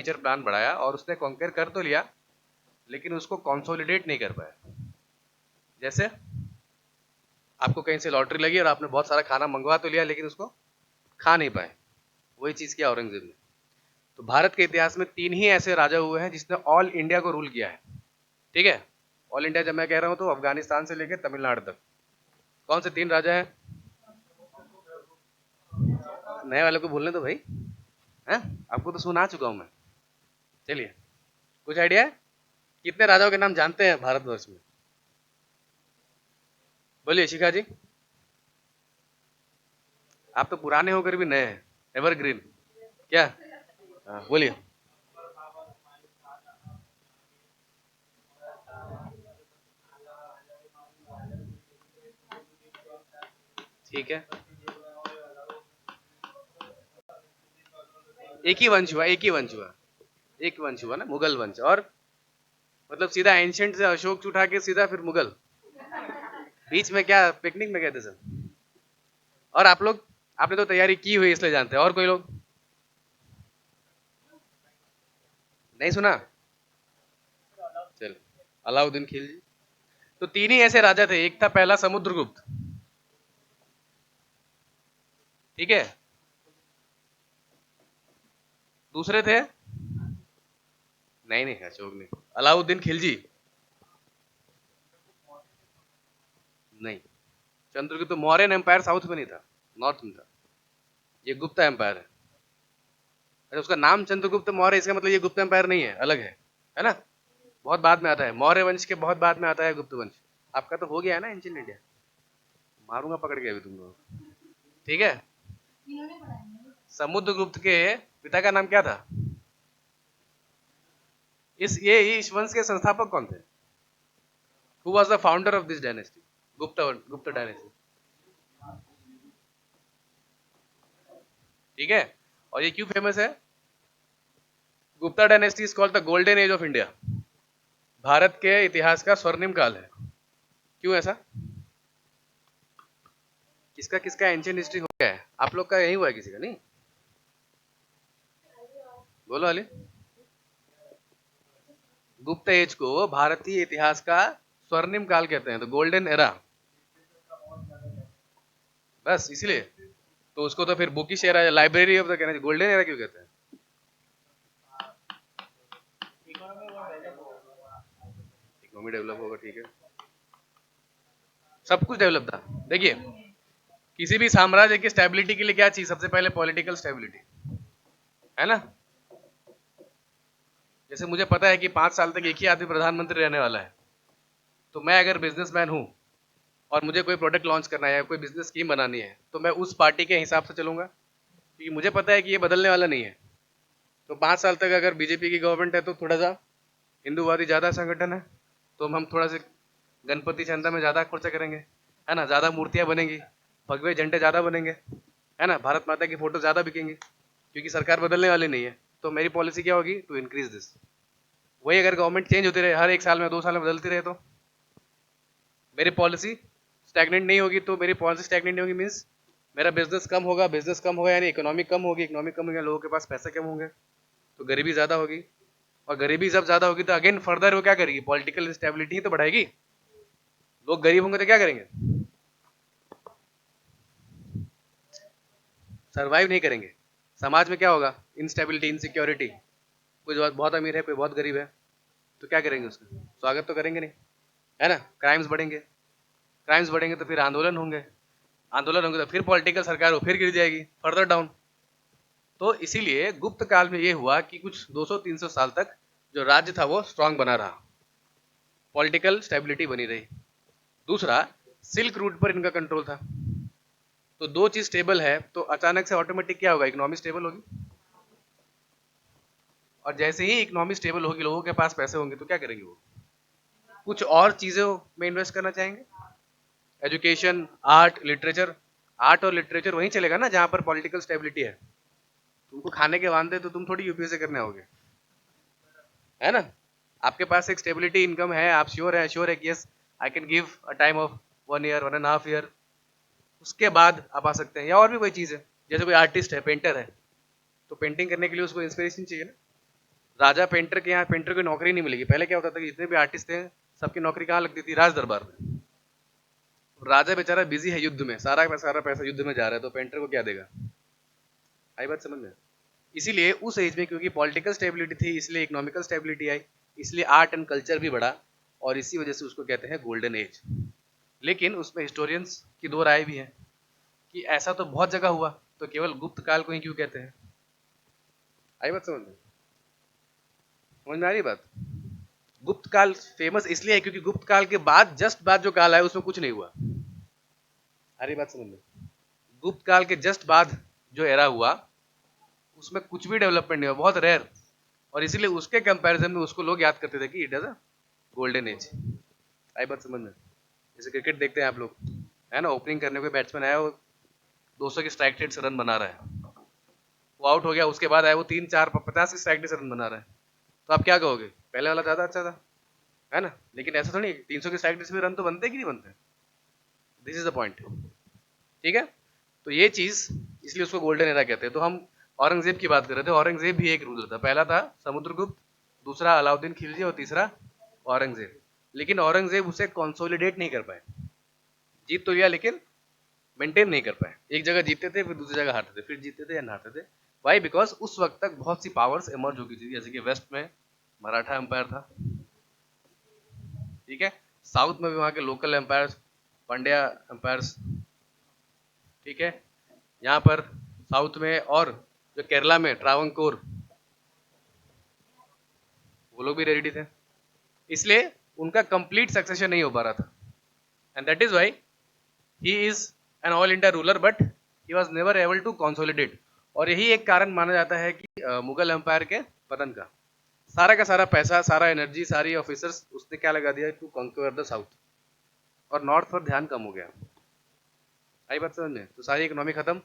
Major plan बढ़ाया और उसने कॉन्कर कर तो लिया, लेकिन उसको कंसोलिडेट नहीं कर पाया। जैसे आपको कहीं से लॉटरी लगी और आपने बहुत सारा खाना मंगवा तो लिया, लेकिन उसको खा नहीं पाए। वही चीज़ किया औरंगजेब ने। तो भारत के इतिहास में 3 ही ऐसे राजा हुए हैं जिसने ऑल इंडिया को रूल किया है। ठीक है, ऑल इंडिया जब मैं कह रहा हूँ तो अफगानिस्तान से लेकर तमिलनाडु तक। कौन से 3 राजा हैं? नए वाले को बोलने दो भाई। हैं? आपको तो सुना चुका हूं मैं। चलिए, कुछ आइडिया है कितने राजाओं के नाम जानते हैं भारतवर्ष में? बोलिए शिखा जी। आप तो पुराने होकर भी नए हैं, एवरग्रीन। क्या? हाँ, बोलिए। ठीक है, एक ही वंश हुआ, एक ही वंश हुआ, एक वंश हुआ ना, मुगल वंश। और मतलब सीधा एंशियंट से अशोक उठा के सीधा फिर मुगल, बीच में क्या पिकनिक में गए थे सर? और आप लोग, आपने तो तैयारी की हुई इसलिए जानते हैं, और कोई लोग नहीं सुना? चल, अलाउद्दीन खिलजी। तो 3 ही ऐसे राजा थे। एक था पहला समुद्रगुप्त, ठीक है। दूसरे थे, नहीं नहीं अशोक नहीं, अलाउद्दीन खिलजी। नहीं, चंद्रगुप्त मौर्यन एम्पायर साउथ में नहीं था, नॉर्थ में था। ये गुप्ता एम्पायर है। अरे उसका नाम चंद्रगुप्त मौर्य, इसका मतलब ये गुप्त एम्पायर नहीं है, अलग है ना? बहुत बाद में आता है, मौर्य वंश के बहुत बाद में आता है गुप्त वंश। आपका तो हो गया है ना एंशियंट इंडिया। मारूंगा पकड़ के अभी तुमको। ठीक है, समुद्रगुप्त के पिता का नाम क्या था? इस वंश के संस्थापक कौन थे? Who was the founder of this dynasty? गुप्त डायनेस्टी। ठीक है, और ये क्यों फेमस है? Gupta dynasty is called the golden age of India. Bharat के इतिहास का स्वर्णिम काल है। क्यों ऐसा? किसका किसका एंशियंट हिस्ट्री हो गया है? आप लोग का यही हुआ है, किसी का नहीं? बोलो अली। गुप्त एज को भारतीय इतिहास का स्वर्णिम काल कहते हैं, तो गोल्डन एरा। बस इसलिए तो उसको तो फिर बुकिश एरा या लाइब्रेरी ऑफ द कहना चाहिए, गोल्डन एरा क्यों कहते हैं? इकोनॉमी डेवलप होगा, ठीक है, सब कुछ डेवलप था। देखिए, किसी भी साम्राज्य की स्टेबिलिटी के लिए क्या चाहिए? सबसे पहले पॉलिटिकल स्टेबिलिटी, है ना? जैसे मुझे पता है कि 5 साल तक एक ही आदमी प्रधानमंत्री रहने वाला है, तो मैं अगर बिजनेसमैन हूं और मुझे कोई प्रोडक्ट लॉन्च करना है या कोई बिजनेस स्कीम बनानी है, तो मैं उस पार्टी के हिसाब से चलूंगा, क्योंकि मुझे पता है कि ये बदलने वाला नहीं है। तो 5 साल तक अगर बीजेपी की गवर्नमेंट है तो थोड़ा सा हिंदूवादी ज़्यादा संगठन है, तो हम थोड़ा सा गणपति चंदा में ज़्यादा खर्चा करेंगे, है ना? ज़्यादा मूर्तियाँ बनेंगी, भगवे झंडे ज़्यादा बनेंगे, है ना? भारत माता की फोटो ज़्यादा बिकेंगी, क्योंकि सरकार बदलने वाली नहीं है। तो मेरी पॉलिसी क्या होगी? To increase this. वही अगर गवर्नमेंट चेंज होती रहे, हर 1 साल में 2 साल में बदलती रहे, तो मेरी पॉलिसी स्टैग्नेंट नहीं होगी। तो मेरी पॉलिसी स्टैग्नेंट नहीं होगी मीन्स मेरा बिजनेस कम होगा यानी इकोनॉमी कम होगी, इकोनॉमी कम होगी, लोगों के पास पैसे कम होंगे, तो गरीबी ज़्यादा होगी। और गरीबी जब ज़्यादा होगी तो अगेन फर्दर वो क्या करेगी? पॉलिटिकल इंस्टेबिलिटी ही तो बढ़ाएगी। लोग गरीब होंगे तो क्या करेंगे? सर्वाइव नहीं करेंगे। समाज में क्या होगा? Instability, insecurity. कोई बहुत अमीर है, कोई बहुत गरीब है, तो क्या करेंगे? उसका स्वागत तो करेंगे नहीं, है ना? क्राइम्स बढ़ेंगे, क्राइम्स बढ़ेंगे तो फिर आंदोलन होंगे, आंदोलन होंगे तो फिर पॉलिटिकल सरकार वो फिर गिर जाएगी, फर्दर डाउन। तो इसीलिए गुप्त काल में ये हुआ कि कुछ 200-300 साल तक जो राज्य था वो स्ट्रांग बना रहा, पॉलिटिकल स्टेबिलिटी बनी रही। दूसरा, सिल्क रूट पर इनका कंट्रोल था। तो दो चीज स्टेबल है तो अचानक से ऑटोमेटिक क्या होगा? इकोनॉमी स्टेबल होगी। और जैसे ही इकोनॉमी स्टेबल होगी, लोगों के पास पैसे होंगे, तो क्या करेंगे? वो कुछ और चीजों में इन्वेस्ट करना चाहेंगे, एजुकेशन, आर्ट, लिटरेचर। आर्ट और लिटरेचर वहीं चलेगा ना जहां पर पॉलिटिकल स्टेबिलिटी है। तुमको खाने के वांदे तो तुम थोड़ी यूपीएससी करने आओगे, है ना? आपके पास एक स्टेबिलिटी इनकम है, आप श्योर है कि yes I can give a time of 1 year, 1.5 year, उसके बाद आप आ सकते हैं। या और भी कोई चीज़ है, जैसे कोई आर्टिस्ट है, पेंटर है, तो पेंटिंग करने के लिए उसको इंस्पिरेशन चाहिए ना, राजा पेंटर के यहाँ पेंटर को नौकरी नहीं मिलेगी। पहले क्या होता था कि जितने भी आर्टिस्ट थे सबकी नौकरी कहाँ लगती थी? राज दरबार में। राजा बेचारा बिजी है युद्ध में, सारा पैसा युद्ध में जा रहा है, तो पेंटर को क्या देगा? आई बात समझ में? इसीलिए उस एज में क्योंकि पॉलिटिकल स्टेबिलिटी थी, इसलिए इकोनॉमिकल स्टेबिलिटी आई, इसलिए आर्ट एंड कल्चर भी बढ़ा, और इसी वजह से उसको कहते हैं गोल्डन एज। लेकिन उसमें हिस्टोरियंस की दो राय भी है कि ऐसा तो बहुत जगह हुआ, तो केवल गुप्त काल को ही क्यों कहते हैं? आई बात समझ में? समझ में आ रही बात? गुप्त काल फेमस इसलिए है क्योंकि गुप्त काल के बाद जस्ट बाद जो काल है उसमें कुछ नहीं हुआ। आ रही बात समझ में? गुप्त काल के जस्ट बाद जो एरा हुआ उसमें कुछ भी डेवलपमेंट नहीं हुआ, बहुत रेयर, और इसीलिए उसके कंपैरिजन में उसको लोग याद करते थे कि it is a golden age. आई बात समझ में? जैसे क्रिकेट देखते हैं आप लोग, है ना, ओपनिंग करने को बैट्समैन आया, वो 200 की स्ट्राइक रेट से रन बना रहा है, वो आउट हो गया, उसके बाद आया वो 3 4 50 की स्ट्राइक रेट से रन बना रहा है, तो आप क्या कहोगे? पहले वाला ज्यादा अच्छा था, है ना? लेकिन ऐसा थोड़ी 300 की स्ट्राइक रेट से भी रन तो बनते कि नहीं बनते? This is the point. ठीक है, तो ये चीज इसलिए उसको गोल्डन एरा कहते हैं। तो हम औरंगजेब की बात कर रहे थे, औरंगजेब भी एक रूलर था। पहला था समुद्रगुप्त, दूसरा अलाउद्दीन खिलजी, और तीसरा औरंगजेब। लेकिन औरंगजेब उसे कंसोलिडेट नहीं कर पाए, जीत तो लिया लेकिन मेंटेन नहीं कर पाए। एक जगह जीतते थे, फिर दूसरी जगह हारते थे, फिर जीतते थे या हारते थे। वाई? बिकॉज उस वक्त तक बहुत सी पावर्स इमर्ज हो गई थी, जैसे कि वेस्ट में मराठा एम्पायर था, ठीक है, साउथ में भी वहाँ के लोकल एम्पायर्स, पांड्या एम्पायर्स, ठीक है, यहाँ पर साउथ में, और जो केरला में ट्रावंकोर, वो लोग भी रेडी थे, इसलिए उनका कंप्लीट सक्सेशन नहीं हो पा रहा था। And that is why he is an all India ruler but he was never able to consolidate. और यही एक कारण माना जाता है कि मुगल एम्पायर के पतन का सारा पैसा, सारा एनर्जी, सारी ऑफिसर्स उसने क्या लगा दिया? टू कंक्वर द साउथ, और नॉर्थ पर ध्यान कम हो गया। आई बात समझ में? तो सारी इकोनॉमी खत्म,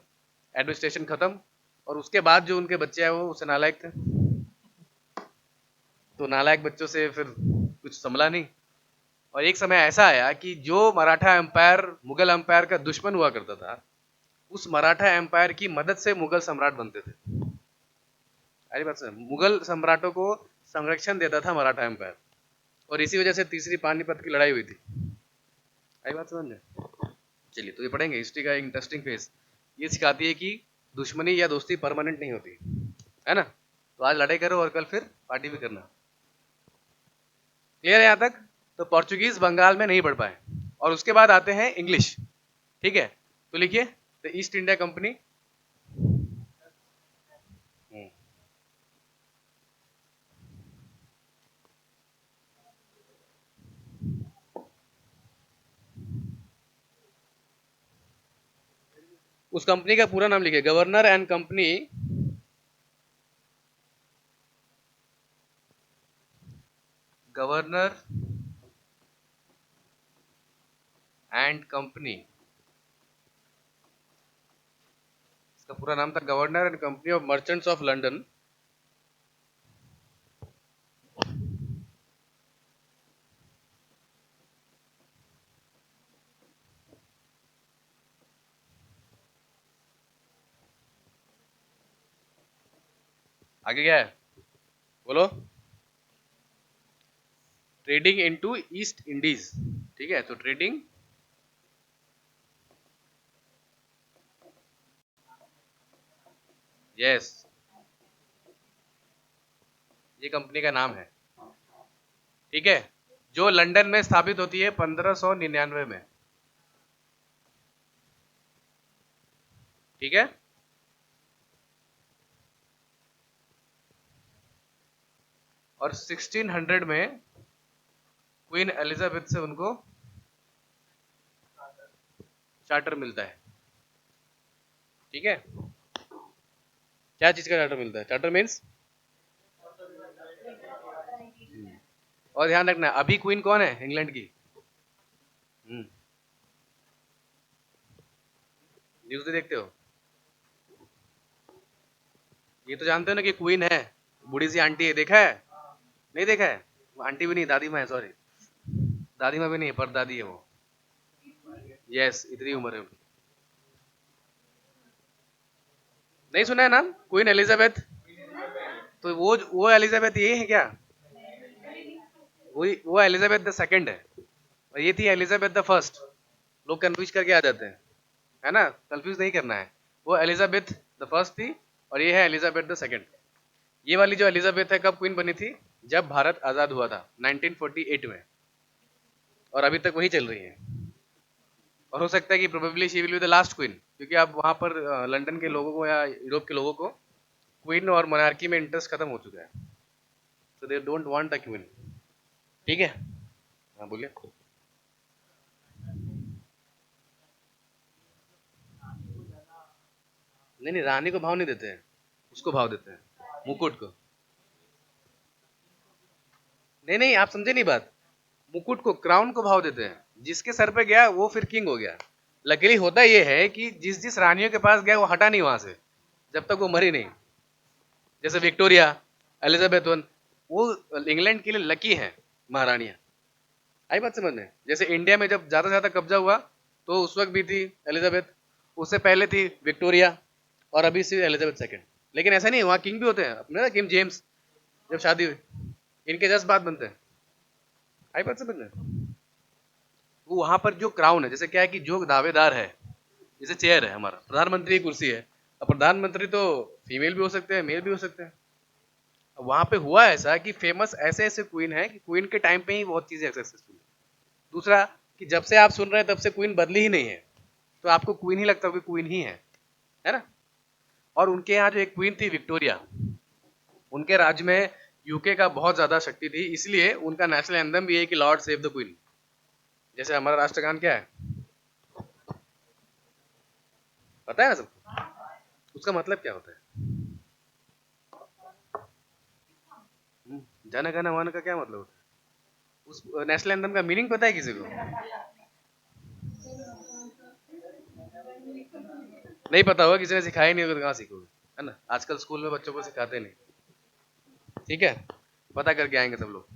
एडमिनिस्ट्रेशन खत्म, और उसके बाद जो उनके बच्चे हैं वो उससे नालायक थे, तो नालायक बच्चों से फिर कुछ संभला नहीं। और एक समय ऐसा आया कि जो मराठा एम्पायर मुगल एम्पायर का दुश्मन हुआ करता था, उस मराठा एम्पायर की मदद से मुगल सम्राट बनते थे। अरे बात समझ, मुगल सम्राटों को संरक्षण देता था मराठा एम्पायर, और इसी वजह से तीसरी पानीपत की लड़ाई हुई थी। आई बात समझ में? चलिए, तो ये पढ़ेंगे हिस्ट्री का एक इंटरेस्टिंग फेज। ये सिखाती है कि दुश्मनी या दोस्ती परमानेंट नहीं होती, है ना? तो आज लड़ाई करो और कल फिर पार्टी भी करना। क्लियर है यहाँ तक? तो पोर्चुगीज बंगाल में नहीं बढ़ पाए, और उसके बाद आते हैं इंग्लिश। ठीक है, तो लिखिए द ईस्ट इंडिया कंपनी। उस कंपनी का पूरा नाम लिखिए, governor and company governor and company, इसका पूरा नाम था governor and company of merchants of London. आगे क्या है बोलो? Trading into east Indies. ठीक है, तो ट्रेडिंग यस, ये कंपनी का नाम है। ठीक है, जो लंदन में स्थापित होती है 1599 में। ठीक है, और 1600 में क्वीन एलिजाबेथ से उनको चार्टर मिलता है। ठीक है, क्या चीज का चार्टर मिलता है? चार्टर मीन्स, और ध्यान रखना अभी क्वीन कौन है इंग्लैंड की? न्यूज नहीं देखते हो? ये तो जानते हो ना कि क्वीन है, बूढ़ी सी आंटी है, देखा है? नहीं देखा है? वो आंटी भी नहीं, दादी माँ है, सॉरी, दादी माँ भी नहीं, पर दादी है वो। यस, इतनी उम्र है उनकी। नहीं सुना है नाम क्वीन एलिजाबेथ? तो वो एलिजाबेथ ये है क्या? वो एलिजाबेथ द सेकंड है और ये थी एलिजाबेथ द फर्स्ट। लोग कंफ्यूज करके आ जाते हैं, है ना? कंफ्यूज नहीं करना है। वो एलिजाबेथ द फर्स्ट थी और ये है एलिजाबेथ द सेकंड। ये वाली जो एलिजाबेथ है कब क्वीन बनी थी? जब भारत आजाद हुआ था 1948 में, और अभी तक वही चल रही है। और हो सकता है कि probably she will be the last queen, क्योंकि अब वहां पर लंदन के लोगों को या यूरोप के लोगों को क्वीन और मोनार्की में इंटरेस्ट खत्म हो चुका है, so they don't want a queen. ठीक है, हाँ बोलिए। नहीं नहीं, रानी को भाव नहीं देते हैं, उसको भाव देते हैं, मुकुट को। नहीं नहीं, आप समझे नहीं बात। मुकुट को, क्राउन को भाव देते हैं। जिसके सर पे गया वो फिर किंग हो गया। लकीली होता ये है कि जिस जिस रानियों के पास गया वो हटा नहीं वहां से, जब तक वो मरी नहीं। जैसे विक्टोरिया, एलिजाबेथ वन, वो इंग्लैंड के लिए लकी है महारानियां। आई बात समझ में? जैसे इंडिया में जब ज्यादा कब्जा हुआ तो उस वक्त भी थी एलिजाबेथ, उससे पहले थी विक्टोरिया, और अभी से एलिजाबेथ सेकंड। लेकिन ऐसा नहीं है, वहाँ किंग भी होते हैं अपने ना, किंग जेम्स जब शादी हुई, इनके जस्ट बाद बनते हैं। आई बात समझ में? वो वहां पर जो क्राउन है, जैसे क्या है कि जो दावेदार है, जैसे चेयर है हमारा, प्रधानमंत्री की कुर्सी है, अब प्रधानमंत्री तो फीमेल भी हो सकते हैं, मेल भी हो सकते हैं। वहां पे हुआ ऐसा कि फेमस ऐसे ऐसे क्वीन है कि क्वीन के टाइम पे ही बहुत चीजें सक्सेसफुल है। दूसरा कि जब से आप सुन रहे हैं तब से क्वीन बदली ही नहीं है, तो आपको क्वीन ही लगता होगा, क्वीन ही है ना? और उनके यहाँ जो एक क्वीन थी विक्टोरिया, उनके राज्य में यूके का बहुत ज्यादा शक्ति थी, इसलिए उनका नेशनल एंथम भी है कि लॉर्ड सेव द क्वीन। जैसे हमारा राष्ट्रगान क्या है, पता है ना सबको? उसका मतलब क्या होता है? जन गण मन का क्या मतलब होता है? उस नेशनल एंथम का मीनिंग पता है किसी को? नहीं पता होगा, किसी ने सिखाया नहीं होगा तो कहाँ सीखोगे, है ना? आजकल स्कूल में बच्चों को सिखाते नहीं। ठीक है, पता करके आएंगे सब लोग।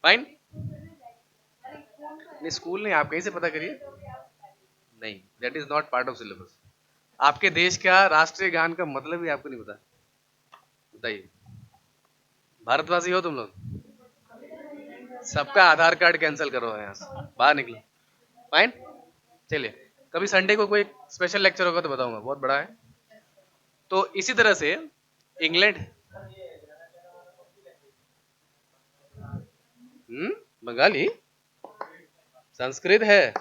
फाइन। नहीं स्कूल नहीं, आप कहीं से पता करिए। नहीं, that is not part of syllabus. आपके देश का राष्ट्रीय गान का मतलब ही आपको नहीं पता? बताइए। भारतवासी हो तुम लोग? सबका आधार कार्ड कैंसिल करो यहाँ से, बाहर निकलो। फाइन। चलिए, कभी संडे को कोई स्पेशल लेक्चर होगा तो बताऊंगा, बहुत बड़ा है। तो इसी तरह से इंग्लैंड, बंगाली, संस्कृत है,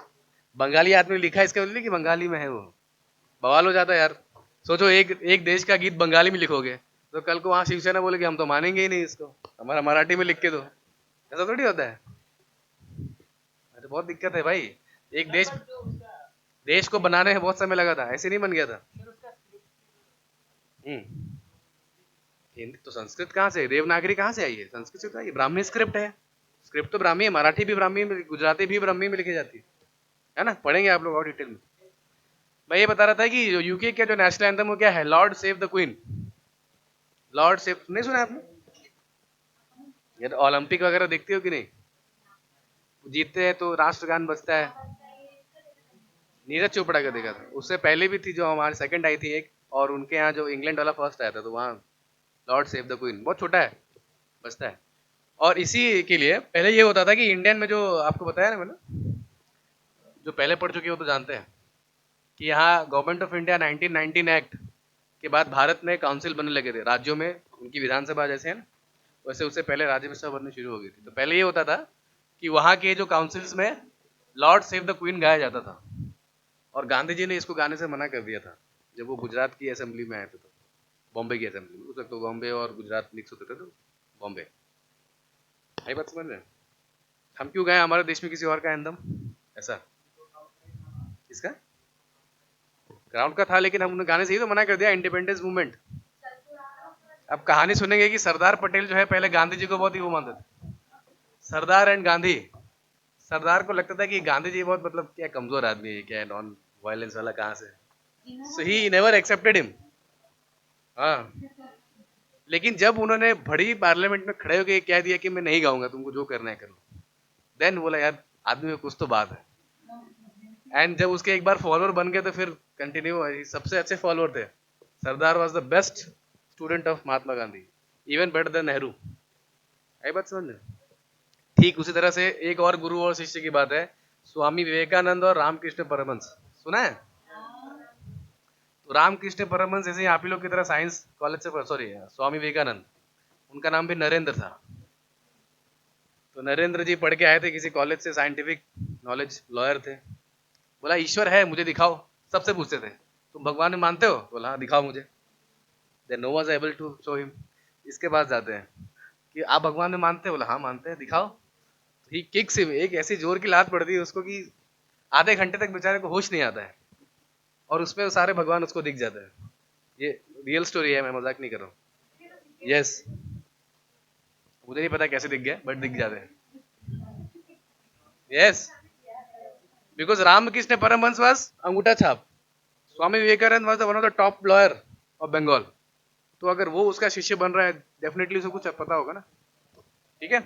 बंगाली आदमी लिखा है, इसका मतलब नहीं कि बंगाली में है वो। बवाल हो जाता है यार। सोचो, एक एक देश का गीत बंगाली में लिखोगे तो कल को वहां शिवसेना बोलेगी हम तो मानेंगे ही नहीं इसको, हमारा मराठी में लिख के दो। ऐसा थोड़ी होता है। अरे बहुत दिक्कत है भाई। एक देश, देश को बनाने में बहुत समय लगा था, ऐसे नहीं बन गया था। हम्म। हिंदी तो, संस्कृत कहाँ से? देवनागरी कहाँ से आई है? संस्कृत से तो आई है, ब्राह्मी स्क्रिप्ट है। स्क्रिप्ट तो ब्राह्मी है, मराठी भी ब्राह्मी में, गुजराती भी ब्राह्मी में लिखी जाती है ना? पढ़ेंगे आप लोग और डिटेल में। मैं ये बता रहा था कि यूके का जो नेशनल एंथम वो क्या है? Lord save the queen. Lord save, नहीं सुना आपने? ये तो ओलंपिक वगैरह देखते हो कि नहीं? जीतते हैं तो राष्ट्रगान बजता है। नीरज चोपड़ा का देखा था, उससे पहले भी थी जो हमारी सेकंड आई थी एक, और उनके यहाँ जो इंग्लैंड वाला फर्स्ट आया था, तो वहाँ लॉर्ड सेव द क्वीन बहुत छोटा है, बजता है। और इसी के लिए पहले ये होता था कि इंडियन में, जो आपको बताया ना मैंने, जो पहले पढ़ चुके हो तो जानते हैं कि यहाँ गवर्नमेंट ऑफ इंडिया 1919 एक्ट के बाद भारत में काउंसिल बनने लगे थे राज्यों में, उनकी विधानसभा जैसे है ना, वैसे उससे पहले राज्यसभा बननी शुरू हो गई थी। तो पहले ये होता था कि वहाँ के जो काउंसिल्स में लॉर्ड सेव द क्वीन गाया जाता था, और गांधी जी ने इसको गाने से मना कर दिया था जब वो गुजरात की असेंबली में आए थे, तो बॉम्बे की असेंबली में, उस वक्त तो बॉम्बे और गुजरात मिक्स होते थे, तो बॉम्बे। यही बात समझ रहे हैं? हम क्यों गए हमारे देश में किसी और का एंथम? ऐसा किसका? ग्राउंड का था, लेकिन हमने गाने से ही तो मना कर दिया, इंडिपेंडेंस मूवमेंट। अब कहानी सुनेंगे कि सरदार पटेल जो है पहले गांधी जी को बहुत ही वो मानते थे, सरदार एंड गांधी। सरदार को लगता था कि गांधी जी बहुत मतलब क्या कमजोर आदमी है, क्या है, नॉन वायलेंस वाला कहाँ से, सो ही नेवर एक्सेप्टेड हिम। हाँ, लेकिन जब उन्होंने बड़ी पार्लियामेंट में खड़े होकर कह दिया कि मैं नहीं गाऊंगा, तुमको जो करना है कर लो, देन बोला यार आदमी में कुछ तो बात है। एंड जब उसके एक बार फॉलोअर बन गए तो फिर कंटिन्यू, सबसे अच्छे फॉलोअर थे। Sardar was the best student of Mahatma Gandhi. Even better than Nehru. आई बात समझ में? ठीक उसी तरह से एक और गुरु और शिष्य की बात है, स्वामी विवेकानंद और रामकृष्ण परमहंस, सुना है? तो रामकृष्ण परमहंस जैसे आप ही लोग की तरह साइंस कॉलेज से, सॉरी स्वामी विवेकानंद, उनका नाम भी नरेंद्र था। तो नरेंद्र जी पढ़ के आए थे किसी कॉलेज से, साइंटिफिक नॉलेज लॉयर थे। बोला ईश्वर है मुझे दिखाओ, सबसे पूछते थे तुम भगवान में मानते हो? बोला हाँ दिखाओ मुझे। Then no was able to show him. इसके पास जाते हैं कि आप भगवान में मानते हो? बोला हाँ मानते हैं, दिखाओ। ही किक्स हिम, एक ऐसी जोर की लात पड़ती है उसको कि आधे घंटे तक बेचारे को होश नहीं आता है, और उसमें सारे भगवान उसको दिख जाते हैं। ये रियल स्टोरी है, मैं मजाक नहीं कर रहा हूँ। यस, मुझे नहीं पता कैसे दिख गया बट दिख जाते हैं। Yes, because Ramakrishna Paramhansa was अंगूठा छाप, Swami Vivekananda was one of the top lawyer of Bengal. तो अगर वो उसका शिष्य बन रहा है, डेफिनेटली उसे कुछ पता होगा ना। ठीक है,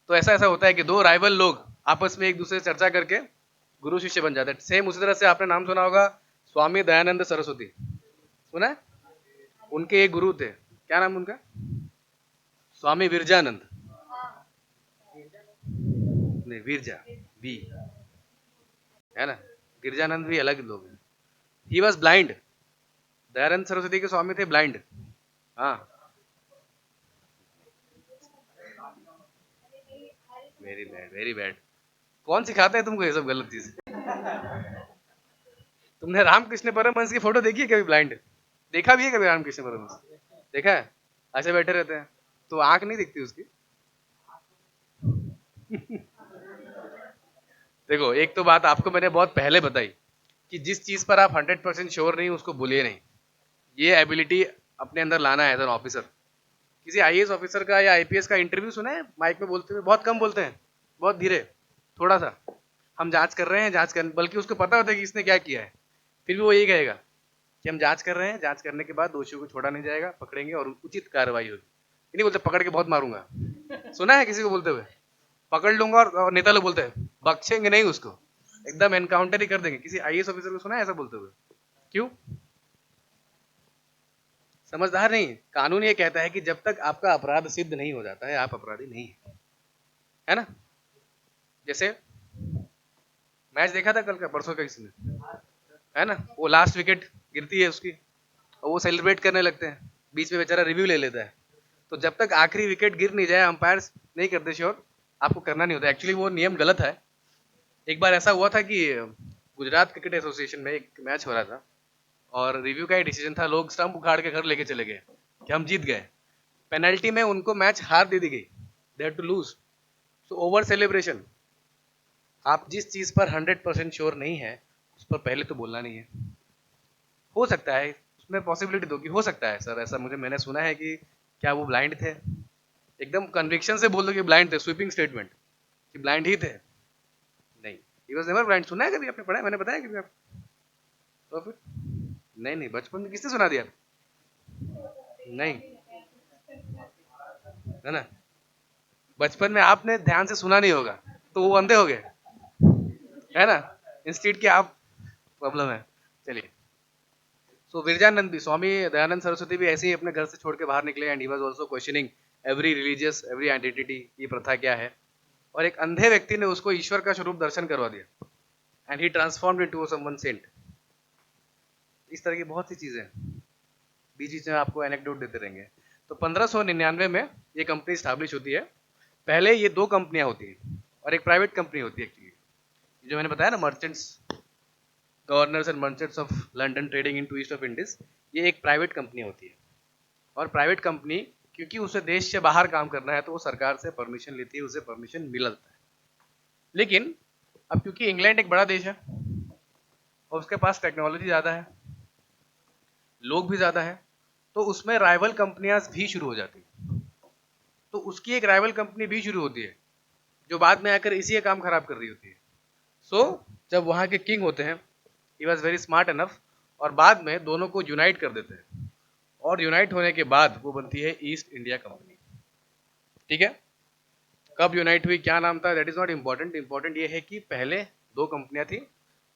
तो ऐसा ऐसा होता है कि दो राइवल लोग आपस में एक दूसरे से चर्चा करके गुरु शिष्य बन जाते हैं। सेम उसी तरह से आपने नाम सुना होगा स्वामी दयानंद सरस्वती, सुना है? उनके एक गुरु थे, क्या नाम उनका? स्वामी विरजानंद, नहीं विरजा, वी है ना, गिरजानंद भी अलग लोग हैं। He was blind, Dayanand Saraswati के स्वामी थे ब्लाइंड। हाँ, वेरी बैड वेरी बैड। कौन सिखाता है तुमको ये सब गलत चीज? तुमने रामकृष्ण परमहंस की फोटो देखी है कभी ब्लाइंड? देखा भी है कभी रामकृष्ण परमहंस? देखा है? ऐसे बैठे रहते हैं तो आंख नहीं दिखती उसकी। देखो एक तो बात आपको मैंने बहुत पहले बताई कि जिस चीज पर आप 100% श्योर नहीं उसको बोलिए नहीं। ये एबिलिटी अपने अंदर लाना है एज एन ऑफिसर। किसी आईएएस ऑफिसर का या आईपीएस का इंटरव्यू सुना है माइक में बोलते हुए? बहुत कम बोलते हैं, बहुत धीरे, थोड़ा सा। हम जांच कर रहे हैं, जांच कर, बल्कि उसको पता होता है कि इसने क्या किया है, फिर भी वो यही कहेगा कि हम जांच कर रहे हैं, जांच करने के बाद दोषियों को छोड़ा नहीं जाएगा, पकड़ेंगे और उचित कार्रवाई होगी। ये नहीं बोलते पकड़ के बहुत मारूंगा। सुना है किसी को बोलते हुए? पकड़ लूंगा, और नेता लोग बोलते हैं बख्शेंगे नहीं उसको, एकदम एनकाउंटर ही कर देंगे। किसी आईएएस ऑफिसर को सुना है ऐसा बोलते हुए? क्यों? समझदार नहीं। कानून ये कहता है कि जब तक आपका अपराध सिद्ध नहीं हो जाता है आप अपराधी नहीं है ना? जैसे मैच देखा था कल का, परसों का किसी ने, है ना? वो लास्ट विकेट गिरती है उसकी और वो सेलिब्रेट करने लगते हैं, बीच में बेचारा रिव्यू ले लेता है। तो जब तक आखिरी विकेट गिर नहीं जाए अंपायर नहीं करते श्योर, आपको करना नहीं होता। एक्चुअली वो नियम गलत है। एक बार ऐसा हुआ था कि गुजरात क्रिकेट एसोसिएशन में एक मैच हो रहा था और रिव्यू का ही डिसीजन था, लोग स्टंप उखाड़ के घर लेके चले गए कि हम जीत गए। पेनल्टी में उनको मैच हार दे दी गई, they had to lose. So over celebration, आप जिस चीज पर 100% श्योर नहीं है उस पर पहले तो बोलना नहीं है। हो सकता है उसमें पॉसिबिलिटी दो कि हो सकता है सर ऐसा, मुझे मैंने सुना है कि क्या वो ब्लाइंड थे, एकदम कन्विक्शन से बोल दो कि ब्लाइंड थे, स्वीपिंग स्टेटमेंट कि ब्लाइंड ही थे। नहीं, ही वाज नेवर ब्लाइंड। सुना है कभी आपने? पढ़ा है? मैंने बताया कभी आप? तो फिर नहीं नहीं, बचपन में किसने सुना दिया? नहीं, है ना? बचपन में आपने ध्यान से सुना नहीं होगा तो वो अंधे हो गए, है ना? इंस्टीट्यूट की आप प्रॉब्लम है। चलिए, सो विरजानंद भी, स्वामी दयानंद सरस्वती भी ऐसे ही अपने घर से छोड़ के बाहर निकले and he was also questioning every religious, every identity, ये प्रथा क्या है। और एक अंधे व्यक्ति ने उसको ईश्वर का स्वरूप दर्शन करवा दिया and he transformed into someone saint. इस तरह की बहुत सी चीजें बीच बीच में आपको एनेक्डोट देते रहेंगे। तो 1599 में ये कंपनी स्टैब्लिश होती है। पहले ये दो कंपनियां होती हैं और एक प्राइवेट कंपनी होती है एक्चुअली। जो मैंने बताया ना, merchants, governors and merchants of London trading into east of Indies, ये एक प्राइवेट कंपनी होती है। और प्राइवेट कंपनी क्योंकि उसे देश से बाहर काम करना है तो वो सरकार से परमिशन लेती है, उसे परमिशन मिलता है। लेकिन अब क्योंकि इंग्लैंड एक बड़ा देश है और उसके पास टेक्नोलॉजी ज़्यादा है, लोग भी ज़्यादा है, तो उसमें राइवल कंपनियां भी शुरू हो जाती हैं। तो उसकी एक राइवल कंपनी भी शुरू होती है जो बाद में आकर इसी का काम खराब कर रही होती है। सो जब वहाँ के किंग होते हैं, he was very smart enough, और बाद में दोनों को यूनाइट कर देते हैं और यूनाइट होने के बाद वो बनती है ईस्ट इंडिया कंपनी। ठीक है, कब यूनाइट हुई, क्या नाम था, that is not important. Important ये है कि पहले दो कंपनियां थी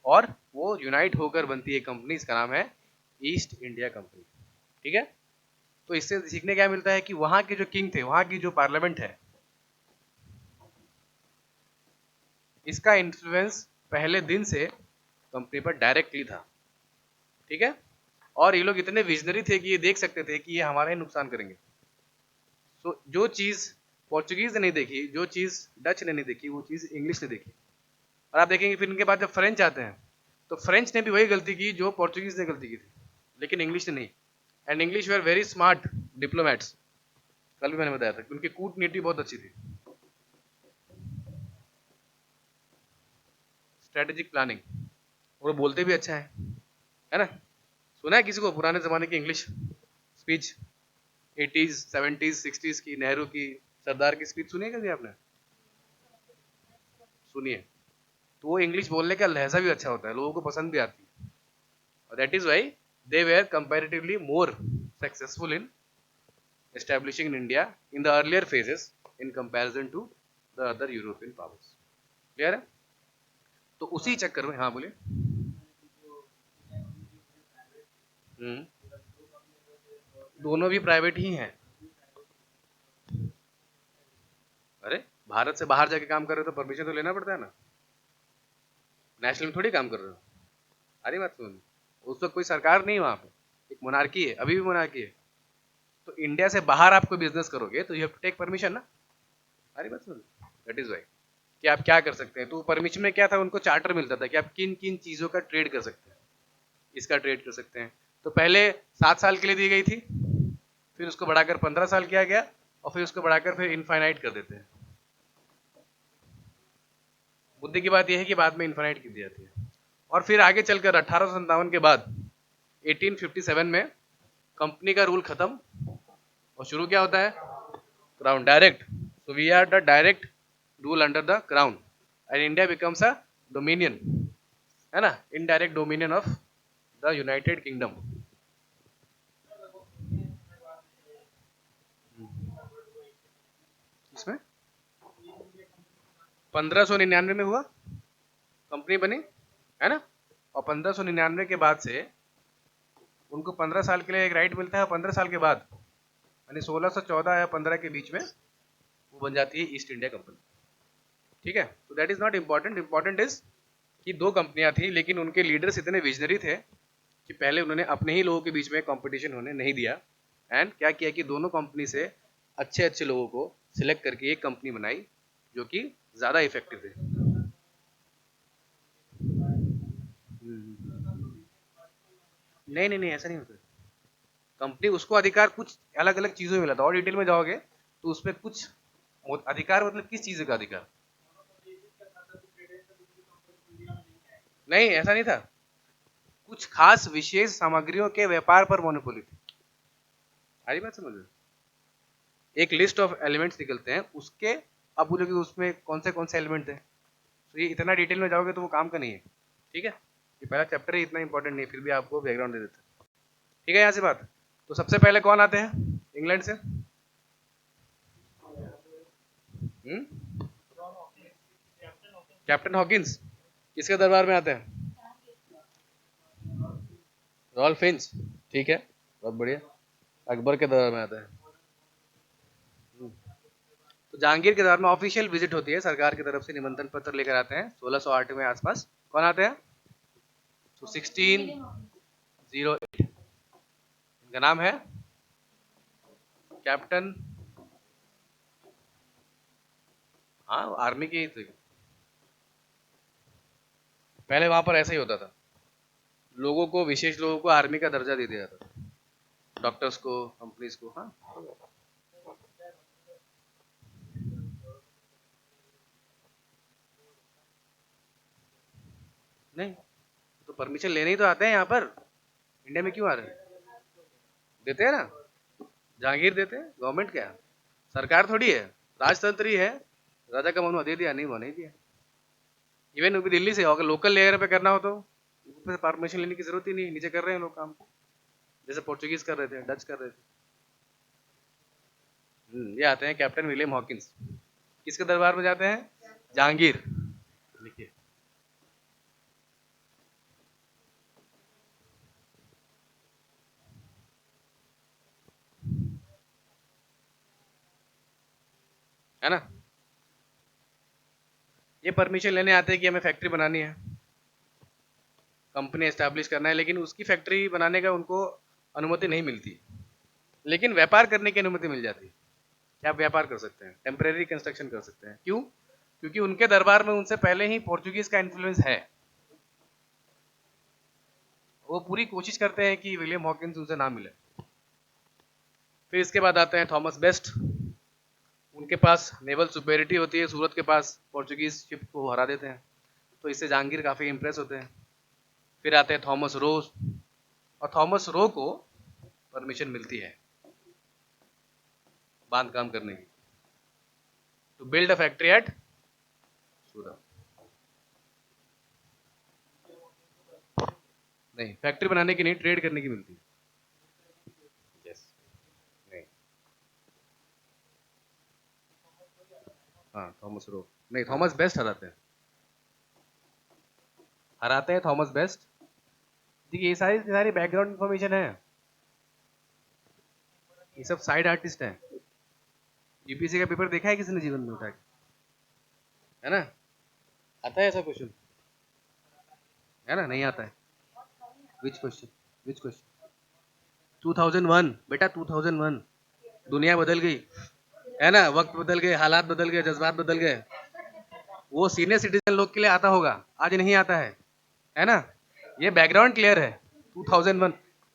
और वो यूनाइट होकर बनती है कंपनी, इसका नाम है ईस्ट इंडिया कंपनी। ठीक है, तो इससे सीखने क्या मिलता है कि वहां के जो किंग थे, वहां की जो पार्लियामेंट है, इसका इन्फ्लुएंस पहले दिन से कंपनी पर डायरेक्टली था। ठीक है, और ये लोग इतने विजनरी थे कि ये देख सकते थे कि ये हमारा ही नुकसान करेंगे। तो जो चीज पोर्चुगीज ने नहीं देखी, जो चीज डच ने नहीं देखी, वो चीज इंग्लिश ने देखी। और आप देखेंगे फिर इनके बाद जब फ्रेंच आते हैं, तो फ्रेंच ने भी वही गलती की जो पोर्चुगीज ने गलती की थी, लेकिन इंग्लिश ने नहीं। And English were very smart diplomats. कल भी मैंने बताया था कि उनकी कूटनीति बहुत अच्छी थी, स्ट्रेटेजिक प्लानिंग, और वो बोलते भी अच्छा है ना। सुना है किसी को पुराने जमाने की English speech, 80s 70s 60s की, नेहरू की, सरदार की स्पीच सुनी है कभी आपने? सुनिए। तो वो इंग्लिश बोलने का लहजा भी अच्छा होता है, लोगों को पसंद भी आती है, और that is why they were comparatively more successful in establishing in India in the earlier phases in comparison to the other European powers. Clear है? तो उसी चक्कर में, हाँ बोलिए। दोनों भी प्राइवेट ही हैं। अरे भारत से बाहर जाके काम कर रहे हो तो परमिशन तो लेना पड़ता है ना, नेशनल में थोड़ी काम कर रहे हो। अरे बात सुन, उस वक्त कोई सरकार नहीं वहां पे, एक मोनार्की है, अभी भी मोनार्की है। तो इंडिया से बाहर आप कोई बिजनेस करोगे तो you have to take permission ना। अरे बात सुन, दैट इज वाई कि आप क्या कर सकते हैं। तो परमिशन में क्या था, उनको चार्टर मिलता था कि आप किन किन चीजों का ट्रेड कर सकते हैं, इसका ट्रेड कर सकते हैं। तो पहले 7 साल के लिए दी गई थी, फिर उसको बढ़ाकर 15 साल किया गया, और फिर उसको बढ़ाकर फिर इनफाइनाइट कर देते हैं। मुद्दे की बात यह है कि बाद में इनफाइनाइट की दी जाती है। और फिर आगे चलकर 1857 के बाद 1857 में कंपनी का रूल खत्म, और शुरू क्या होता है, crown direct. So we are the direct rule under the crown, and India becomes a dominion, है ना, indirect dominion of the United Kingdom. इसमें 1599 में हुआ, कंपनी बनी, है ना। और 1599 के बाद से उनको 15 साल के लिए एक राइट मिलता है, 15 साल के बाद यानी 1614 या 15 के बीच में वो बन जाती है ईस्ट इंडिया कंपनी। ठीक है, तो that is not important, important is कि दो कंपनियां थी, लेकिन उनके लीडर्स इतने विजनरी थे कि पहले उन्होंने अपने ही लोगों के बीच में कंपटीशन होने नहीं दिया, एंड क्या किया कि दोनों कंपनी से अच्छे अच्छे लोगों को सिलेक्ट करके एक कंपनी बनाई जो कि ज़्यादा इफेक्टिव थे। नहीं नहीं नहीं, ऐसा नहीं होता। कंपनी उसको अधिकार कुछ अलग अलग चीज़ों में मिला था, और डिटेल में जाओगे तो उसमें कुछ अधिकार, मतलब किस चीज़ का अधिकार। नहीं, ऐसा नहीं था, कुछ खास विशेष सामग्रियों के व्यापार पर मोनोपोली थी। सारी बात समझ लो, एक लिस्ट ऑफ एलिमेंट्स निकलते हैं उसके, अब बोलोगे उसमें कौन से एलिमेंट थे, तो ये इतना डिटेल में जाओगे तो वो काम का नहीं है। ठीक है, ये पहला चैप्टर ही इतना इंपॉर्टेंट नहीं है, फिर भी आपको बैकग्राउंड दे देते हैं। ठीक है, यहाँ से बात। तो सबसे पहले कौन आते हैं इंग्लैंड से? Captain Hawkins. किसके दरबार में आते हैं? Ralph Finch. ठीक है, बहुत बढ़िया। अकबर के दरबार में आता है। तो जहांगीर के दरबार में ऑफिशियल विजिट होती है, सरकार की तरफ से निमंत्रण पत्र लेकर आते हैं 1608 में आसपास। कौन आते हैं? तो 1608, इनका नाम है कैप्टन, हाँ आर्मी की ही थी। पहले वहां पर ऐसा ही होता था, लोगों को, विशेष लोगों को आर्मी का दर्जा दे दिया जाता था, डॉक्टर्स को, कंपनीज को। हाँ नहीं, तो परमिशन लेने ही तो आते हैं यहाँ पर, इंडिया में क्यों आ रहे हैं? देते हैं ना, जहांगीर देते हैं, गवर्नमेंट क्या है? सरकार थोड़ी है, राजतंत्र ही है। राजा का मन हुआ दे दिया, नहीं हुआ नहीं दिया। इवन अभी दिल्ली से अगर लोकल लेयर पे करना हो तो परमिशन लेने की जरूरत ही नहीं, नीचे कर रहे हैं लोग काम, जैसे पोर्चुगीज कर रहे थे, डच कर रहे थे। ये आते हैं कैप्टन विलियम हॉकिंस। किसके दरबार में जाते हैं? जहांगीर। लिखिए, है ना। ये परमिशन लेने आते हैं कि हमें फैक्ट्री बनानी है, कंपनी एस्टैब्लिश करना है, लेकिन उसकी फैक्ट्री बनाने का उनको अनुमति नहीं मिलती, लेकिन व्यापार करने की अनुमति मिल जाती है कि आप व्यापार कर सकते हैं, टेम्परेरी कंस्ट्रक्शन कर सकते हैं। क्यों? क्योंकि उनके दरबार में उनसे पहले ही पोर्चुगीज का इन्फ्लुएंस है। वो पूरी कोशिश करते हैं कि विलियम हॉकिंस उनसे ना मिले। फिर इसके बाद आते हैं थॉमस बेस्ट। उनके पास नेवल सुपेरिटी होती है, सूरत के पास पोर्चुगीज शिप को हरा देते हैं, तो इससे जहांगीर काफ़ी इंप्रेस होते हैं। फिर आते हैं थॉमस रो, और थॉमस रो को परमिशन मिलती है बांध काम करने की, to build a factory at Surat. नहीं, फैक्ट्री बनाने की नहीं, ट्रेड करने की मिलती है। यस, नहीं, हाँ थॉमस रो नहीं, थॉमस बेस्ट हराते हैं थॉमस बेस्ट। देखिए ये सारी सारी बैकग्राउंड इन्फॉर्मेशन है, ये सब साइड आर्टिस्ट हैं। यूपीएससी का पेपर देखा है किसी ने जीवन में उठा के? है ना, आता है ऐसा क्वेश्चन? है ना, नहीं आता है। Which question? Which question? 2001 बेटा, 2001। दुनिया बदल गई, है ना, वक्त बदल गए, हालात बदल गए, जज्बात बदल गए। वो सीनियर सिटीजन लोग के लिए आता होगा, आज नहीं आता है ना। ये बैकग्राउंड क्लियर है। 2001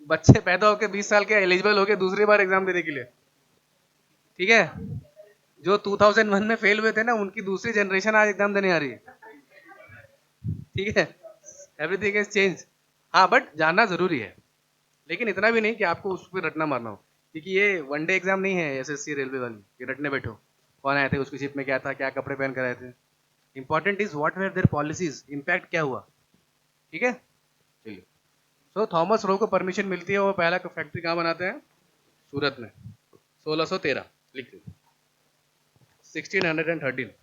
बच्चे पैदा होके 20 साल के एलिजिबल हो गए दूसरी बार एग्जाम देने के लिए, ठीक है। जो 2001 में फेल हुए थे ना, उनकी दूसरी जनरेशन आज एग्जाम देने आ रही है, ठीक है। Everything is change. हाँ, बट जानना जरूरी है, लेकिन इतना भी नहीं कि आपको उस पर रटना मारना हो, क्योंकि ये वनडे एग्जाम नहीं है एसएससी रेलवे वाली कि रटने बैठो कौन आए थे, उसकी शिप में क्या था, क्या कपड़े पहन कर आए थे। Important is what were there policies, impact क्या हुआ, ठीक है। चलिए, सो थॉमस रो को परमिशन मिलती है, वो पहला फैक्ट्री कहाँ बनाते हैं? सूरत में, 1613 लिख लीजिए, 1613।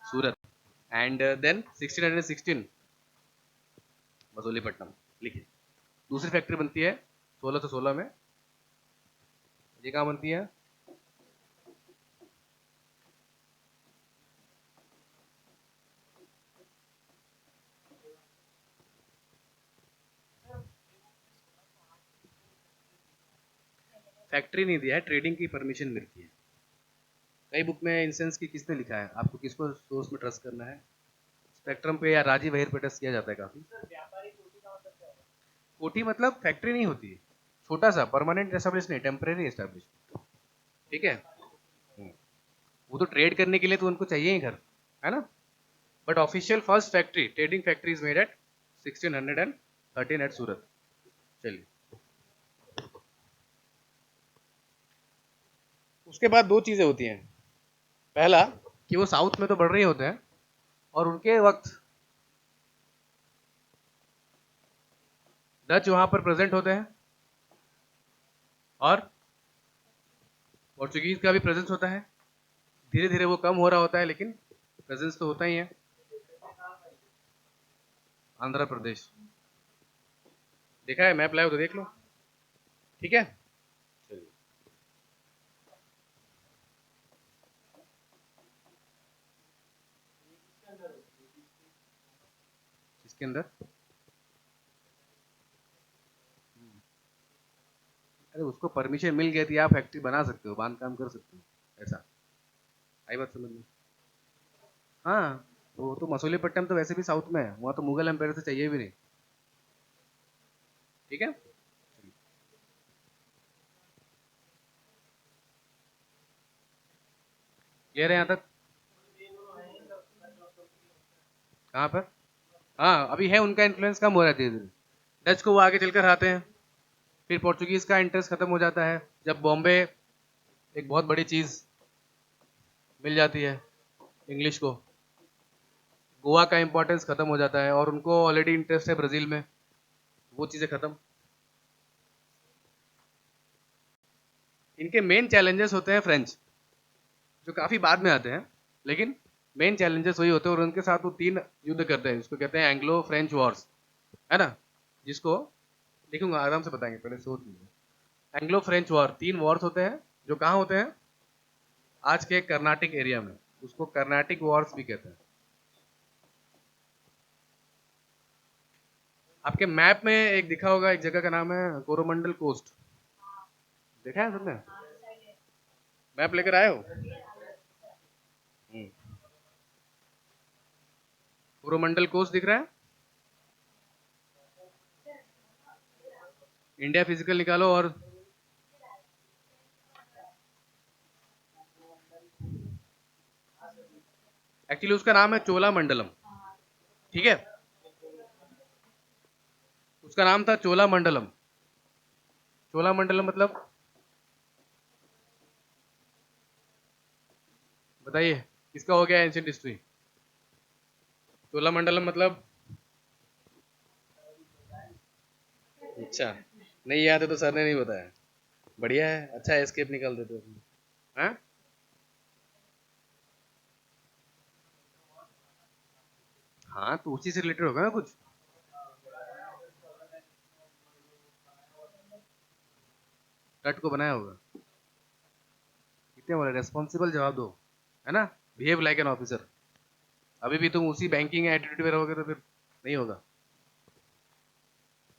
सूरत, एंड देन 1616 मसूलीपट्टनम, लिखिए। दूसरी फैक्ट्री बनती है 1616 में, ये कहाँ बनती है? फैक्ट्री नहीं दिया है, ट्रेडिंग की परमिशन मिलती है। कई बुक में इंसेंस की किसने लिखा है, आपको किसको सोर्स में ट्रस्ट करना है? स्पेक्ट्रम पे या राजीव अहिर पे ट्रस्ट किया जाता है काफी। कोठी मतलब फैक्ट्री नहीं होती है, छोटा सा परमानेंट एस्टेब्लिश नहीं, टेम्परेरी एस्टेब्लिश, ठीक है। वो तो ट्रेड करने के लिए तो उनको चाहिए ही घर, है ना। But official first factory, trading factory is made at 1613 at Surat. चलिए, उसके बाद दो चीजें होती हैं। पहला कि वो साउथ में तो बढ़ रहे होते हैं, और उनके वक्त डच वहां पर प्रेजेंट होते हैं, और पोर्चुगीज का भी प्रेजेंस होता है। धीरे धीरे वो कम हो रहा होता है, लेकिन प्रेजेंस तो होता ही है। आंध्र प्रदेश, देखा है मैप, लाए हो तो देख लो, ठीक है। चलिए, इसके अंदर, अरे उसको परमिशन मिल गई थी, आप फैक्ट्री बना सकते हो, बांध काम कर सकते हो, ऐसा। आई बात समझ में? हाँ, वो तो मसूलीपट्टनम तो वैसे भी साउथ में है, वहाँ तो मुगल एम्पायर से चाहिए भी नहीं, ठीक है। क्लियर है यहाँ तक? कहाँ पर? हाँ, अभी है, उनका इन्फ्लुएंस कम हो रहा है धीरे धीरे, डच को वो आगे चलकर आते हैं। फिर पोर्चुगीज का इंटरेस्ट खत्म हो जाता है, जब बॉम्बे एक बहुत बड़ी चीज मिल जाती है इंग्लिश को, गोवा का इंपॉर्टेंस खत्म हो जाता है, और उनको ऑलरेडी इंटरेस्ट है ब्राजील में, वो चीजें खत्म। इनके मेन चैलेंजेस होते हैं फ्रेंच, जो काफी बाद में आते हैं, लेकिन मेन चैलेंजेस वही होते हैं, और उनके साथ वो 3 युद्ध करते हैं, जिसको कहते हैं एंग्लो फ्रेंच वॉर्स, है ना, जिसको लिखूंगा, आराम से बताएंगे, पहले सोच लीजिए। एंग्लो फ्रेंच वॉर, 3 वॉर्स होते हैं जो कहाँ होते हैं, आज के कर्नाटिक एरिया में, उसको कर्नाटिक वॉर्स भी कहते हैं। आपके मैप में एक दिखा होगा, एक जगह का नाम है कोरोमंडल कोस्ट, देखा है तुमने? मैप लेकर आए हो? कोरोमंडल कोस्ट दिख रहा है? इंडिया फिजिकल निकालो, और एक्चुअली उसका नाम है चोला मंडलम, ठीक है, उसका नाम था चोला मंडलम। चोला मंडलम मतलब, बताइए किसका हो गया एंशियंट हिस्ट्री? चोला मंडलम मतलब, अच्छा, नहीं याद है तो सर ने नहीं बताया, बढ़िया है, अच्छा एस्केप निकाल देते हो। हाँ, हाँ तो उसी से रिलेटेड होगा ना कुछ। कट को बनाया होगा, कितने बोले, रेस्पॉन्सिबल जवाब दो, है ना, बिहेव लाइक एन ऑफिसर। अभी भी तुम उसी बैंकिंग एटीट्यूड में रहोगे तो फिर नहीं होगा।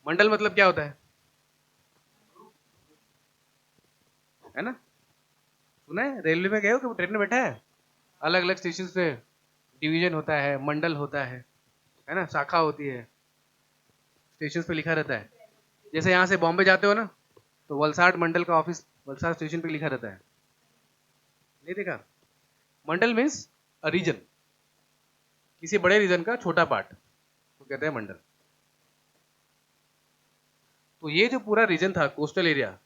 मंडल मतलब क्या होता है ना, सुना है? रेलवे में गए हो कि ट्रेन में बैठा है? अलग अलग स्टेशन पे डिवीजन होता है, मंडल होता है ना, शाखा होती है, स्टेशन पे लिखा रहता है। जैसे यहाँ से बॉम्बे जाते हो ना, तो वलसाड मंडल का ऑफिस वलसाड स्टेशन पे लिखा रहता है, नहीं देखा? मंडल मीन्स रीजन, किसी बड़े रीजन का छोटा पार्ट तो कहते हैं मंडल। तो ये जो पूरा रीजन था, कोस्टल एरिया,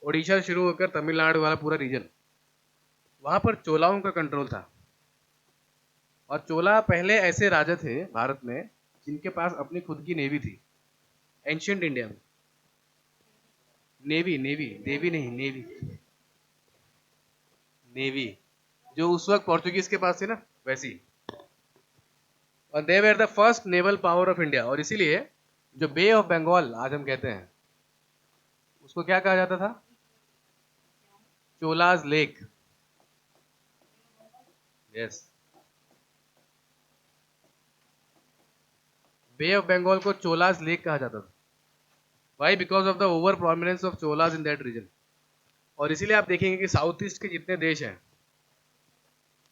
ओडिशा शुरू होकर तमिलनाडु वाला पूरा रीजन, वहां पर चोलाओं का कंट्रोल था। और चोला पहले ऐसे राजा थे भारत में जिनके पास अपनी खुद की नेवी थी, एंशियंट इंडिया में। नेवी, नेवी, देवी नहीं, नेवी, नेवी, जो उस वक्त पोर्चुगीज के पास थी ना, वैसी। और they were the first naval power of India, और इसीलिए जो बे ऑफ बंगाल आज हम कहते हैं, उसको क्या कहा जाता था? Cholas lake. Yes, bay of Bengal को चोलाज लेक कहा जाता था। Why? Because of the over prominence of Cholas in that region. और इसीलिए आप देखेंगे कि साउथ ईस्ट के जितने देश हैं,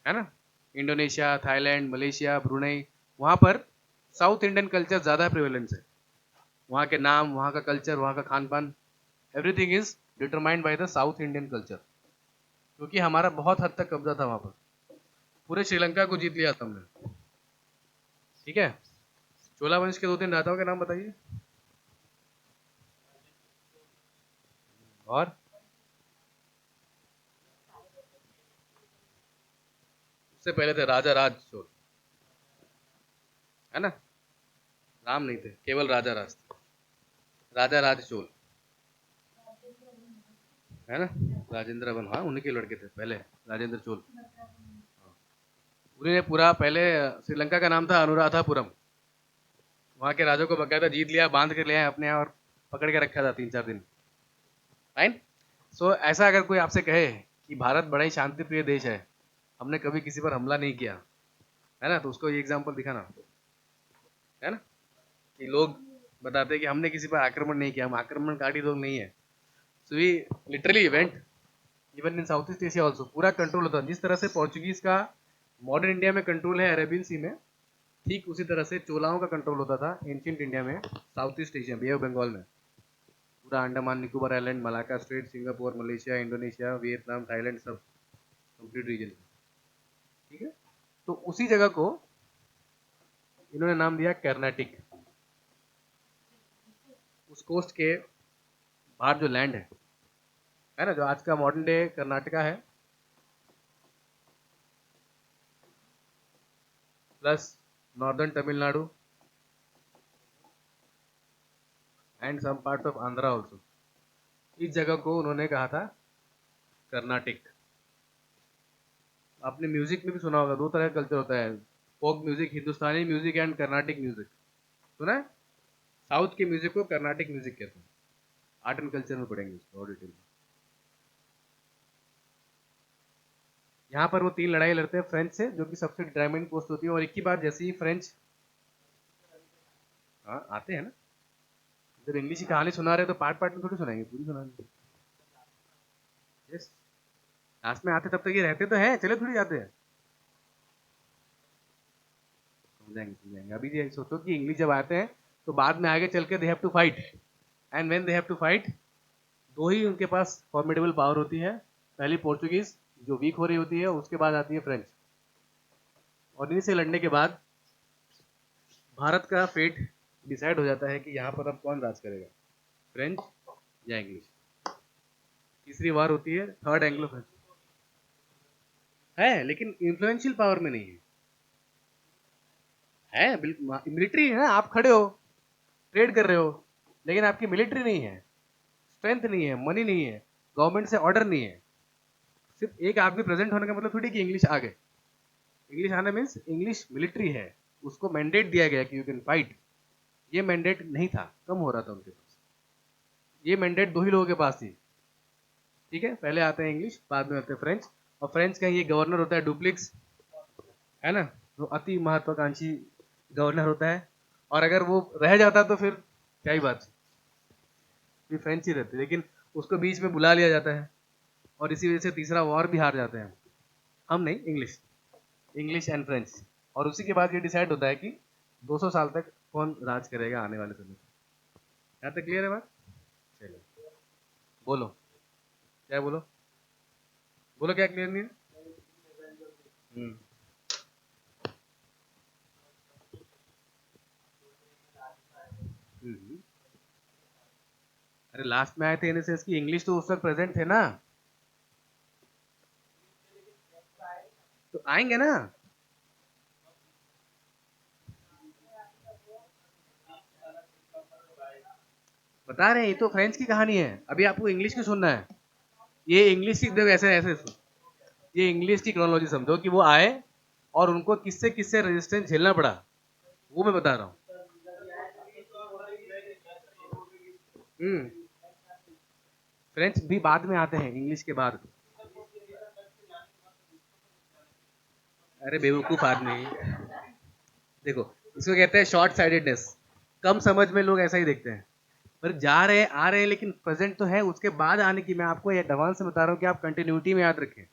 है ना, इंडोनेशिया, थाईलैंड, मलेशिया, ब्रुनई, वहां पर साउथ इंडियन कल्चर ज्यादा प्रिवेलेंस है। वहाँ के नाम, वहाँ का कल्चर, वहाँ का खान पान, everything is determined by the south Indian culture, क्योंकि हमारा बहुत हद तक कब्जा था वहाँ पर, पूरे श्रीलंका को जीत लिया था हमने, ठीक है। चोला वंश के 2-3 राजाओं के नाम बताइए। और उससे पहले थे राजा राज चोल, है ना, राम नहीं थे, केवल राजा राज थे, राजा राज चोल, है ना, राजेंद्र वन, हाँ उन्हीं के लड़के थे पहले, राजेंद्र चोल। उन्हीं ने पूरा पहले, श्रीलंका का नाम था अनुराधापुरम, वहाँ के राजा को बकायदा जीत लिया, बांध कर ले आए अपने यहाँ और पकड़ के रखा था 3-4 दिन। फाइन। सो ऐसा अगर कोई आपसे कहे कि भारत बड़ा ही शांति प्रिय देश है, हमने कभी किसी पर हमला नहीं किया, है ना, तो उसको ये एग्जाम्पल दिखाना, है ना, कि लोग बताते हैं कि हमने किसी पर आक्रमण नहीं किया, हम आक्रमणकारी लोग नहीं है। So we literally event, even in south east Asia also पूरा कंट्रोल होता है, जिस तरह से पोर्चुगीज का मॉडर्न इंडिया में कंट्रोल है अरेबियन सी में, ठीक उसी तरह से चोलाओं का कंट्रोल होता था एंशियंट इंडिया में, south east Asia, bay of Bengal में, पूरा Andaman Nicobar island, Malacca strait, Singapore, Malaysia, Indonesia, Vietnam, Thailand, सब कंप्लीट रीजन, ठीक है। तो उसी जगह को इन्होंने नाम दिया कर्नाटिक, उस कोस्ट के बाहर जो लैंड है ना, जो आज का मॉडर्न डे कर्नाटका है, plus northern Tamil Nadu and some part of Andhra also, इस जगह को उन्होंने कहा था कर्नाटिक। आपने म्यूजिक में भी सुना होगा, दो तरह का कल्चर होता है, folk music, Hindustani music and Carnatic music, सुना है? साउथ के म्यूजिक को कर्नाटिक म्यूजिक कहते हैं। आर्ट एंड कल्चर में पढ़ेंगे इसको और डिटेल में। यहाँ पर वो तीन लड़ाई लड़ते हैं फ्रेंच से, जो कि सबसे डिटरमाइंड पोस्ट होती है, और एक ही बार जैसे ही फ्रेंच, हाँ आते हैं ना, जब इंग्लिश की कहानी सुना रहे हैं तो पार्ट पार्ट में थोड़ी सुनाएंगे, पूरी सुनाएंगे। यस, लास्ट में आते तब तक ये रहते तो हैं, चले थोड़ी जाते हैं। समझाएंगे समझाएंगे। अभी ये सोचो कि इंग्लिश जब आते हैं तो बाद में आगे चल के they have to fight, and when they have to fight, दो ही उनके पास फॉर्मिडेबल पावर होती है। पहली पोर्चुगीज जो वीक हो रही होती है, उसके बाद आती है फ्रेंच, और इन्हीं से लड़ने के बाद भारत का फेट डिसाइड हो जाता है कि यहाँ पर अब कौन राज करेगा, फ्रेंच या इंग्लिश। तीसरी वार होती है थर्ड एंग्लो फ्रेंच, है लेकिन इन्फ्लुएंशियल पावर में नहीं है बिल्कुल। मिलिट्री है ना, आप खड़े हो, ट्रेड कर रहे हो, लेकिन आपकी मिलिट्री नहीं है, स्ट्रेंथ नहीं है, मनी नहीं है, गवर्नमेंट से ऑर्डर नहीं है। सिर्फ एक आदमी प्रेजेंट होने का मतलब थोड़ी कि इंग्लिश आ गए। इंग्लिश आना मीन्स इंग्लिश मिलिट्री है, उसको मैंडेट दिया गया कि यू कैन फाइट। ये मैंडेट नहीं था, कम हो रहा था उनके पास। ये मैंडेट दो ही लोगों के पास थी, ठीक है। पहले आते हैं इंग्लिश, बाद में आते हैं फ्रेंच, और फ्रेंच का ये गवर्नर होता है डुप्लिक्स, है ना, जो अति महत्वाकांक्षी गवर्नर होता है। और अगर वो रह जाता तो फिर क्या ही बात, फिर फ्रेंच ही रहते, लेकिन उसको बीच में बुला लिया जाता है, और इसी वजह से तीसरा वॉर भी हार जाते हैं हम नहीं, इंग्लिश, इंग्लिश एंड फ्रेंच। और उसी के बाद ये डिसाइड होता है कि 200 साल तक कौन राज करेगा आने वाले समय में। यहाँ तक क्लियर है बात? चलो बोलो, क्या बोलो, बोलो क्या क्लियर नहीं है? हम्म। हम्म। अरे लास्ट में आए थे एनएसएस की, इंग्लिश तो उस वक्त प्रेजेंट थे ना, तो आएंगे ना। बता रहे हैं, ये तो फ्रेंच की कहानी है, अभी आपको इंग्लिश की सुनना है। ये इंग्लिश की, देखो ऐसे ऐसे सुन, ये इंग्लिश की क्रोनोलॉजी समझो कि वो आए और उनको किससे किससे रेजिस्टेंस झेलना पड़ा, वो मैं बता रहा हूँ। हम्म। फ्रेंच भी बाद में आते हैं इंग्लिश के बाद। अरे बेवकूफ आदमी, देखो इसको कहते हैं शॉर्ट साइडेडनेस, कम समझ में लोग ऐसा ही देखते हैं। पर जा रहे हैं आ रहे हैं, लेकिन प्रेजेंट तो है, उसके बाद आने की मैं आपको एडवांस से बता रहा हूँ कि आप कंटिन्यूटी में याद रखें,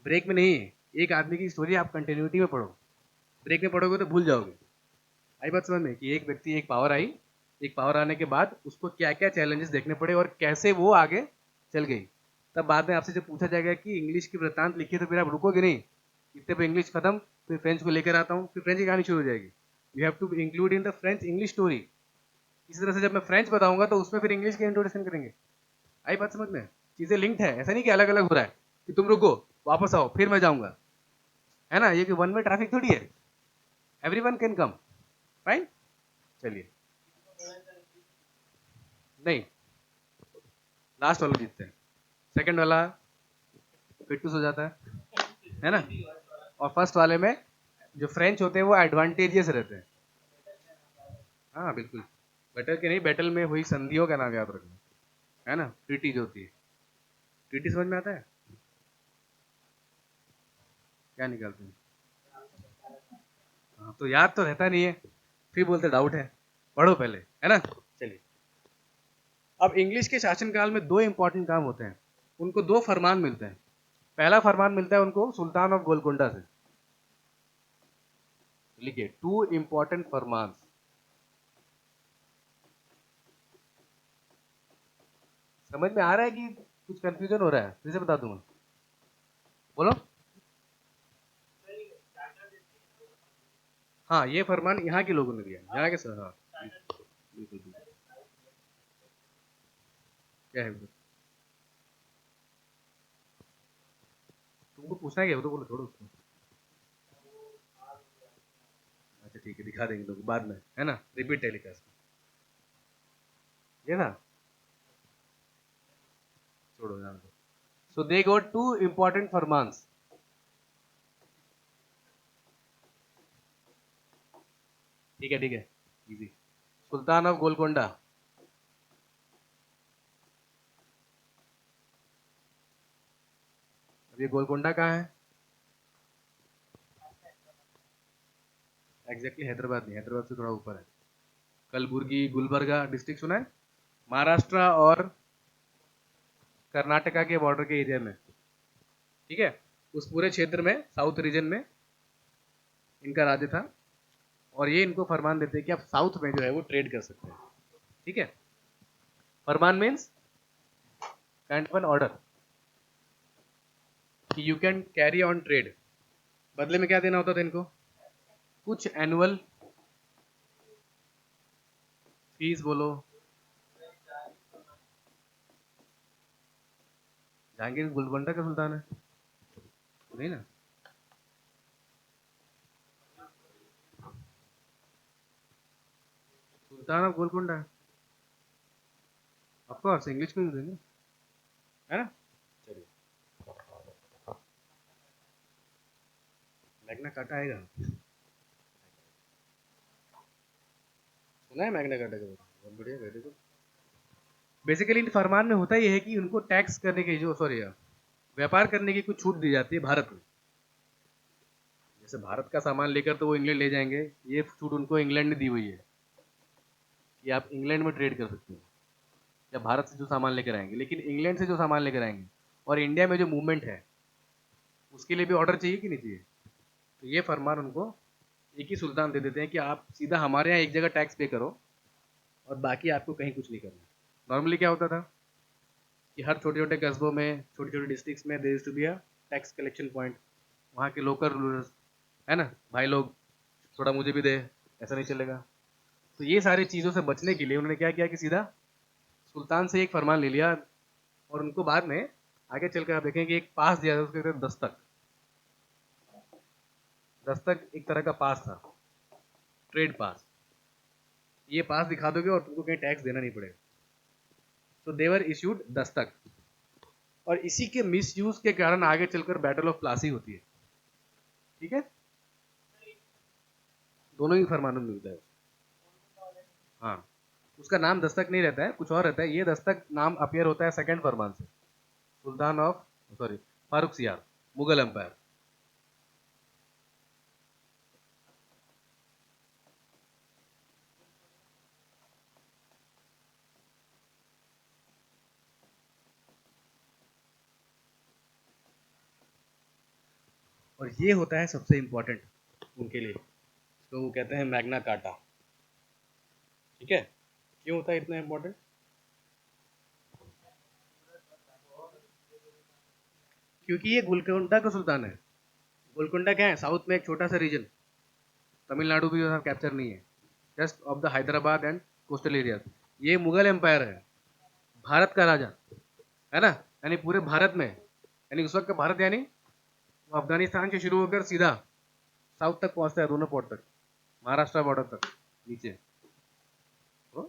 ब्रेक में नहीं। एक आदमी की स्टोरी आप कंटिन्यूटी में पढ़ो, ब्रेक में पढ़ोगे तो भूल जाओगे। आई बात समझ में कि एक व्यक्ति, एक पावर आई, एक पावर आने के बाद उसको क्या क्या चैलेंजेस देखने पड़े और कैसे वो आगे चल गई। तब बाद में आपसे जब पूछा जाएगा कि इंग्लिश की वृत्तांत लिखी है, तो फिर आप रुकोगे नहीं, इतने पे इंग्लिश खत्म, फिर फ्रेंच को लेकर आता हूँ, फिर फ्रेंच की कहानी शुरू हो जाएगी। You have to include in the French English story. इसी तरह से जब मैं फ्रेंच बताऊंगा तो उसमें फिर इंग्लिश के इंट्रोडक्शन करेंगे। आई बात समझ में? चीजें लिंक्ड है, ऐसा नहीं कि अलग अलग हो रहा है कि तुम रुको, वापस आओ, फिर मैं जाऊंगा, है ना, ये कि वन वे ट्रैफिक थोड़ी है, every one can come. Fine, चलिए। नहीं, लास्ट वाला जीतते हैं, सेकंड वाला फिटूस हो जाता है ना। और फर्स्ट वाले में जो फ्रेंच होते हैं वो एडवांटेजियस रहते हैं। हाँ बिल्कुल, बैटल के नहीं, बैटल में हुई संधियों का नाम याद रखना, है ना, ट्रीटी जो होती है। ट्रीटी समझ में आता है? क्या निकालते हैं? हाँ, तो याद तो रहता नहीं है, फिर बोलते डाउट है, पढ़ो पहले, है ना। चलिए, अब इंग्लिश के शासनकाल में दो इंपॉर्टेंट काम होते हैं, उनको दो फरमान मिलते हैं। पहला फरमान मिलता है उनको सुल्तान ऑफ गोलकुंडा से, लिखिए टू इंपॉर्टेंट फरमान। समझ में आ रहा है कि कुछ कंफ्यूजन हो रहा है? फिर से बता दूंगा, बोलो। हाँ, ये फरमान यहाँ के लोगों ने दिया, यहाँ के सर, हाँ बिल्कुल बिल्कुल। क्या है उधर? तुमको पूछना है क्या, वो तो बोलो, छोड़ो उसको। अच्छा ठीक है, दिखा देंगे लोग बाद में, है ना, रिपीट टेलीकास्ट, ये ना, छोड़ो, जान दो। सो दे गॉट टू इंपॉर्टेंट फरमान्स। ठीक है, इजी। सुल्तान ऑफ गोलकोंडा, अब ये गोलकोंडा कहाँ है? एग्जैक्टली हैदराबाद नहीं, हैदराबाद से थोड़ा ऊपर है। कलबुर्गी, गुलबर्गा डिस्ट्रिक्ट सुना है? महाराष्ट्र और कर्नाटका के बॉर्डर के एरिया में, ठीक है। उस पूरे क्षेत्र में, साउथ रीजन में इनका राज्य था। और ये इनको फरमान देते हैं कि आप साउथ में जो है वो ट्रेड कर सकते हैं, ठीक है। फरमान means kind of an order कि you can carry on trade. बदले में क्या देना होता था इनको? कुछ एनुअल फीस बोलो। जहांगीर गोलकोंडा का सुल्तान है? नहीं ना। Sultan of Golconda, of course English में देंगे, है ना। चलिए, मैग्ना कार्टा आएगा। सुना है मैग्ना कार्टा के बारे में? बहुत बढ़िया, वेरी गुड। बेसिकली इन फरमान में होता यह है कि उनको टैक्स करने की, जो सॉरी व्यापार करने की कुछ छूट दी जाती है भारत में। जैसे भारत का सामान लेकर तो वो इंग्लैंड ले जाएंगे, ये छूट उनको इंग्लैंड ने दी हुई है कि आप इंग्लैंड में ट्रेड कर सकते हो या भारत से जो सामान लेकर आएंगे। लेकिन इंग्लैंड से जो सामान लेकर आएंगे और इंडिया में जो मूवमेंट है उसके लिए भी ऑर्डर चाहिए कि नहीं चाहिए? तो ये फरमान उनको एक ही सुल्तान दे देते हैं कि आप सीधा हमारे यहाँ एक जगह टैक्स पे करो और बाकी आपको कहीं कुछ नहीं करना। नॉर्मली क्या होता था कि हर छोटे छोटे कस्बों में, छोटे छोटे डिस्ट्रिक्ट्स में there to be a tax collection point. वहाँ के लोकल रूलर्स, है ना, भाई लोग थोड़ा मुझे भी दे, ऐसा नहीं चलेगा। तो ये सारी चीज़ों से बचने के लिए उन्होंने क्या किया कि सीधा सुल्तान से एक फरमान ले लिया। और उनको बाद में आगे चलकर आप देखें कि एक पास दिया था, उसके कहते हैं दस्तक। दस्तक एक तरह का पास था, ट्रेड पास। ये पास दिखा दोगे और तुमको कहीं टैक्स देना नहीं पड़ेगा। तो देवर इश्यूड दस्तक। और इसी के मिसयूज के कारण आगे चलकर बैटल ऑफ प्लासी होती है, ठीक है। दोनों ही फरमानों में मिलता है। हाँ, उसका नाम दस्तक नहीं रहता है, कुछ और रहता है। ये दस्तक नाम अपियर होता है सेकंड फरमान से, सुल्तान ऑफ, सॉरी, फारूक सियार, मुगल एम्पायर। और ये होता है सबसे इंपॉर्टेंट उनके लिए, तो वो कहते हैं मैग्ना कार्टा, ठीक है। क्यों होता है इतना इंपॉर्टेंट? क्योंकि ये गोलकोंडा का सुल्तान है। गोलकोंडा क्या है? साउथ में एक छोटा सा रीजन, तमिलनाडु भी कैप्चर नहीं है, just of the Hyderabad and coastal area. ये मुगल एम्पायर है, भारत का राजा, है ना। यानी पूरे भारत में, यानी उस वक्त का भारत, यानी वो अफगानिस्तान से शुरू होकर सीधा साउथ तक पहुंचता है, दोनों पोर्ट तक, महाराष्ट्र बॉर्डर तक नीचे। तो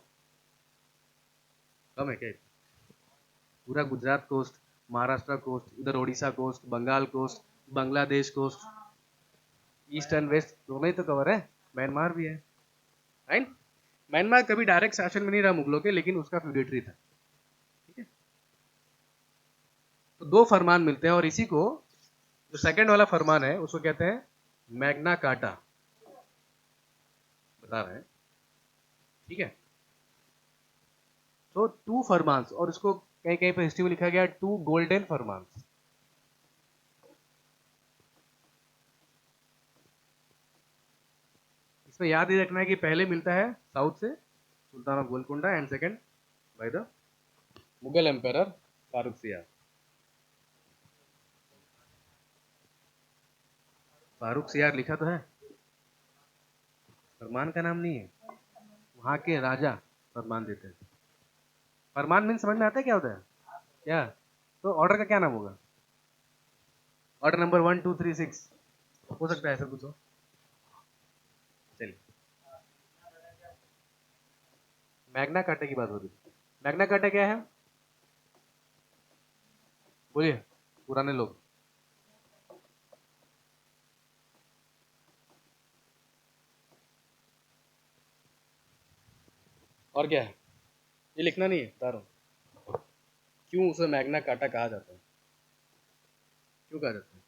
कम है क्या? पूरा गुजरात कोस्ट, महाराष्ट्र कोस्ट, इधर Orissa coast, Bengal coast, Bangladesh coast, east and west दोनों ही तो कवर है। म्यांमार भी है, राइट। म्यांमार कभी डायरेक्ट शासन में नहीं रहा मुगलों के, लेकिन उसका फ्यूडेटरी था, ठीक है। तो दो फरमान मिलते हैं और इसी को, जो सेकंड वाला फरमान है उसको कहते हैं मैग्ना कार्टा, बता रहे हैं, ठीक है। तो टू फरमान्स, और इसको कहीं कहीं पर हिस्ट्री में लिखा गया टू गोल्डन फरमान्स। इसमें याद ही रखना है कि पहले मिलता है साउथ से sultan of Golconda and second by the Mughal empire Farrukh Siyar. Farrukh सियार लिखा तो है, फरमान का नाम नहीं है। वहां के राजा फरमान देते हैं। फरमान मीन समझ में आता है क्या होता है? क्या? तो ऑर्डर का क्या नाम होगा? ऑर्डर नंबर 1 2 3 6 हो सकता है, ऐसा कुछ हो। चलिए, मैग्ना कार्टा की बात हो रही है। मैग्ना कार्टा क्या है? बोलिए, पुराने लोग। और क्या है, ये लिखना नहीं है, बता रहा हूँ क्यों उसे मैग्ना कार्टा कहा जाता है, क्यों कहा जाता है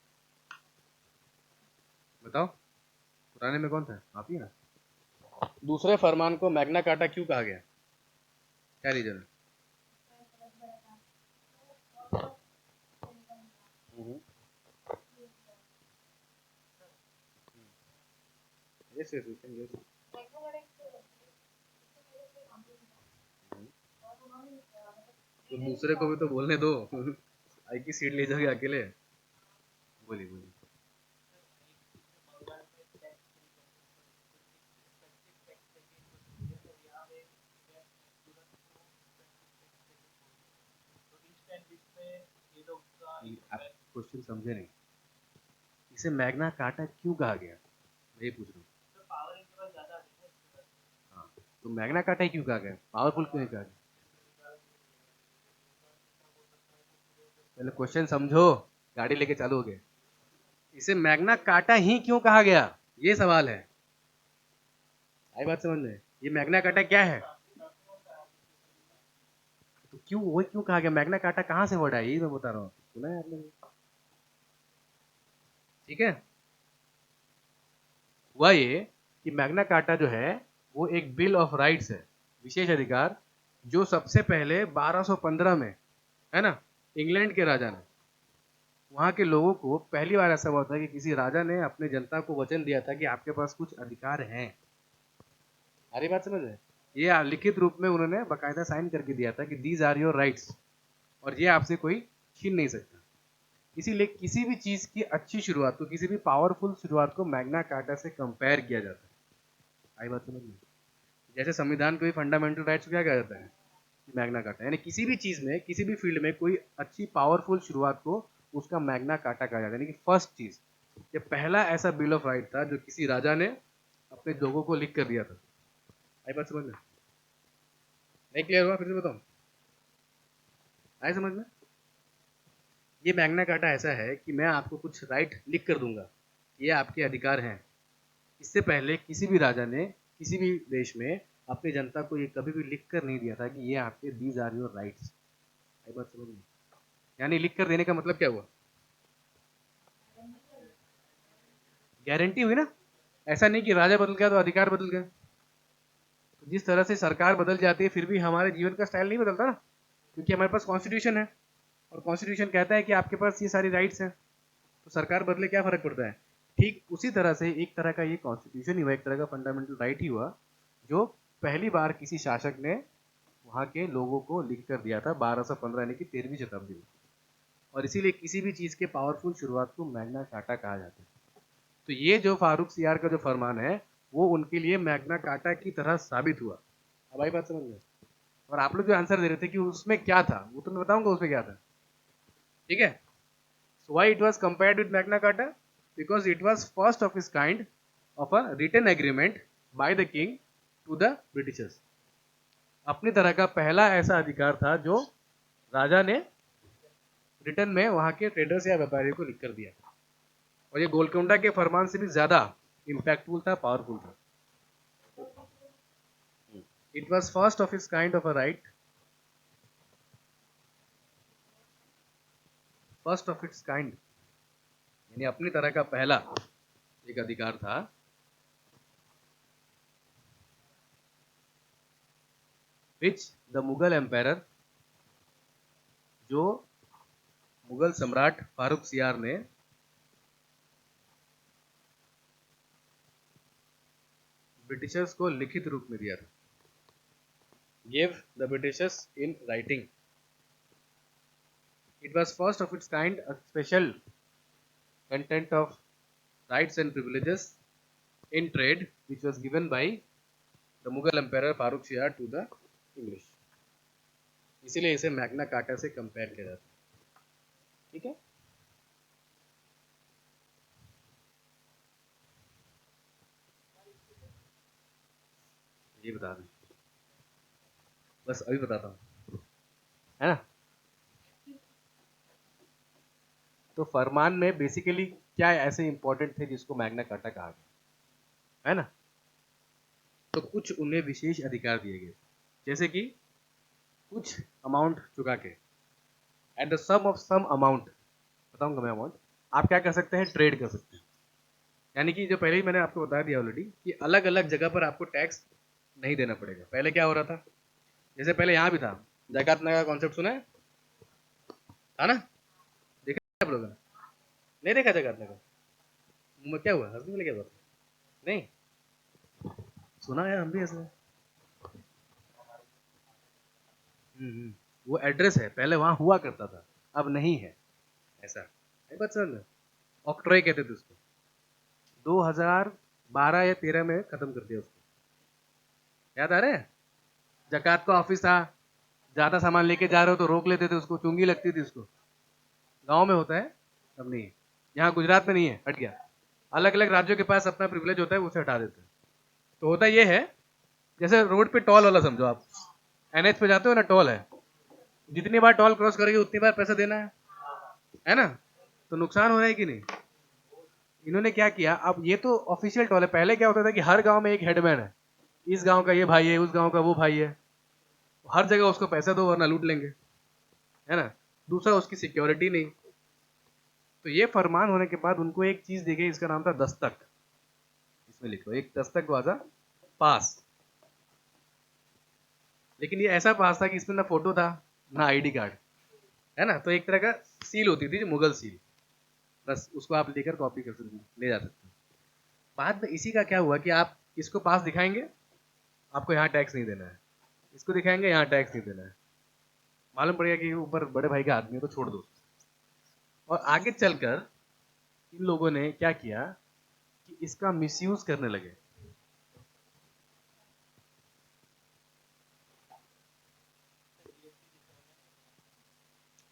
बताओ। पुराने में कौन था, आप ही ना। दूसरे फरमान को मैग्ना कार्टा क्यों कहा गया, क्या रीजन है? हम्म, yes, yes, you can guess. तो दूसरे को भी तो बोलने दो आई की सीट ले जाओगे अकेले, बोलिए बोलिए। आप क्वेश्चन समझे नहीं, इसे मैग्ना कार्टा क्यों कहा गया, मैं ये पूछ रहा हूँ। हाँ, तो मैग्ना कार्टा ही क्यों कहा गया, पावरफुल क्यों नहीं कहा गया, पहले क्वेश्चन समझो, गाड़ी लेके चालू हो गए। इसे मैग्ना कार्टा ही क्यों कहा गया, ये सवाल है, आई बात समझ में। ये मैग्ना कार्टा क्या है, तो क्यों वो क्यों कहा गया, मैग्ना कार्टा कहाँ से वर्ड है, यही मैं बता रहा हूँ, सुना है आपने? ठीक है, हुआ ये कि मैग्ना कार्टा जो है वो एक बिल ऑफ राइट्स है, विशेष अधिकार, जो सबसे पहले 1215 में, है ना, इंग्लैंड के राजा ने, वहां के लोगों को पहली बार ऐसा हुआ था कि किसी राजा ने अपने जनता को वचन दिया था कि आपके पास कुछ अधिकार हैं। अरे बात समझ रहे, ये लिखित रूप में उन्होंने बकायदा साइन करके दिया था कि दीज आर योर राइट्स, और ये आपसे कोई छीन नहीं सकता। इसीलिए किसी भी चीज की अच्छी शुरुआत को, किसी भी पावरफुल शुरुआत को मैग्ना कार्टा से कंपेयर किया जाता है। आई बात समझ में, जैसे संविधान को भी फंडामेंटल राइट्स को क्या कहा जाता है, मैग्ना कार्टा, यानी किसी भी चीज में, किसी भी फील्ड में कोई अच्छी पावरफुल शुरुआत को उसका मैग्ना कार्टा कहा जाता है, यानी कि फर्स्ट चीज, ये पहला ऐसा बिल ऑफ राइट था जो किसी राजा ने अपने लोगों को लिख कर दिया था। आई बात समझ में, नहीं क्लियर हुआ, फिर से बताऊं, आई समझ में। ये मैग्ना कार्टा ऐसा है कि मैं आपको कुछ राइट लिख कर दूंगा, ये आपके अधिकार हैं। इससे पहले किसी भी राजा ने किसी भी देश में अपनी जनता को ये कभी भी लिख कर नहीं दिया था कि ये आपके दीज आर योर राइट्स। आई बात समझ में, यानी लिख कर देने का मतलब क्या हुआ, गारंटी हुई ना। ऐसा नहीं कि राजा बदल गया तो अधिकार बदल गए, तो जिस तरह से सरकार बदल जाती है फिर भी हमारे जीवन का स्टाइल नहीं बदलता ना, क्योंकि हमारे पास कॉन्स्टिट्यूशन है, और कॉन्स्टिट्यूशन कहता है कि आपके पास ये सारी राइट्स हैं, तो सरकार बदले क्या फर्क पड़ता है। ठीक उसी तरह से एक तरह का ये कॉन्स्टिट्यूशन ही हुआ, एक तरह का फंडामेंटल राइट ही हुआ, जो पहली बार किसी शासक ने वहाँ के लोगों को लिख कर दिया था 1215 यानी कि 13वीं शताब्दी में, और इसीलिए किसी भी चीज़ के पावरफुल शुरुआत को मैग्ना कार्टा कहा जाता है। तो ये जो फारूक सियार का जो फरमान है वो उनके लिए मैग्ना कार्टा की तरह साबित हुआ। अब आई बात समझ में। और आप लोग जो आंसर दे रहे थे कि उसमें क्या था, वो तो मैं बताऊंगा उसमें क्या था, ठीक है। So why it was compared with Magna Carta? Because it was first of its kind of a written agreement by the king to the Britishers. अपनी तरह का पहला ऐसा अधिकार था जो राजा ने रिटर्न में वहां के ट्रेडर्स या व्यापारियों को लिख कर दिया, और ये गोलकोंडा के फरमान से भी ज्यादा इम्पैक्टफुल था, पावरफुल था। It was first of its kind of a right, first of its kind यानी अपनी तरह का पहला एक अधिकार था, विच द मुगल एम्पायर, जो मुगल सम्राट फारूक सियार ने ब्रिटिशर्स को लिखित रूप में दिया था, gave the Britishers in writing. It was first of its kind, a special content of rights and privileges in trade, which was given by the Mughal Emperor Farooq Shah to the English. इसीलिए इसे Magna carta से compare किया जाता है, ठीक है। ये बता दें, बस अभी बताता हूँ, है ना। तो फरमान में बेसिकली क्या ऐसे इंपॉर्टेंट थे जिसको मैग्ना कार्टा कहा गया, है ना। तो कुछ उन्हें विशेष अधिकार दिए गए, जैसे कि कुछ अमाउंट चुका के at the sum of some amount, बताऊंगा मैं अमाउंट, आप क्या कर सकते हैं, ट्रेड कर सकते हैं। यानी कि जो पहले ही मैंने आपको बता दिया ऑलरेडी कि अलग अलग जगह पर आपको टैक्स नहीं देना पड़ेगा। पहले क्या हो रहा था, जैसे पहले यहाँ भी था, जकात का कॉन्सेप्ट सुना है, था ना, देखा है आप लोगों ने? नहीं देखा जकात का? मुंह में क्या हुआ, हंसने लगे बात? नहीं सुना है, हम भी हंसे। वो एड्रेस है, पहले वहां हुआ करता था, अब नहीं है। ऐसा नहीं, बात समझ में? ऑक्ट्रॉय कहते थे उसको, 2012 या 13 में खत्म कर दिया उसको, याद आ रहा है? जकात का ऑफिस था, ज्यादा सामान लेके जा रहे हो तो रोक लेते थे उसको, चुंगी लगती थी उसको। गांव में होता है, अब नहीं है। यहाँ गुजरात में नहीं है, हट गया। अलग अलग राज्यों के पास अपना प्रिविलेज होता है, उसे हटा देते हैं। तो होता ये है, जैसे रोड पे टोल वाला समझो आप, एनएच पे जाते हो ना, टोल है, जितनी बार टोल क्रॉस करेगी उतनी बार पैसा देना है ना? तो नुकसान हो रहा है कि नहीं? इन्होंने क्या किया, अब ये तो ऑफिशियल टोल है, पहले क्या होता था कि हर गांव में एक हेडमैन है, इस गांव का ये भाई है, उस गांव का वो भाई है, हर जगह उसको पैसा दो वरना लूट लेंगे, है ना? दूसरा, उसकी सिक्योरिटी नहीं। तो ये फरमान होने के बाद उनको एक चीज दी गई, इसका नाम था दस्तक। इसमें लिखो, एक दस्तक वाजा पास। लेकिन ये ऐसा पास था कि इसमें ना फोटो था ना आईडी कार्ड, है ना? तो एक तरह का सील होती थी, जो मुगल सील, बस उसको आप लेकर कॉपी कर सकते, ले जा सकते हो। बाद में इसी का क्या हुआ कि आप इसको पास दिखाएंगे, आपको यहाँ टैक्स नहीं देना है, इसको दिखाएंगे यहाँ टैक्स नहीं देना है, मालूम पड़ेगा कि ऊपर बड़े भाई का आदमी है तो छोड़ दो। और आगे चलकर इन लोगों ने क्या किया कि इसका मिसयूज करने लगे।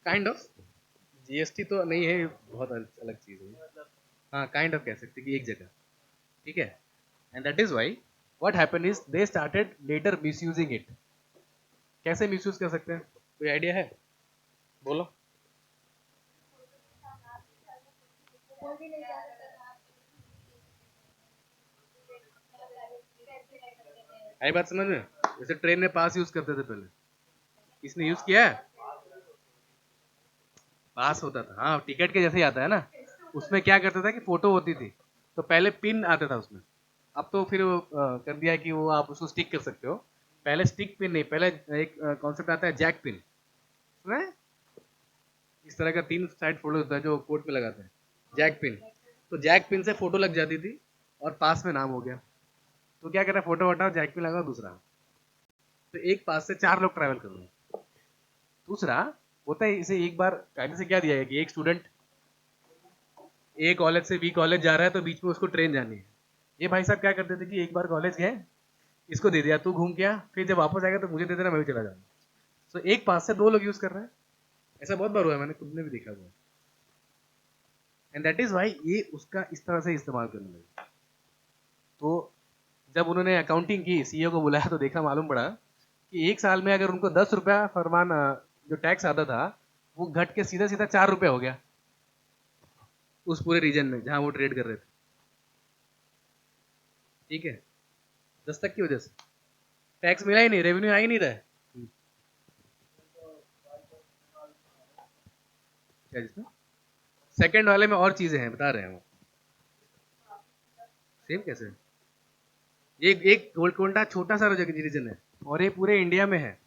काइंड ऑफ, जीएसटी तो नहीं है, बहुत अलग चीज है। हाँ, काइंड ऑफ कह सकते हैं कि एक जगह, ठीक है। And that is why what happened is they started later misusing it. कैसे मिसयूज कर सकते हैं, कोई आइडिया है? बोलो। आई बात समझ में? जैसे ट्रेन में पास यूज करते थे पहले, किसने यूज किया है? पास होता था, हाँ, टिकट के जैसे ही आता है ना। उसमें क्या करता था कि फोटो होती थी, तो पहले पिन आता था उसमें। अब तो फिर वो, कर दिया है कि वो आप उसको स्टिक कर सकते हो। पहले स्टिक पिन नहीं, पहले एक कॉन्सेप्ट आता है जैक पिन, सुना है? इस तरह का 3 साइड फोटो होता है जो कोट में लगाते हैं, जैक पिन। तो जैक पिन से फोटो लग जाती थी और पास में नाम हो गया। तो क्या करा, फोटो हटाओ, जैक पिन लगाओ दूसरा। तो एक पास से 4 लोग ट्रैवल कर रहे हैं। दूसरा होता है, इसे एक बार कायदे से क्या दिया है कि एक स्टूडेंट ए कॉलेज से बी कॉलेज जा रहा है, तो बीच में उसको ट्रेन जानी है। ये भाई साहब क्या करते थे कि एक बार कॉलेज गए, इसको दे दिया, तू घूम के आ, फिर जब वापस आएगा तो मुझे दे देना, मैं भी चला जाऊंगा। तो एक पास से 2 लोग यूज कर रहे हैं। ऐसा बहुत बार हुआ है, मैंने खुद ने भी देखा हुआ है। एंड दैट इज वाई ये उसका इस तरह से इस्तेमाल करने लगे। तो जब उन्होंने अकाउंटिंग की, सीईओ को बुलाया, तो देखा, मालूम पड़ा कि एक साल में अगर उनको 10 रुपया फरमान जो टैक्स आता था, वो घट के सीधा सीधा 4 रुपया हो गया उस पूरे रीजन में जहां वो ट्रेड कर रहे थे। ठीक है, दस्तक की वजह से टैक्स मिला ही नहीं, रेवेन्यू आ ही नहीं रहा है। क्या जिसमें सेकंड वाले में और चीजें हैं, बता रहे हैं वो। सेम कैसे? ये एक गोलकोंडा छोटा सा रीजन है और ये पूरे इंडिया में है।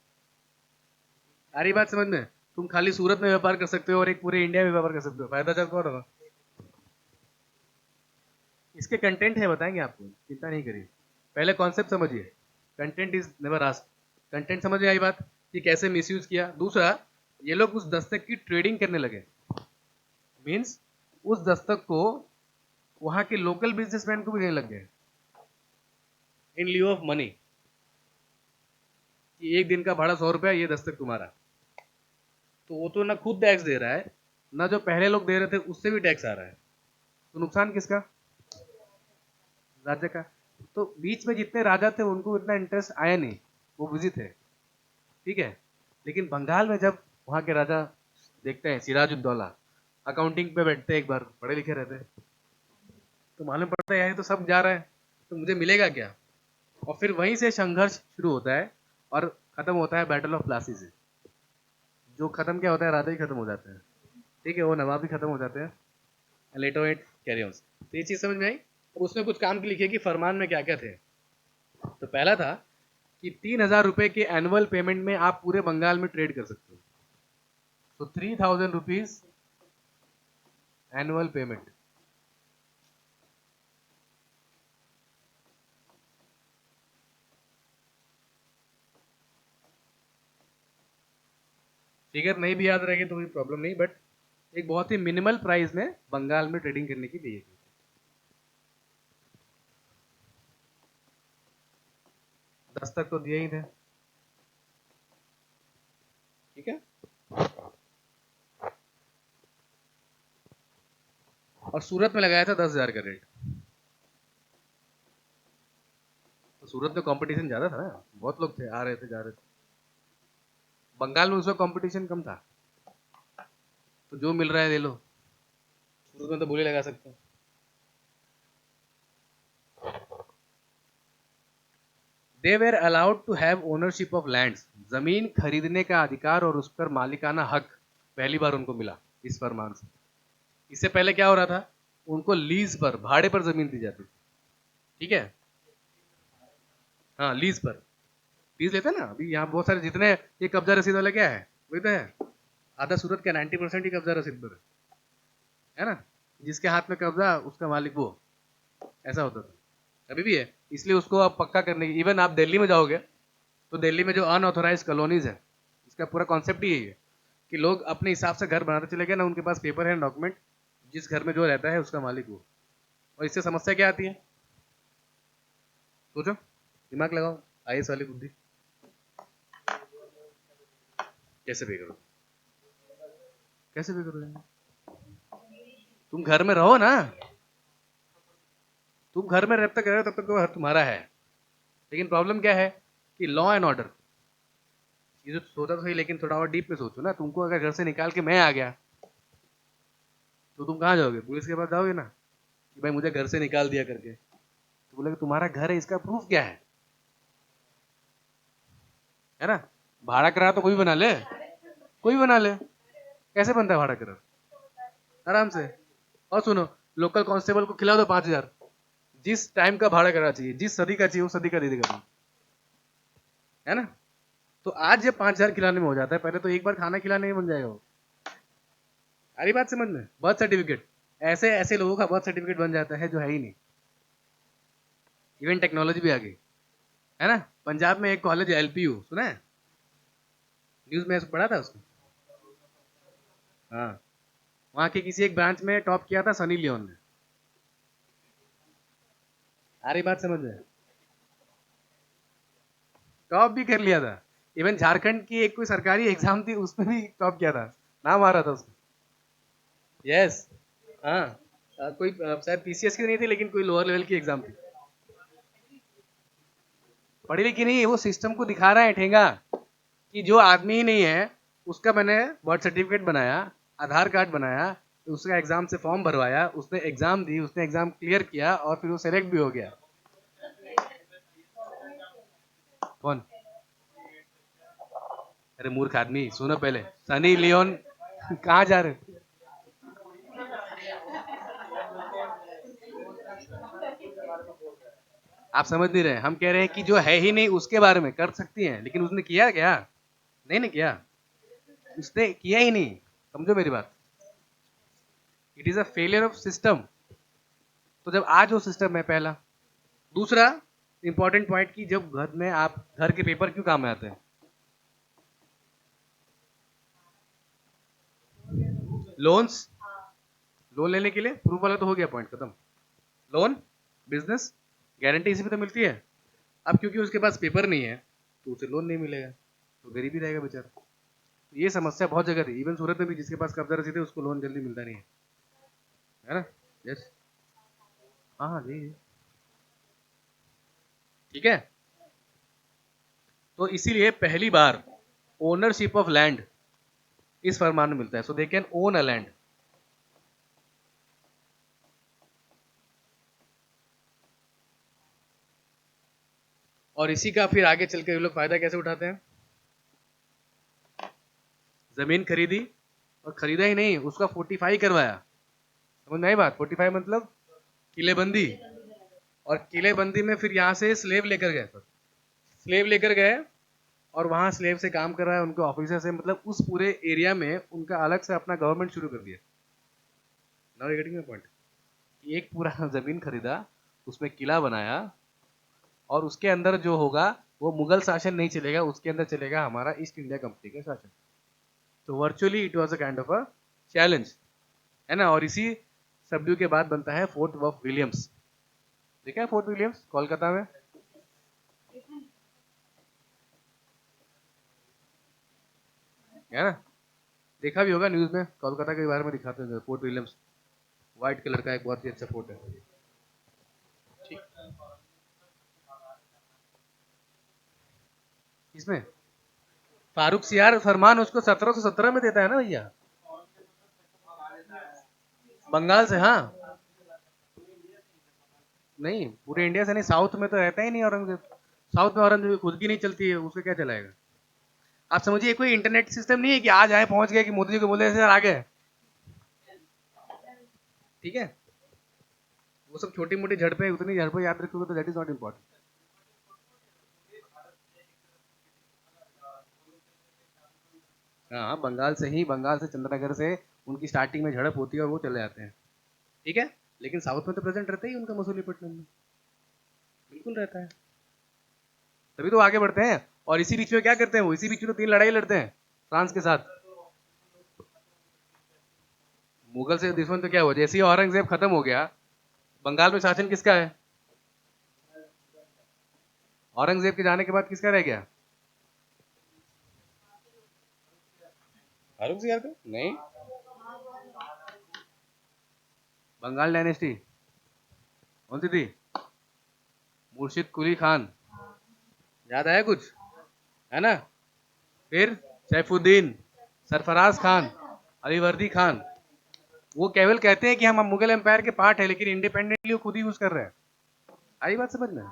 आ रही बात समझ में? तुम खाली सूरत में व्यापार कर सकते हो और एक पूरे इंडिया में व्यापार कर सकते हो, फायदा चल कौन होगा? इसके कंटेंट है, बताएंगे आपको, चिंता नहीं करिए। पहले कॉन्सेप्ट समझिए, content is never asked. Content समझ में आई बात कि कैसे मिसयूज किया। दूसरा, ये लोग उस दस्तक की ट्रेडिंग करने लगे, मीन्स उस दस्तक को वहां के लोकल बिजनेसमैन को भी देने लग गए इन लिeu ऑफ मनी, कि एक दिन का भाड़ा 100 रुपया, ये दस्तक तुम्हारा। तो वो तो ना खुद टैक्स दे रहा है, ना जो पहले लोग दे रहे थे उससे भी टैक्स आ रहा है। तो नुकसान किसका? राज्य का। तो बीच में जितने राजा थे उनको इतना इंटरेस्ट आया नहीं, वो बिजी थे, ठीक है। लेकिन बंगाल में जब वहां के राजा देखते हैं, सिराजुद्दौला अकाउंटिंग पे बैठते हैं, एक बार पढ़े लिखे रहते हैं, तो मालूम पड़ता है यार ये तो सब जा रहा है, तो मुझे मिलेगा क्या? और फिर वहीं से संघर्ष शुरू होता है। और खत्म होता है बैटल ऑफ प्लासी से, जो खत्म क्या होता है, राधे ही खत्म हो जाते हैं, ठीक है, वो नवाब भी खत्म हो जाते हैं, लेटर इट कैरी ऑन। तो ये चीज़ समझ में आई। अब उसमें कुछ काम की लिखी कि फरमान में क्या क्या थे। तो पहला था कि 3,000 रुपए के एनुअल पेमेंट में आप पूरे बंगाल में ट्रेड कर सकते हो। तो 3,000 रुपीज एनुअल पेमेंट। फिगर नहीं भी याद रहेगी तो कोई प्रॉब्लम नहीं, बट एक बहुत ही मिनिमल प्राइस में बंगाल में ट्रेडिंग करने की दी गई। 10 तक तो दिए ही थे, ठीक है। और सूरत में लगाया था 10,000 का रेट। तो सूरत में कंपटीशन ज्यादा था ना, बहुत लोग थे, आ रहे थे जा रहे थे। बंगाल में उसमें कंपटीशन कम था, तो जो मिल रहा है ले लो। सूरत में तो बोली लगा सकते हो। They were allowed to have ownership of lands, जमीन खरीदने का अधिकार और उस पर मालिकाना हक पहली बार उनको मिला इस फरमान से। इससे पहले क्या हो रहा था, उनको लीज पर, भाड़े पर जमीन दी जाती थी, ठीक है। हाँ, लीज पर, लीज लेते हैं ना अभी यहाँ बहुत सारे, जितने ये कब्जा रसीद वाले क्या है, वही तो है। आधा सूरत का 90% ही कब्जा रसीद पर है ना, जिसके हाथ में कब्जा उसका मालिक वो, ऐसा होता था, अभी भी है। इसलिए उसको आप पक्का करने की, इवन आप दिल्ली में जाओगे तो दिल्ली में जो अनऑथोराइज कॉलोनीज है, इसका पूरा कॉन्सेप्ट ही यही है कि लोग अपने हिसाब से घर बनाते चले गए ना, उनके पास पेपर है, डॉक्यूमेंट, जिस घर में जो रहता है उसका मालिक वो। और इससे समस्या क्या आती है, सोचो, दिमाग लगाओ, आईएएस वाली बुद्धि, कैसे पे करो, कैसे पे करोगे, तुम घर में रहो ना, तुम घर में जब तक रहो तब तक वो घर तुम्हारा है। लेकिन प्रॉब्लम क्या है कि लॉ एंड ऑर्डर, ये जो सोचा तो सही, लेकिन थोड़ा और डीप में सोचो ना, तुमको अगर घर से निकाल के मैं आ गया तो तुम कहाँ जाओगे, पुलिस के पास जाओगे ना कि भाई मुझे घर से निकाल दिया करके, तो बोलेगा तुम्हारा घर है, इसका प्रूफ क्या है ना। भाड़ा करा तो कोई बना ले, कोई बना ले, कैसे बनता है भाड़ा करा, आराम से। और सुनो, लोकल कांस्टेबल को खिला दो 5,000, जिस टाइम का भाड़ा करा चाहिए, जिस सदी का चाहिए, उस सदी का दे देगा, है ना। तो आज ये 5,000 खिलाने में हो जाता है, पहले तो एक बार खाना खिलाने में बन जाएगा वो। अरे बात समझ में, बर्थ सर्टिफिकेट, ऐसे ऐसे लोगों का बर्थ सर्टिफिकेट बन जाता है जो है ही नहीं। इवन टेक्नोलॉजी भी आ गई, है ना। पंजाब में एक कॉलेज है एलपीयू, सुना है, न्यूज में पढ़ा था उसको। हाँ, वहाँ के किसी एक ब्रांच में टॉप किया था सनी लियोन ने। आ रही बात समझ में, टॉप भी कर लिया था। इवन झारखंड की एक कोई सरकारी एग्जाम थी, उसमें भी टॉप किया था, नाम आ रहा था उसका। यस, हाँ, कोई शायद पीसीएस की नहीं थी, लेकिन कोई लोअर लेवल की एग्जाम थी। पढ़ी लिखी नहीं है, वो सिस्टम को दिखा रहा है ठेंगा कि जो आदमी ही नहीं है उसका मैंने बर्थ सर्टिफिकेट बनाया, आधार कार्ड बनाया, उसका एग्जाम से फॉर्म भरवाया, उसने एग्जाम दी, उसने एग्जाम क्लियर किया और फिर वो सेलेक्ट भी हो गया। कौन, अरे मूर्ख आदमी, सुनो पहले, सनी लियोन कहाँ जा रहे, आप समझ नहीं रहे, हम कह रहे हैं कि जो है ही नहीं उसके बारे में कर सकती हैं, लेकिन उसने किया क्या, नहीं नहीं किया, उसने किया ही नहीं, समझो मेरी बात। It is a failure of system. तो जब आज वो सिस्टम है, पहला। दूसरा इंपॉर्टेंट पॉइंट कि जब घर में आप, घर के पेपर क्यों काम में आते हैं, लोन्स, लोन लेने के लिए प्रूफ वाला तो हो गया, पॉइंट खत्म। लोन, बिजनेस, गारंटी इसी पे तो मिलती है। अब क्योंकि उसके पास पेपर नहीं है तो उसे लोन नहीं मिलेगा, तो गरीब ही रहेगा बेचारा। तो ये समस्या बहुत जगह थी, इवन सूरत में भी जिसके पास कब्जा रसीद है उसको लोन जल्दी मिलता नहीं है ना। यस, हाँ हाँ जी, ठीक है। तो इसीलिए पहली बार ओनरशिप ऑफ लैंड इस फरमान में मिलता है, so they can own a land. और इसी का फिर आगे चल के लोग फायदा कैसे उठाते हैं, जमीन खरीदी और खरीदा ही नहीं, उसका फोर्टिफाई करवाया। समझ में आई बात? फोर्टिफाई मतलब किलेबंदी। और किलेबंदी में फिर यहाँ से स्लेव लेकर गए, स्लेव लेकर गए और वहाँ स्लेव से काम कर रहा है, उनके ऑफिसर से, मतलब उस पूरे एरिया में उनका अलग से अपना गवर्नमेंट शुरू कर दिया। Now you getting my point? एक पूरा जमीन खरीदा, उसमें किला बनाया, और उसके अंदर जो होगा वो मुगल शासन नहीं चलेगा, उसके अंदर चलेगा हमारा ईस्ट इंडिया कंपनी का शासन। तो virtually it was a kind of a challenge, है ना। और इसी सब्ड्यू के बाद बनता है फोर्ट ऑफ विलियम्स। देखा है फोर्ट विलियम्स कोलकाता में? है ना, देखा भी होगा न्यूज में, कोलकाता के बारे में दिखाते हैं फोर्ट विलियम्स, व्हाइट कलर का एक बहुत ही अच्छा फोर्ट है। ठीक, इसमें फारूक सियार फरमान उसको 1717 में देता है ना भैया, बंगाल से। हाँ, नहीं पूरे इंडिया से नहीं, साउथ में तो रहता ही नहीं औरंगजेब। साउथ में औरंगजेब खुद की नहीं चलती है, उससे क्या चलाएगा? आप समझिए कोई इंटरनेट सिस्टम नहीं है कि आज आए पहुंच गए कि मोदी जी को बोले सर आ गए। ठीक है, वो सब छोटी मोटी झड़पें, उतनी झड़पें याद रखोगे तो दैट इज नॉट इम्पोर्टेंट। हाँ, बंगाल से ही, बंगाल से चंद्रनगर से उनकी स्टार्टिंग में झड़प होती है और वो चले जाते हैं। ठीक है, लेकिन साउथ में तो प्रेजेंट रहता ही उनका मसूलीपट्टनम में, बिल्कुल रहता है, तभी तो आगे बढ़ते हैं। और इसी बीच में क्या करते हैं वो, इसी बीच में तो 3 लड़ाई लड़ते हैं फ्रांस के साथ। मुगल से दुश्मन तो क्या हुआ, जैसे ही औरंगजेब खत्म हो गया, बंगाल में शासन किसका है? औरंगजेब के जाने के बाद किसका रह गया? फारूक सियार का नहीं, बंगाल डायनेस्टी कौन सी थी? मुर्शिद कुली खान, याद आया कुछ? है ना। फिर सैफुद्दीन, सरफराज खान, अलीवर्दी खान। वो केवल कहते हैं कि हम मुगल एम्पायर के पार्ट है, लेकिन इंडिपेंडेंटली वो खुद ही यूज कर रहे हैं। आई बात समझ में?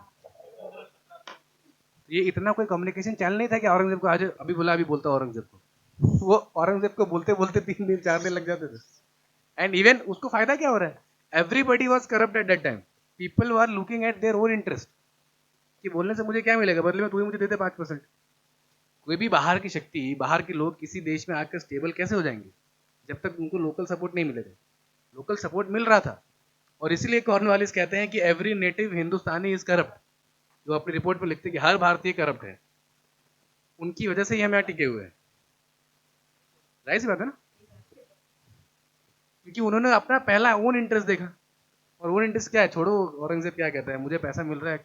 ये इतना कोई कम्युनिकेशन चैनल नहीं था कि औरंगजेब को आज अभी बुला, अभी बोलता औरंगजेब को। वो औरंगजेब को बोलते बोलते 3 दिन 4 दिन लग जाते थे। एंड इवन उसको फायदा क्या हो रहा है? Everybody was corrupt at that time, people were looking at their own interest, कि बोलने से मुझे क्या मिलेगा, बदले में तू ही मुझे देते 5%। कोई भी बाहर की शक्ति, बाहर के लोग किसी देश में आकर स्टेबल कैसे हो जाएंगे जब तक उनको लोकल सपोर्ट नहीं मिलेगा? लोकल सपोर्ट मिल रहा था, और इसीलिए कॉर्नवालिस कहते हैं कि every native Hindustani is corrupt. जो अपनी रिपोर्ट में लिखते हैं कि हर भारतीय करप्ट है, उनकी वजह से ही हम यहाँ टिके हुए हैं। जाहिर सी बात है ना, क्योंकि उन्होंने अपना पहला ओन इंटरेस्ट देखा। और ओन इंटरेस्ट क्या है, छोड़ो औरंगजेब क्या कहता है, मुझे पैसा मिल रहा है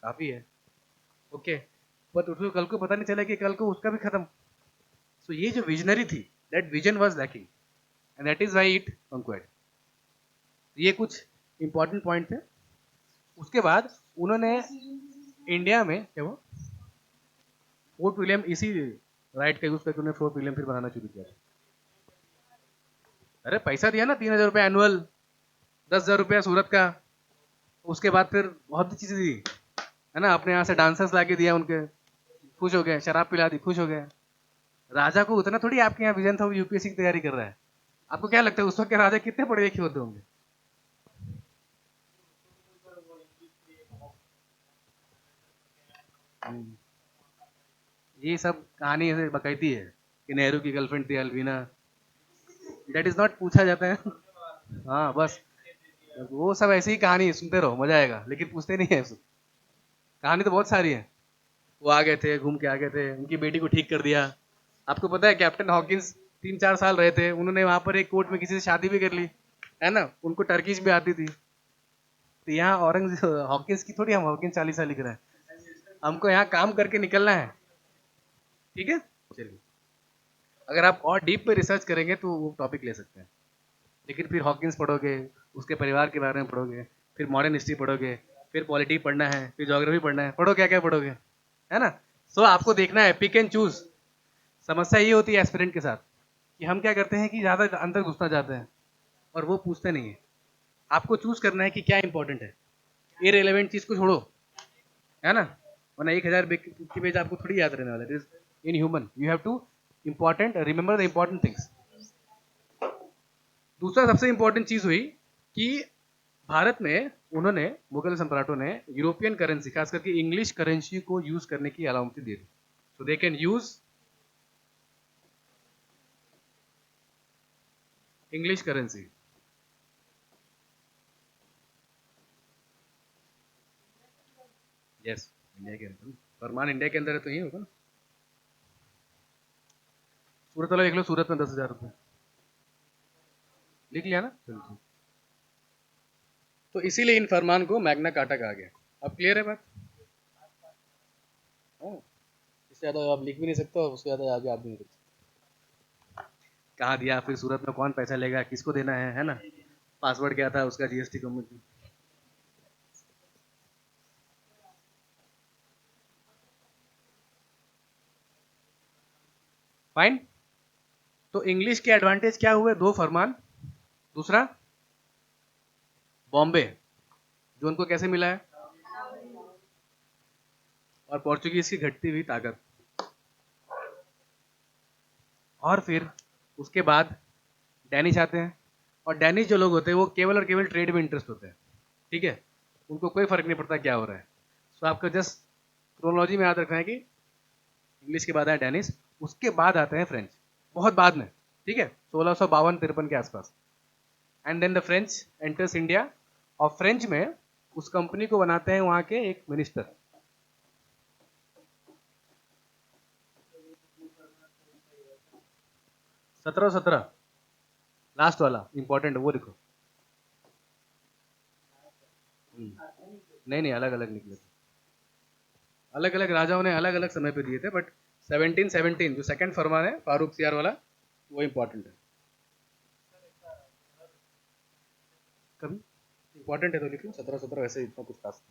काफी है, ओके, बट उसको कल को पता नहीं चला कि कल को उसका भी खत्म। सो ये जो विजनरी थी, that vision was lacking, and that is why it conquered. ये कुछ इंपॉर्टेंट पॉइंट थे। उसके बाद उन्होंने इंडिया में क्या वो फोर्ट विलियम, इसी राइट का यूज करके उन्होंने फोर्ट विलियम फिर बनाना शुरू किया। अरे पैसा दिया ना, 3,000 रुपये एनुअल, 10,000 रुपया सूरत का। उसके बाद फिर बहुत सी चीजें दी, है ना, अपने यहाँ से डांसर्स ला के दिया उनके, खुश हो गए, शराब पिला दी, खुश हो गए। राजा को उतना थोड़ी आपके यहाँ विजन था वो यूपीएससी की तैयारी कर रहा है। आपको क्या लगता है उस वक्त के राजा कितने पढ़े लिखे होते होंगे? ये सब कहानी ऐसे बकैती है कि नेहरू की गर्लफ्रेंड थी अलवीना, दैट इज नॉट पूछा जाता है। हाँ बस, वो सब ऐसी ही कहानी सुनते रहो, मजा आएगा, लेकिन पूछते नहीं है सब। कहानी तो बहुत सारी है। वो आ गए थे, घूम के आ गए थे, उनकी बेटी को ठीक कर दिया। आपको पता है कैप्टन हॉकिंस 3-4 साल रहे थे, उन्होंने वहां पर एक कोर्ट में किसी से शादी भी कर ली, है ना, उनको टर्किश भी आती थी। तो यहाँ औरंगजेब हॉकिंस की थोड़ी हम हॉकिंस 40 साल लिख रहे हैं, हमको यहाँ काम करके निकलना है। ठीक है, चलिए, अगर आप और डीप में रिसर्च करेंगे तो वो टॉपिक ले सकते हैं, लेकिन फिर हॉकिंस पढ़ोगे, उसके परिवार के बारे में पढ़ोगे, फिर मॉडर्न हिस्ट्री पढ़ोगे, फिर पॉलिटी पढ़ना है, फिर ज्योग्राफी पढ़ना है, पढ़ो क्या क्या पढ़ोगे, है ना। सो आपको देखना है, पिक एंड चूज। समस्या ये होती है एस्पिरेंट के साथ कि हम क्या करते हैं कि ज़्यादा अंदर घुसना चाहते हैं और वो पूछते नहीं है। आपको चूज करना है कि क्या इंपॉर्टेंट है, इरेलेवेंट चीज को छोड़ो, है ना, वरना 1,000 की पेज आपको थोड़ी याद रहने वाला है। In human you have two important, remember the important things. दूसरा सबसे इंपॉर्टेंट चीज हुई कि भारत में उन्होंने, मुगल सम्राटों ने यूरोपियन करेंसी, खास करके इंग्लिश करेंसी को यूज करने की अनुमति दी थी। So they can use English currency. Yes, India के अंदर, फरमान इंडिया के अंदर है तो यही होगा ना। सूरत वाला लिख लो, सूरत में 10,000 रुपये लिख लिया ना, चलो। तो इसीलिए इन फरमान को मैग्ना कार्टा कहा गया। अब क्लियर है बात? हाँ, इससे ज्यादा आप लिख भी नहीं सकते और उससे ज्यादा आगे आप भी नहीं लिख सकते। कहाँ दिया फिर, सूरत में कौन पैसा लेगा, किसको देना है ना? पासवर्ड क्या था उसका, जीएसटी कम्युनिटी। फाइन। तो इंग्लिश के एडवांटेज क्या हुए? 2 फरमान। दूसरा बॉम्बे, जो उनको कैसे मिला है? और पोर्चुगीज की घटती हुई ताकत। और फिर उसके बाद डैनिश आते हैं, और डैनिश जो लोग होते हैं वो केवल और केवल ट्रेड में इंटरेस्ट होते हैं, ठीक है? उनको कोई फर्क नहीं पड़ता क्या हो रहा है। सो आपको जस्ट क्रोनोलॉजी में याद रखना है कि इंग्लिश के बाद आया डैनिश, उसके बाद आते हैं फ्रेंच, बहुत बाद में, ठीक है, 1652-53 के आसपास। And then the French enters India, और फ्रेंच में उस कंपनी को बनाते हैं वहां के एक मिनिस्टर। सत्रह सत्रह लास्ट वाला इंपॉर्टेंट है, वो लिखो। नहीं नहीं, अलग अलग निकले थे, अलग अलग राजाओं ने अलग अलग समय पे दिए थे, बट 1717 जो सेकंड फरमान है फारूक सियार वाला, वो इंपॉर्टेंट है। कभी इंपॉर्टेंट है तो लिख लो, 1717 वैसे इतना कुछ खास।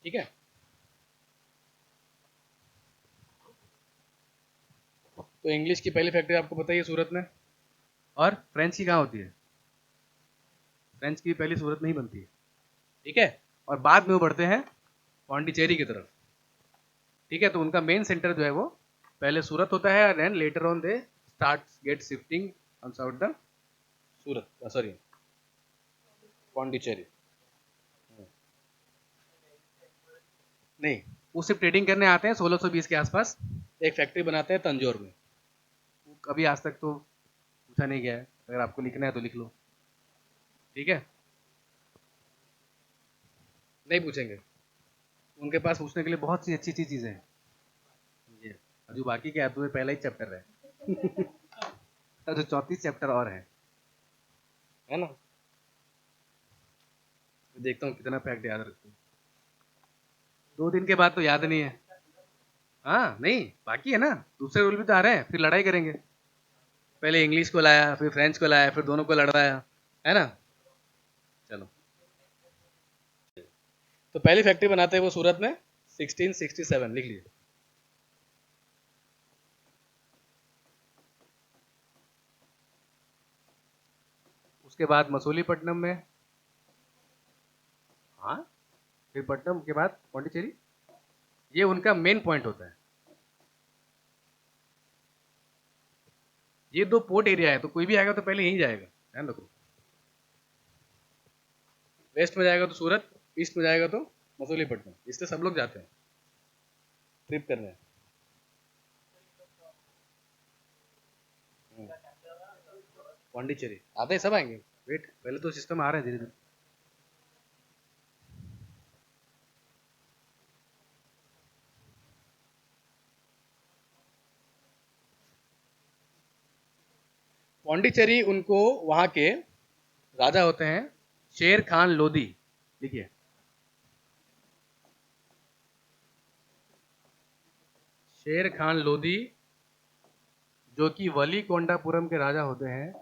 ठीक है। तो इंग्लिश की पहली फैक्ट्री आपको पता ही है सूरत में, और फ्रेंच की कहाँ होती है? फ्रेंच की पहली सूरत में ही बनती है, ठीक है। और बाद में वो बढ़ते हैं पौंडीचेरी की तरफ, ठीक है। तो उनका मेन सेंटर जो है वो पहले सूरत होता है, and later on they start get shifting on south the Surat, sorry, Pondicherry. नहीं, वो सिर्फ ट्रेडिंग करने आते हैं 1620 के आसपास, एक फैक्ट्री बनाते हैं तंजौर में। कभी आज तक तो पूछा नहीं गया है, अगर आपको लिखना है तो लिख लो, ठीक है। नहीं पूछेंगे, उनके पास पूछने के लिए बहुत सी अच्छी अच्छी चीजें हैं। ये अभी बाकी क्या है, तुम्हें पहला ही चैप्टर है। अरे 34 चैप्टर और है ना? देखता हूँ कितना फैक्ट याद रखते हो। 2 दिन के बाद तो याद नहीं है। हाँ नहीं, बाकी है ना, दूसरे रूल भी तो आ रहे हैं, फिर लड़ाई करेंगे। पहले इंग्लिश को लाया, फिर फ्रेंच को लाया, फिर दोनों को लड़वाया, है ना? चलो, तो पहली फैक्ट्री बनाते हैं वो सूरत में 1667, लिख लीजिए। उसके बाद मसूलीपट्टनम में, हाँ, फिर पट्टनम के बाद पौंडीचेरी, ये उनका मेन पॉइंट होता है। ये 2 पोर्ट एरिया है, तो कोई भी आएगा तो पहले यहीं जाएगा, ध्यान रखो। वेस्ट में जाएगा तो सूरत, ईस्ट में जाएगा तो मसूलीपट्टनम, इससे सब लोग जाते हैं ट्रिप करने। पौंडीचेरी आते हैं, सब आएंगे, वेट, पहले तो सिस्टम आ रहे हैं धीरे धीरे। पौंडीचेरी उनको, वहां के राजा होते हैं शेर खान लोधी, देखिए, शेर खान लोधी, जो कि वली कोंडापुरम के राजा होते हैं,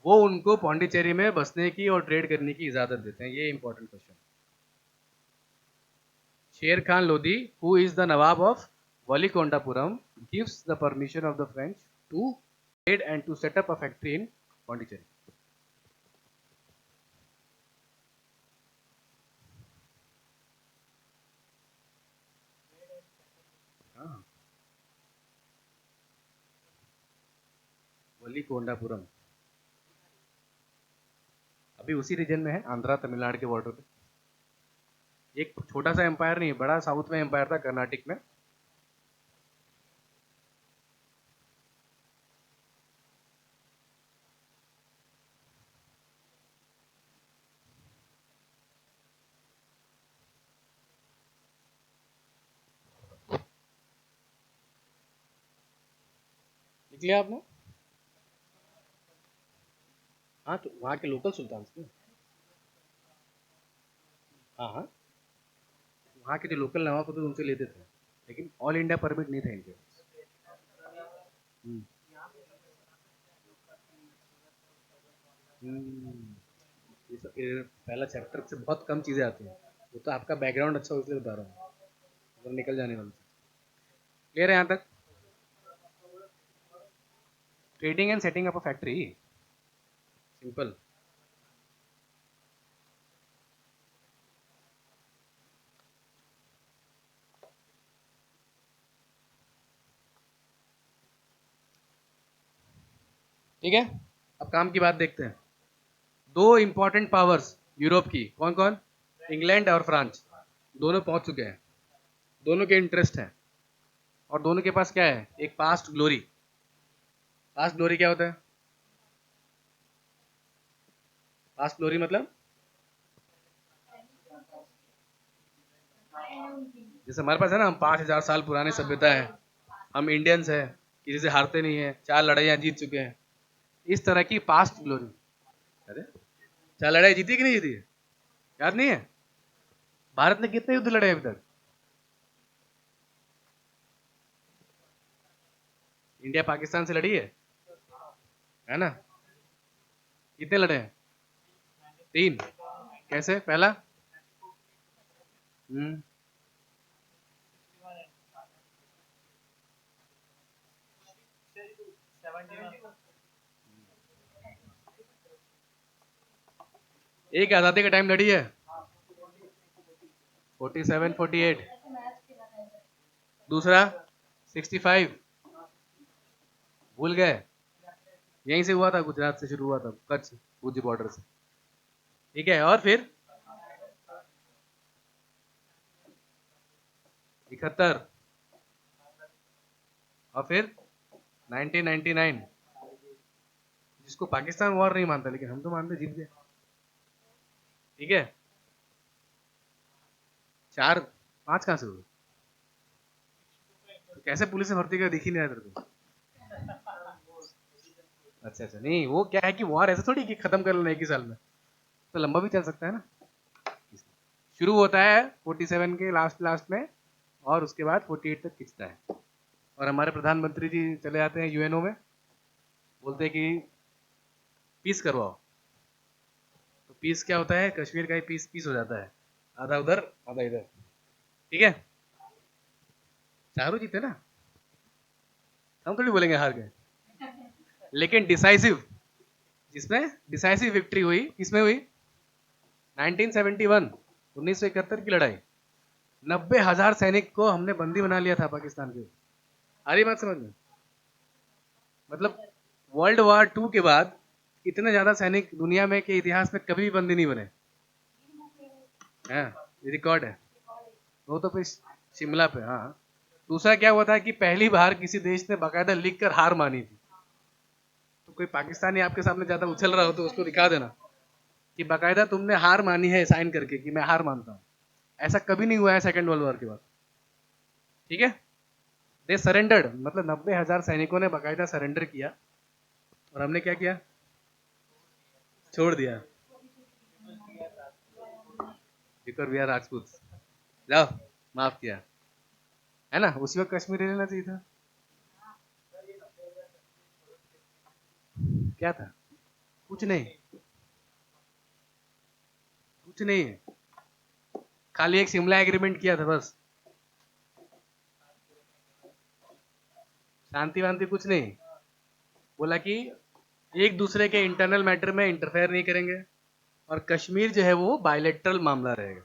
वो उनको पौंडीचेरी में बसने की और ट्रेड करने की इजाजत देते हैं। ये important question. Sher Khan Lodhi, who is the nawab of Valikondapuram, gives the permission of the French to trade and to set up a factory in Pondicherry. Valikondapuram अभी उसी रीजन में है, आंध्रा तमिलनाडु के बॉर्डर पे। एक छोटा सा एम्पायर नहीं, बड़ा साउथ में एम्पायर था कर्नाटक में। लिख लिया आपने? हाँ, तो वहाँ के लोकल सुल्तान थे। हाँ हाँ, वहाँ के जो लोकल नवाब होते थे उनसे लेते थे, लेकिन ऑल इंडिया परमिट नहीं था इनके पास। हम्म। हम्म। ये पहला चैप्टर से बहुत कम चीज़ें आती हैं। वो तो आपका बैकग्राउंड अच्छा हो इसलिए बता रहा हूँ, अगर निकल जाने वाला। क्लियर है यहाँ तक? Trading and setting up a factory, simple. ठीक है, अब काम की बात देखते हैं। दो इंपॉर्टेंट पावर्स यूरोप की, कौन कौन? इंग्लैंड और फ्रांस, दोनों पहुंच चुके हैं। दोनों के इंटरेस्ट हैं, और दोनों के पास क्या है? एक पास्ट ग्लोरी। पास्ट ग्लोरी क्या होता है? पास्ट ग्लोरी मतलब जैसे हमारे पास है ना, हम 5,000 साल पुराने सभ्यता है, हम इंडियंस है, किसी से हारते नहीं है, 4 लड़ाइयाँ जीत चुके हैं, इस तरह की पास्ट ग्लोरी। अरे 4 लड़ाई जीती कि नहीं जीती है? याद नहीं है? भारत ने कितने युद्ध लड़े अभी तक? इंडिया पाकिस्तान से लड़ी है ना? कितने लड़े हैं? 3। कैसे? पहला? हम्म। एक आजादी का टाइम लड़ी है, 47 48। दूसरा 65, भूल गए? यहीं से हुआ था, गुजरात से शुरू हुआ था, कच्छ भुज बॉर्डर से। ठीक है, और फिर 71, और फिर 1999। जिसको पाकिस्तान वॉर नहीं मानता, लेकिन हम तो मानते, जीत गए। ठीक है, 4 5 कहां से हुए? तो कैसे पुलिस में भर्ती कर, दिख ही नहीं रहा तेरे को? अच्छा अच्छा, नहीं वो क्या है कि वॉर ऐसा थोड़ी कि खत्म कर लेना एक ही साल में, तो लंबा भी चल सकता है ना। शुरू होता है 47 के लास्ट लास्ट में, और उसके बाद 48 तक खिंचता है। और हमारे प्रधानमंत्री जी चले जाते हैं यूएनओ में, बोलते हैं कि पीस करवाओ। तो पीस क्या होता है? कश्मीर का ही पीस पीस हो जाता है, आधा उधर आधा इधर। ठीक है, चारों जीते ना, हम थोड़ी बोलेंगे हार गए। लेकिन डिसाइसिव, जिसमें डिसाइसिव विक्ट्री हुई, किसमें हुई? 1971, 1971 की लड़ाई। 90,000 सैनिक को हमने बंदी बना लिया था पाकिस्तान के। आ रही बात समझ में? मतलब वर्ल्ड वॉर 2 के बाद इतने ज्यादा सैनिक दुनिया में के इतिहास में कभी भी बंदी नहीं बने हैं, ये रिकॉर्ड है। वो तो फिर शिमला पे, हाँ। दूसरा क्या हुआ था कि पहली बार किसी देश ने बाकायदा लिख कर हार मानी थी। तो कोई पाकिस्तानी आपके सामने ज्यादा उछल रहा हो तो उसको दिखा देना कि बाकायदा तुमने हार मानी है, साइन करके कि मैं हार मानता हूँ। ऐसा कभी नहीं हुआ है सेकेंड वर्ल्ड वॉर के बाद। ठीक है, दे सरेंडर्ड, मतलब 90,000 सैनिकों ने बाकायदा सरेंडर किया, और हमने क्या किया? छोड़ दिया, बिकॉज वी आर राजपूत। जाओ, माफ किया, है ना? उसी वक्त कश्मीर ले लेना चाहिए था। क्या था? कुछ नहीं, कुछ नहीं है, खाली एक शिमला एग्रीमेंट किया था बस। शांति वांति कुछ नहीं, बोला कि एक दूसरे के इंटरनल मैटर में इंटरफेयर नहीं करेंगे, और कश्मीर जो है वो बायलेटरल मामला रहेगा।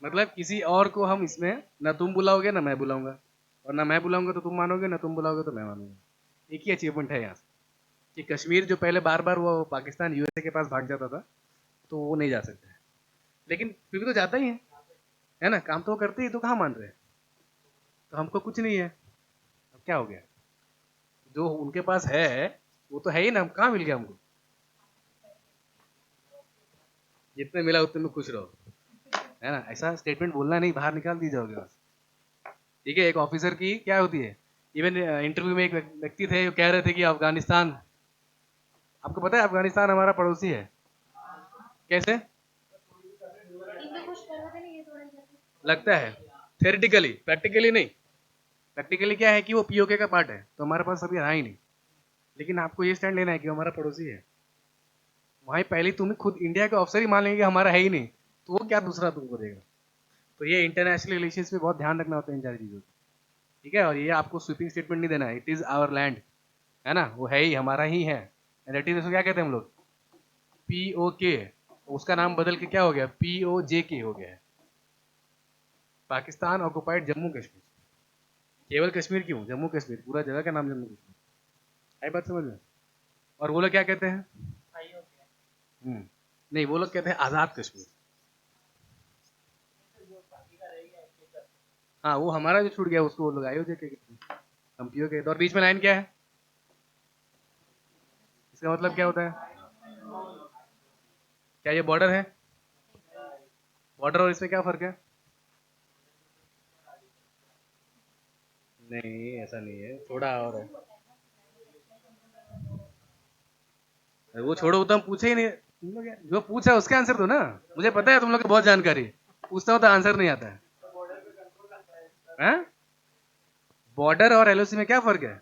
मतलब किसी और को हम इसमें ना तुम बुलाओगे ना मैं बुलाऊंगा, और ना मैं बुलाऊंगा तो तुम मानोगे, ना तुम बुलाओगे तो मैं मानूंगा। एक ही अचीवमेंट है यहाँ से। कि कश्मीर जो पहले बार बार वो पाकिस्तान यूएसए के पास भाग जाता था, तो वो नहीं जा सकता है, लेकिन फिर भी तो जाता ही है ना, काम तो वो करते ही, तो कहाँ मान रहे हैं? तो हमको कुछ नहीं है, अब क्या हो गया? जो उनके पास है वो तो है ही ना, हम कहाँ मिल गया हमको? जितने मिला उतने में खुश रहो, है ना? ऐसा स्टेटमेंट बोलना नहीं, बाहर निकाल दी जाओगे बस। ठीक है, एक ऑफिसर की क्या होती है, इवन इंटरव्यू में एक व्यक्ति थे जो कह रहे थे कि अफगानिस्तान, आपको पता है अफगानिस्तान हमारा पड़ोसी है, कैसे लगता है? थेरेटिकली, प्रैक्टिकली नहीं। प्रैक्टिकली क्या है कि वो पीओके का पार्ट है, तो हमारे पास अभी रहा ही नहीं। लेकिन आपको ये स्टैंड लेना है कि हमारा पड़ोसी है, वहीं पहले तुम्हें खुद इंडिया के ऑफिसर ही मान लेंगे कि हमारा है ही नहीं, तो वो क्या दूसरा तुमको देगा? तो ये इंटरनेशनल रिलेशंस में बहुत ध्यान रखना होता है इन सारी चीज़ों को। ठीक है, और ये आपको स्वीपिंग स्टेटमेंट नहीं देना है, इट इज़ आवर लैंड, है ना, वो है ही, हमारा ही है। एंड इट इज, इसको क्या कहते हैं हम लोग? पीओके। उसका नाम बदल के क्या हो गया? पीओजेके हो गया है, पाकिस्तान ऑक्युपाइड जम्मू कश्मीर। केवल कश्मीर क्यों, जम्मू कश्मीर, पूरा जगह का नाम जम्मू कश्मीर। आई बात समझ में? और वो लोग क्या कहते हैं? नहीं, वो लोग कहते हैं आज़ाद कश्मीर। हाँ, वो हमारा जो छूट गया उसको वो लोग आयोजे के कहते हैं, हम पीओ के। और बीच में लाइन क्या है, इसका मतलब क्या होता है? क्या ये बॉर्डर है? बॉर्डर और इसमें क्या फर्क है? नहीं, ऐसा नहीं है, थोड़ा और है। वो छोड़ो, वो तो हम पूछे ही नहीं, तुम लोग जो पूछा उसका आंसर दो ना। मुझे पता है तुम लोग को बहुत जानकारी है, पूछता हो तो आंसर नहीं आता है। हैं? बॉर्डर और एलओसी में क्या फर्क है?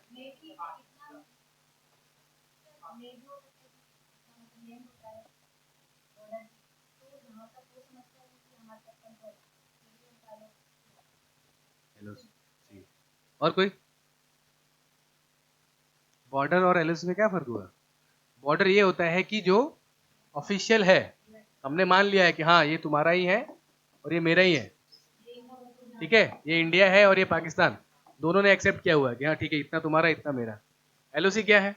एलओसी और कोई? बॉर्डर और एलओसी में क्या फर्क हुआ? बॉर्डर ये होता है कि जो ऑफिशियल है, हमने मान लिया है कि हाँ ये तुम्हारा ही है और ये मेरा ही है, ठीक है, ये इंडिया है और ये पाकिस्तान, दोनों ने एक्सेप्ट किया हुआ है कि हाँ ठीक है, इतना तुम्हारा इतना मेरा। एलओसी क्या है?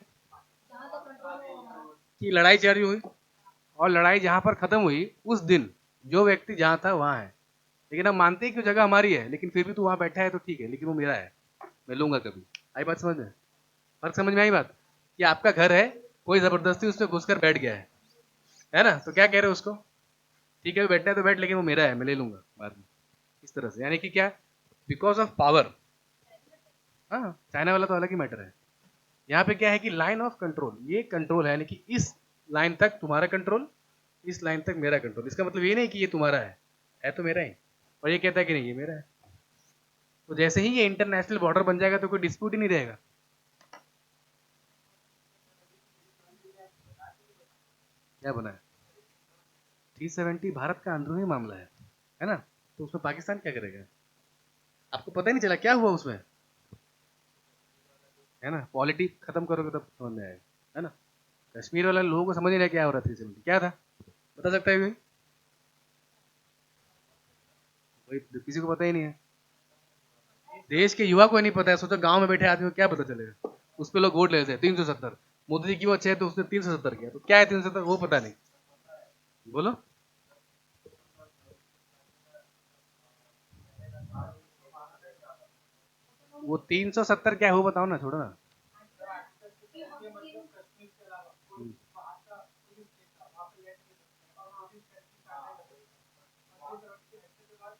कि लड़ाई जारी हुई, और लड़ाई जहां पर खत्म हुई उस दिन जो व्यक्ति जहां था वहां है, लेकिन हम मानते हैं कि जगह हमारी है, लेकिन फिर भी तू वहां बैठा है तो ठीक है, लेकिन वो मेरा है, मैं लूंगा कभी। आई बात समझ में? फर्क समझ में आई बात? कि आपका घर है, कोई जबरदस्ती उसमें घुसकर बैठ गया है ना, तो क्या कह रहे हो उसको? ठीक है, बैठना है तो बैठ, लेकिन वो मेरा है, मैं ले लूंगा बाद में। इस तरह से, यानी कि क्या? Because of power. हाँ, चाइना वाला तो अलग ही मैटर है। यहाँ पे क्या है कि लाइन ऑफ कंट्रोल, ये कंट्रोल है, यानी कि इस लाइन तक तुम्हारा कंट्रोल, इस लाइन तक मेरा कंट्रोल। इसका मतलब ये नहीं कि ये तुम्हारा है तो मेरा ही, और ये कहता है कि नहीं ये मेरा है। तो जैसे ही ये इंटरनेशनल बॉर्डर बन जाएगा तो कोई डिस्प्यूट ही नहीं रहेगा। क्या बना है? 370 भारत का अंदरूनी मामला है ना, तो उसमें पाकिस्तान क्या करेगा? आपको पता ही नहीं चला क्या हुआ उसमें, है ना? पॉलिटिक्स खत्म करोगे तब समझ में आएगा, है ना? कश्मीर वाले लोगों को समझ नहीं आया क्या हो रहा था, 370 क्या था, बता सकता है कोई? कोई, किसी को पता ही नहीं है। देश के युवा को नहीं पता है, सोचो गांव में बैठे आदमी को क्या पता चलेगा? उस पर लोग वोट ले लेते हैं 370, मोदी जी क्यों अच्छे है तो उसने 370 किया, तो क्या है 370 वो पता नहीं। बोलो। वो 370 क्या है वो बताओ ना, छोड़ो ना।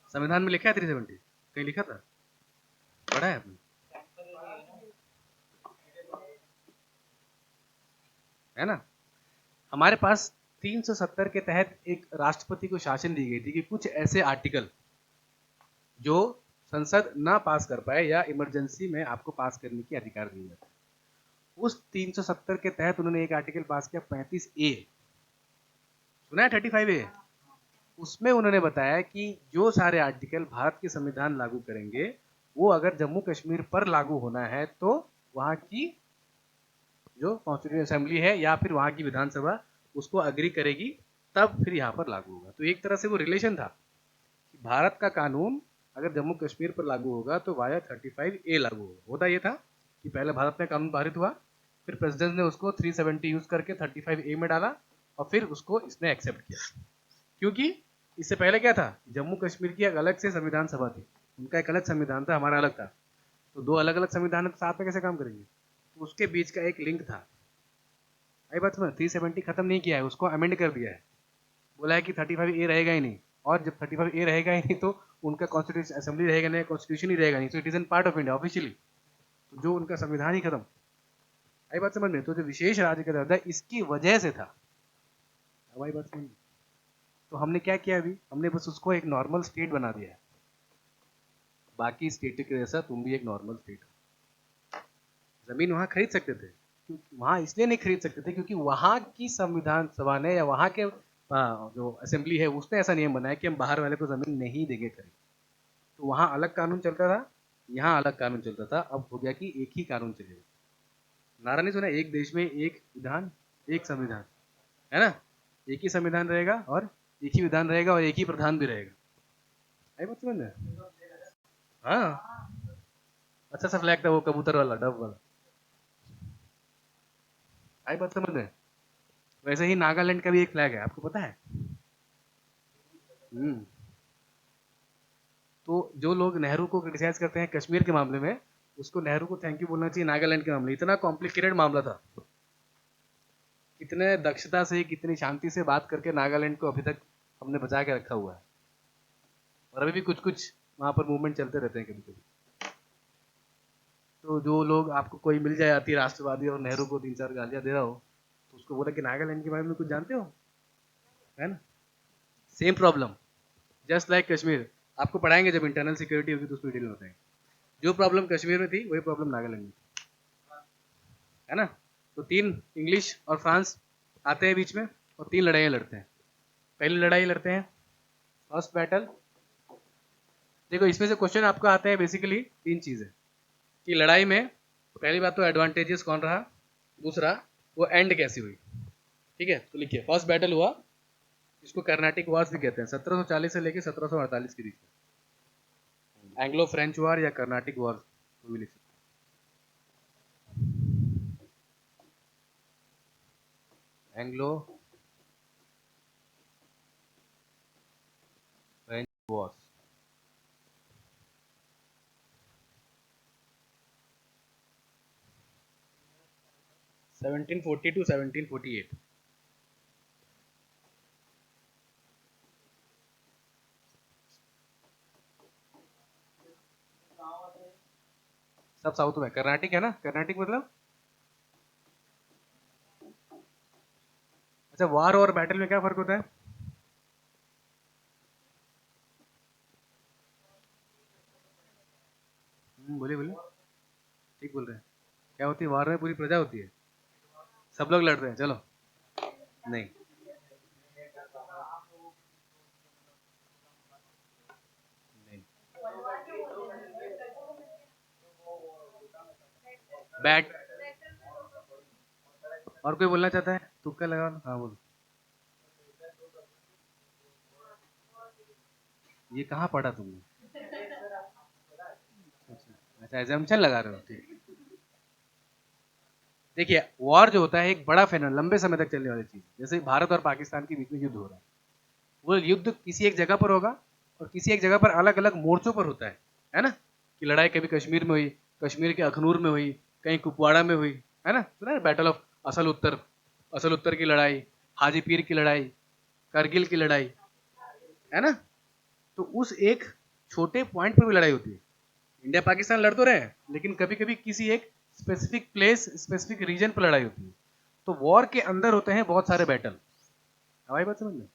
संविधान में लिखा है 370? कहीं लिखा था? पढ़ा है आपने? है ना? हमारे पास 370 के तहत एक राष्ट्रपति को शासन दी गई थी कि कुछ ऐसे आर्टिकल जो संसद ना पास कर पाए या इमरजेंसी में आपको पास करने की अधिकार दिए जाते हैं। उस 370 के तहत उन्होंने एक आर्टिकल पास किया, 35A। सुना है 35A? उसमें उन्होंने बताया कि जो सारे आर्टिकल भारत के संविधान लागू करेंगे, वो अगर जम्मू कश्मीर पर लागू होना है तो वहां की जो कॉन्स्टिट्यूशन असेंबली है या फिर वहां की विधानसभा उसको अग्री करेगी, तब फिर यहाँ पर लागू होगा। तो एक तरह से वो रिलेशन था कि भारत का कानून अगर जम्मू कश्मीर पर लागू होगा तो वाया 35A लागू होगा। होता ये था कि पहले भारत में कानून पारित हुआ, फिर प्रेसिडेंट ने उसको 370 यूज करके 35A में डाला और फिर उसको इसने एक्सेप्ट किया। क्योंकि इससे पहले क्या था, जम्मू कश्मीर की एक अलग से संविधान सभा थी, उनका एक अलग संविधान था, हमारा अलग था। तो दो अलग अलग संविधान साथ में कैसे काम करेंगे? तो उसके बीच का एक लिंक था। आई बात समझ? 370 खत्म नहीं किया है, उसको अमेंड कर दिया है। बोला है कि 35A रहेगा ही नहीं, और जब 35A रहेगा ही नहीं तो उनका कॉन्स्टिट्यूशन असेंबली रहेगा नहीं, कॉन्स्टिट्यूशन ही रहेगा नहीं, तो it is an part of India officially. तो जो उनका संविधान ही खत्म। आई बात समझ में? तो जो विशेष राज्य का दर्जा इसकी वजह से था। अब आई बात समझ में? तो हमने क्या किया अभी, हमने बस उसको एक नॉर्मल स्टेट बना दिया है। बाकी स्टेट के जैसा तुम भी एक नॉर्मल स्टेट हो। जमीन वहां खरीद सकते थे, क्योंकि वहां इसलिए नहीं खरीद सकते थे क्योंकि वहां की संविधान सभा ने या वहां के जो असेंबली है उसने ऐसा नियम बनाया कि हम बाहर वाले को जमीन नहीं देंगे खरीद। तो वहां अलग कानून चलता था, यहाँ अलग कानून चलता था। अब हो गया कि एक ही कानून चलेगा। नारा नहीं सुना, एक देश में एक विधान एक संविधान, है ना? एक ही संविधान रहेगा और एक ही विधान रहेगा और एक ही प्रधान भी रहेगा। आई बात समझ में? हाँ, अच्छा सा फ्लैग था वो, कबूतर वाला, डब वाला। आई बात समझ में? वैसे ही नागालैंड का भी एक फ्लैग है, आपको पता है? हम्म। तो जो लोग नेहरू को क्रिटिसाइज करते हैं कश्मीर के मामले में, उसको नेहरू को थैंक यू बोलना चाहिए नागालैंड के मामले। इतना कॉम्प्लिकेटेड मामला था, कितने दक्षता से कितनी शांति से बात करके नागालैंड को अभी तक हमने बचा के रखा हुआ है। और अभी भी कुछ कुछ वहां पर मूवमेंट चलते रहते हैं कभी कभी। तो जो लोग, आपको कोई मिल जाए अति राष्ट्रवादी और नेहरू को 3-4 गालियां दे रहा हो, तो उसको बोला कि नागालैंड के बारे में कुछ जानते हो, है ना? Same problem, just like Kashmir. आपको पढ़ाएंगे जब इंटरनल सिक्योरिटी होगी तो उसमें डिटेल बताएंगे। जो प्रॉब्लम कश्मीर में थी वही प्रॉब्लम नागालैंड में, है ना? तो 3 इंग्लिश और फ्रांस आते हैं बीच में और 3 लड़ाइयाँ लड़ते हैं। पहली लड़ाई लड़ते हैं फर्स्ट बैटल। देखो इसमें से क्वेश्चन आपको आते हैं बेसिकली 3 चीजें कि लड़ाई में पहली बात तो एडवांटेजेस कौन रहा, दूसरा वो एंड कैसी हुई। ठीक है, तो लिखिए फर्स्ट बैटल हुआ, इसको कर्नाटिक वॉर्स भी कहते हैं, 1740 से लेकर 1748 के बीच में। एंग्लो फ्रेंच वॉर या कर्नाटिक वॉर तो भी लिख सकते हैं। Anglo French Wars. Seventeen forty two 1748। सब साउथ में, कर्नाटिक है ना? कर्नाटिक मतलब, अच्छा वार और बैटल में क्या फर्क होता है? बोलिए बोलिए, ठीक बोल रहे हैं। क्या होती है वार में? पूरी प्रजा होती है, सब लोग लड़ रहे हैं, चलो। नहीं, नहीं। बैट, और कोई बोलना चाहता है? तुक्का लगा लो। हाँ बोलो। ये कहाँ पढ़ा तुमने? अच्छा, एजम्पशन लगा रहे हो, ठीक। देखिए वॉर जो होता है एक बड़ा फेनल, लंबे समय तक चलने वाली चीज। जैसे भारत और पाकिस्तान के बीच में युद्ध हो रहा है, वो युद्ध किसी एक जगह पर होगा और किसी एक जगह पर अलग अलग मोर्चों पर होता है ना? कि लड़ाई कभी कश्मीर में हुई, कश्मीर के अखनूर में हुई, कहीं कुपवाड़ा में हुई, है ना? सुना है बैटल ऑफ असल उत्तर, असल उत्तर की लड़ाई, हाजी पीर की लड़ाई, करगिल की लड़ाई, है ना? तो उस एक छोटे पॉइंट पर भी लड़ाई होती है। इंडिया पाकिस्तान लड़ तो रहे हैं, लेकिन कभी कभी किसी एक स्पेसिफिक प्लेस, स्पेसिफिक रीजन पर लड़ाई होती है। तो वॉर के अंदर होते हैं बहुत सारे बैटल। हमारी बात समझ में?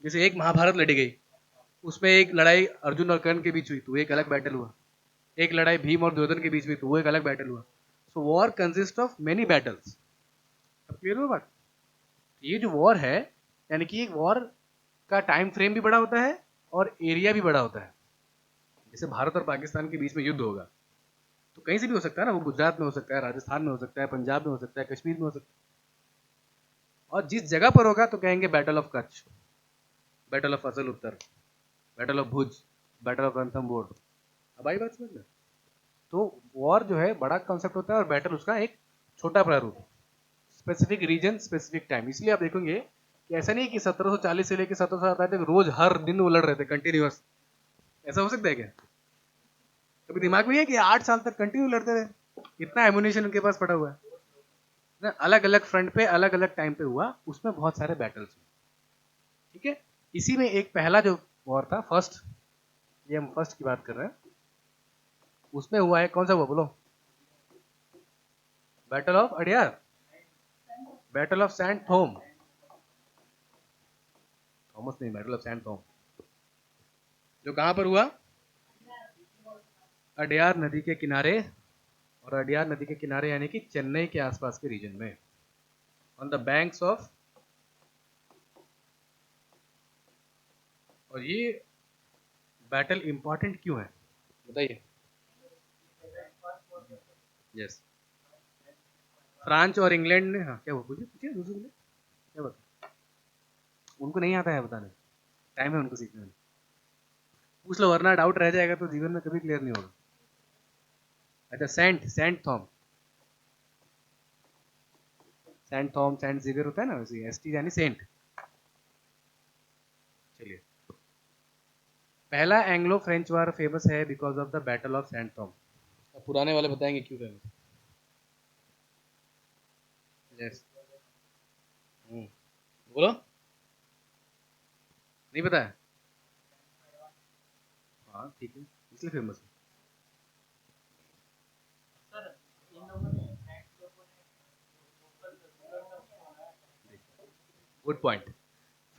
जैसे एक महाभारत लड़ी गई, उसमें एक लड़ाई अर्जुन और कर्ण के बीच हुई तो एक अलग बैटल हुआ। एक लड़ाई भीम और दुर्योधन के बीच हुई तो वो एक अलग बैटल हुआ। So war consist of many battles. अब क्लियर हुआ बात? ये जो वॉर है, यानी कि एक वॉर का टाइम फ्रेम भी बड़ा होता है और एरिया भी बड़ा होता है। जैसे भारत और पाकिस्तान के बीच में युद्ध होगा तो कहीं से भी हो सकता है ना, वो गुजरात में हो सकता है, राजस्थान में हो सकता है, पंजाब में हो सकता है, कश्मीर में हो सकता है। और जिस जगह पर होगा तो कहेंगे battle of Kutch, battle of Asal Uttar, battle of Bhuj, battle of Ranthambore. अब आई बात समझ में? तो वॉर जो है बड़ा कॉन्सेप्ट होता है और बैटल उसका एक छोटा प्रारूप, स्पेसिफिक रीजन स्पेसिफिक टाइम। इसलिए आप देखेंगे कि ऐसा नहीं कि 1740 से लेकर 1760 तक रोज हर दिन वो लड़ रहे थे कंटिन्यूअस। ऐसा हो सकता है क्या? कभी दिमाग में है कि 8 साल तक कंटिन्यू लड़ते रहे? इतना एमुनेशन उनके पास पड़ा हुआ है ना। अलग अलग फ्रंट पे अलग अलग टाइम पे हुआ, उसमें बहुत सारे बैटल्स हुए। ठीक है, इसी में एक पहला जो वॉर था फर्स्ट, ये हम फर्स्ट की बात कर रहे हैं, उसमें हुआ है कौन सा हुआ बोलो? Battle of Adyar, battle of San Thome, Thomas नहीं, बैटल ऑफ सैंड थोम, जो कहां पर हुआ? अडियार नदी के किनारे। और अडियार नदी के किनारे यानी कि चेन्नई के आसपास के रीजन में, ऑन द बैंक्स ऑफ। और ये बैटल इंपॉर्टेंट क्यों है बताइए? यस, फ्रांस और इंग्लैंड ने, हाँ क्या बोलिए, पूछिए दूसरे बोलिए, क्या बता? उनको नहीं आता है बताने, टाइम है उनको सीखने में। पूछ लो वरना डाउट रह जाएगा तो जीवन में कभी क्लियर नहीं होगा। अच्छा, saint saint Thome, saint Thome saint Xavier होता है ना, वैसे एस टी यानी सेंट। चलिए, पहला एंग्लो फ्रेंच वार फेमस है because of the battle of saint Thome. अब पुराने वाले बताएंगे क्यों फेमस। यस, बोलो, नहीं पता है? हाँ ठीक है, इसलिए फेमस है। Good point.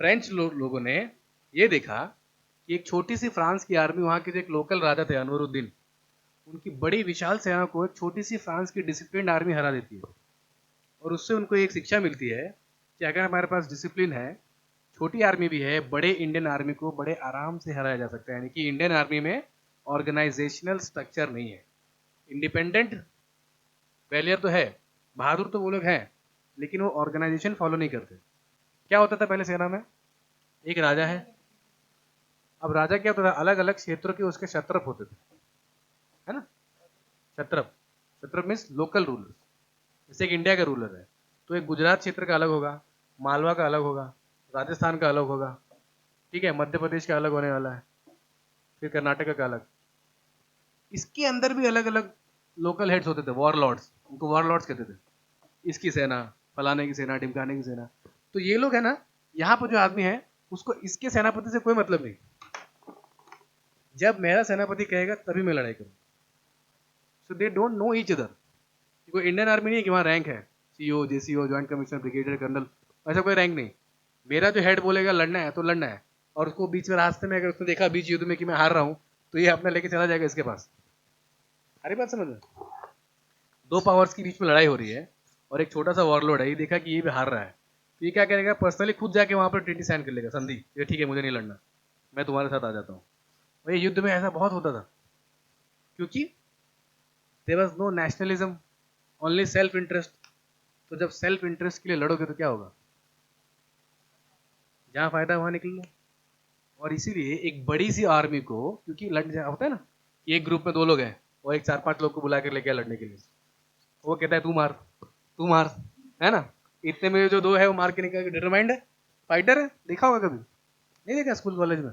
फ्रेंच लोगों ने ये देखा कि एक छोटी सी फ्रांस की आर्मी, वहां के जो एक लोकल राजा थे अनवरुद्दीन, उनकी बड़ी विशाल सेना को एक छोटी सी फ्रांस की डिसिप्लिन आर्मी हरा देती है। और उससे उनको एक शिक्षा मिलती है कि अगर हमारे पास डिसिप्लिन है, छोटी आर्मी भी है, बड़े इंडियन आर्मी को बड़े आराम से हराया जा सकता है। यानी कि इंडियन आर्मी में ऑर्गेनाइजेशनल स्ट्रक्चर नहीं है, इंडिपेंडेंट वैलियर तो है, बहादुर तो वो लोग हैं, लेकिन वो ऑर्गेनाइजेशन फॉलो नहीं करते। क्या होता था पहले सेना में? एक राजा है, अब राजा क्या होता था, अलग अलग क्षेत्रों के उसके क्षत्रप होते थे, है ना? क्षत्रप, क्षत्रप मीन्स लोकल रूलर्स। जैसे एक इंडिया का रूलर है, तो एक गुजरात क्षेत्र का अलग होगा, मालवा का अलग होगा, राजस्थान का अलग होगा, ठीक है, मध्य प्रदेश का अलग होने वाला है, फिर कर्नाटक का अलग। इसके अंदर भी अलग अलग लोकल हेड्स होते थे, वॉर लॉर्ड्स, उनको वॉर लॉर्ड्स कहते थे। इसकी सेना, फलाने की सेना, ढिमकाने की सेना। तो ये लोग है ना, यहाँ पर जो आदमी है, उसको इसके सेनापति से कोई मतलब नहीं। जब मेरा सेनापति कहेगा तभी मैं लड़ाई करूँ। So they don't know each other. कोई इंडियन आर्मी नहीं है कि वहाँ रैंक है, CO, JCO, joint commissioner, brigadier, colonel, ऐसा कोई रैंक नहीं। मेरा जो हेड बोलेगा लड़ना है तो लड़ना है, और उसको बीच में रास्ते में अगर उसने देखा बीच युद्ध में कि मैं हार रहा हूँ, तो ये अपना लेके चला जाएगा इसके पास। अरे बात समझ में? दो पावर्स के बीच में लड़ाई हो रही है, और एक छोटा सा वॉरलोड है, ये देखा कि ये भी हार रहा है, तो ये क्या करेगा, पर्सनली खुद जाके वहां पर ट्रीटी साइन कर लेगा, संधि, ये ठीक है मुझे नहीं लड़ना, मैं तुम्हारे साथ आ जाता हूँ। और ये युद्ध में ऐसा बहुत होता था, क्योंकि there was no nationalism, only self interest. तो जब सेल्फ इंटरेस्ट के लिए लड़ोगे तो क्या होगा? जहां फायदा वहां निकल लो। और इसीलिए एक बड़ी सी आर्मी को, क्योंकि लड़ जा होता है ना, कि एक ग्रुप में दो लोग हैं और एक 4-5 लोग को बुला कर लेके लड़ने के लिए, वो कहता है तू मार, तू मार, है ना? इतने में जो दो है वो मार के निकल, डिटरमाइंड है, फाइटर है। देखा होगा कभी? नहीं देखा स्कूल कॉलेज में?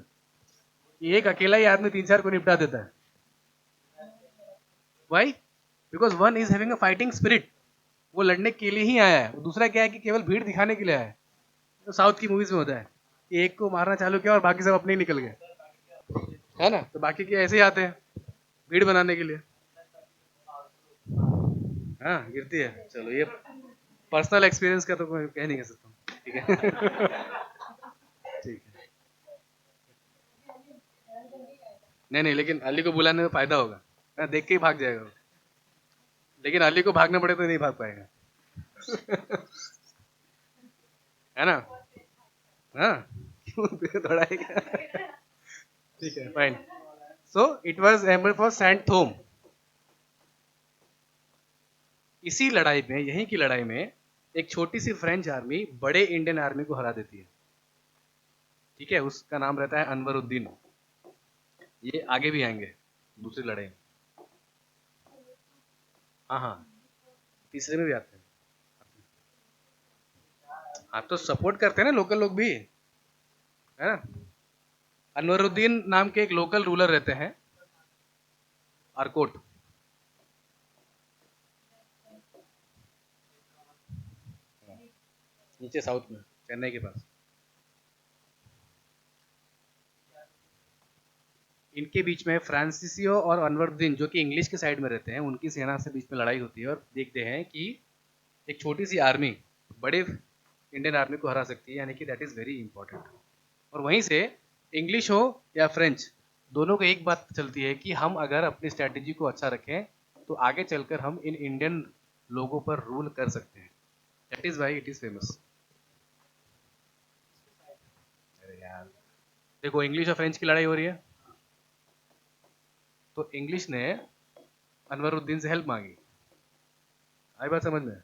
कि एक अकेला ही आदमी 3-4 को निपटा देता है। Why? Because one is having a fighting spirit, वो लड़ने के लिए ही आया है। दूसरा क्या है कि केवल भीड़ दिखाने के लिए आया है। तो साउथ की मूवीज में होता है कि एक को मारना चालू किया और बाकी सब अपने ही निकल गए, है ना? तो बाकी के ऐसे ही आते हैं भीड़ बनाने के लिए। हाँ गिरती है, चलो ये पर्सनल एक्सपीरियंस का तो कोई कह नहीं कर सकता हूँ, ठीक है। ठीक है, नहीं नहीं, लेकिन अली को बुलाने में फायदा होगा, हाँ, देख के ही भाग जाएगा वो। लेकिन अली को भागना पड़े तो नहीं भाग पाएगा। है ना? हाँ, क्यों दौड़ाएगा? ठीक है, fine. So it was ember for saint Thome. इसी लड़ाई में, यहीं की लड़ाई में, एक छोटी सी फ्रेंच आर्मी बड़े इंडियन आर्मी को हरा देती है। ठीक है, उसका नाम रहता है अनवरुद्दीन। ये आगे भी आएंगे दूसरी लड़ाई में। हाँ हाँ, तीसरे में भी आते हैं। हाँ तो सपोर्ट करते हैं ना लोकल लोग भी, है ना। अनवरुद्दीन नाम के एक लोकल रूलर रहते हैं आरकोट। नीचे साउथ में, चेन्नई के पास। इनके बीच में फ्रांसिसियो और अनवरुद्दीन जो कि इंग्लिश के साइड में रहते हैं, उनकी सेना से बीच में लड़ाई होती है और देखते हैं कि एक छोटी सी आर्मी बड़े इंडियन आर्मी को हरा सकती है, यानी कि दैट इज़ वेरी इंपॉर्टेंट। और वहीं से इंग्लिश हो या फ्रेंच, दोनों को एक बात चलती है कि हम अगर अपनी स्ट्रैटेजी को अच्छा रखें तो आगे चलकर हम इन इंडियन लोगों पर रूल कर सकते हैं। That is why it is famous. अरे यार, देखो इंग्लिश और फ्रेंच की लड़ाई हो रही है, तो इंग्लिश ने अनवरुद्दीन से हेल्प मांगी। आई बात समझ में।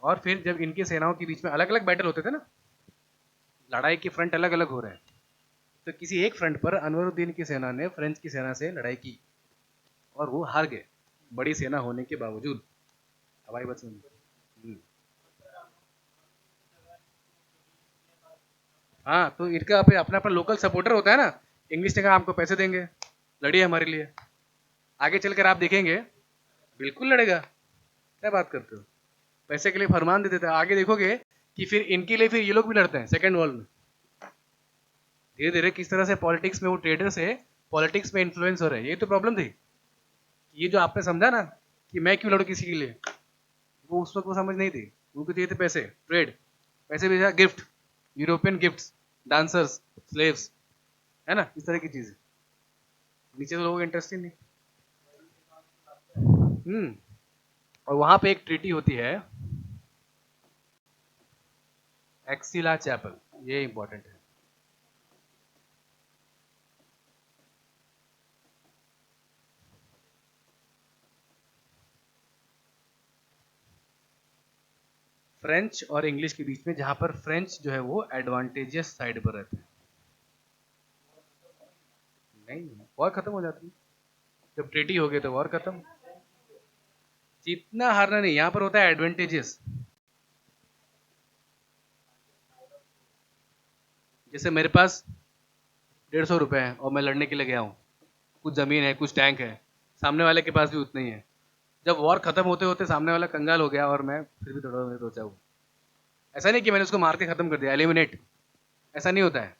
और फिर जब इनकी सेनाओं के बीच में अलग अलग बैटल होते थे ना, लड़ाई के फ्रंट अलग अलग हो रहे हैं, तो किसी एक फ्रंट पर अनवरुद्दीन की सेना ने फ्रेंच की सेना से लड़ाई की और वो हार गए, बड़ी सेना होने के बावजूद। हवाई बस में। हाँ तो इनका अपना अपना लोकल सपोर्टर होता है ना। इंग्लिश ने कहा हमको पैसे देंगे, लड़िए हमारे लिए। आगे चलकर आप देखेंगे, बिल्कुल लड़ेगा, क्या बात करते हो। पैसे के लिए फरमान दे देता है। आगे देखोगे कि फिर इनके लिए फिर ये लोग भी लड़ते हैं सेकेंड वर्ल्ड में। धीरे धीरे किस तरह से पॉलिटिक्स में वो ट्रेडर से पॉलिटिक्स में इन्फ्लुएंस हो रहे हैं। ये तो प्रॉब्लम थी। ये जो आपने समझा ना कि मैं क्यों लड़ू किसी के लिए, वो उस वक्त वो समझ नहीं थी। उनको चाहिए थे पैसे, ट्रेड, पैसे भेजा, gift, European gifts, dancers, slaves, है ना, इस तरह की चीजें। नीचे तो लोगों का इंटरेस्ट ही नहीं। और वहां पे एक ट्रीटी होती है, एक्सिला चैपल, ये इंपॉर्टेंट है। फ्रेंच और इंग्लिश के बीच में, जहां पर फ्रेंच जो है वो एडवांटेजियस साइड पर रहते हैं। नहीं, वॉर खत्म हो जाती है जब ट्रीटी हो गई, तो वॉर खत्म। जीतना हारना नहीं, यहाँ पर होता है एडवांटेजेस। जैसे मेरे पास 150 रुपए है और मैं लड़ने के लिए गया हूँ, कुछ जमीन है, कुछ टैंक है, सामने वाले के पास भी उतना ही है। जब वॉर खत्म होते होते सामने वाला कंगाल हो गया और मैं फिर भी थोड़ा सोचा हूँ, ऐसा नहीं कि मैंने उसको मार के खत्म कर दिया, एलिमिनेट, ऐसा नहीं होता है।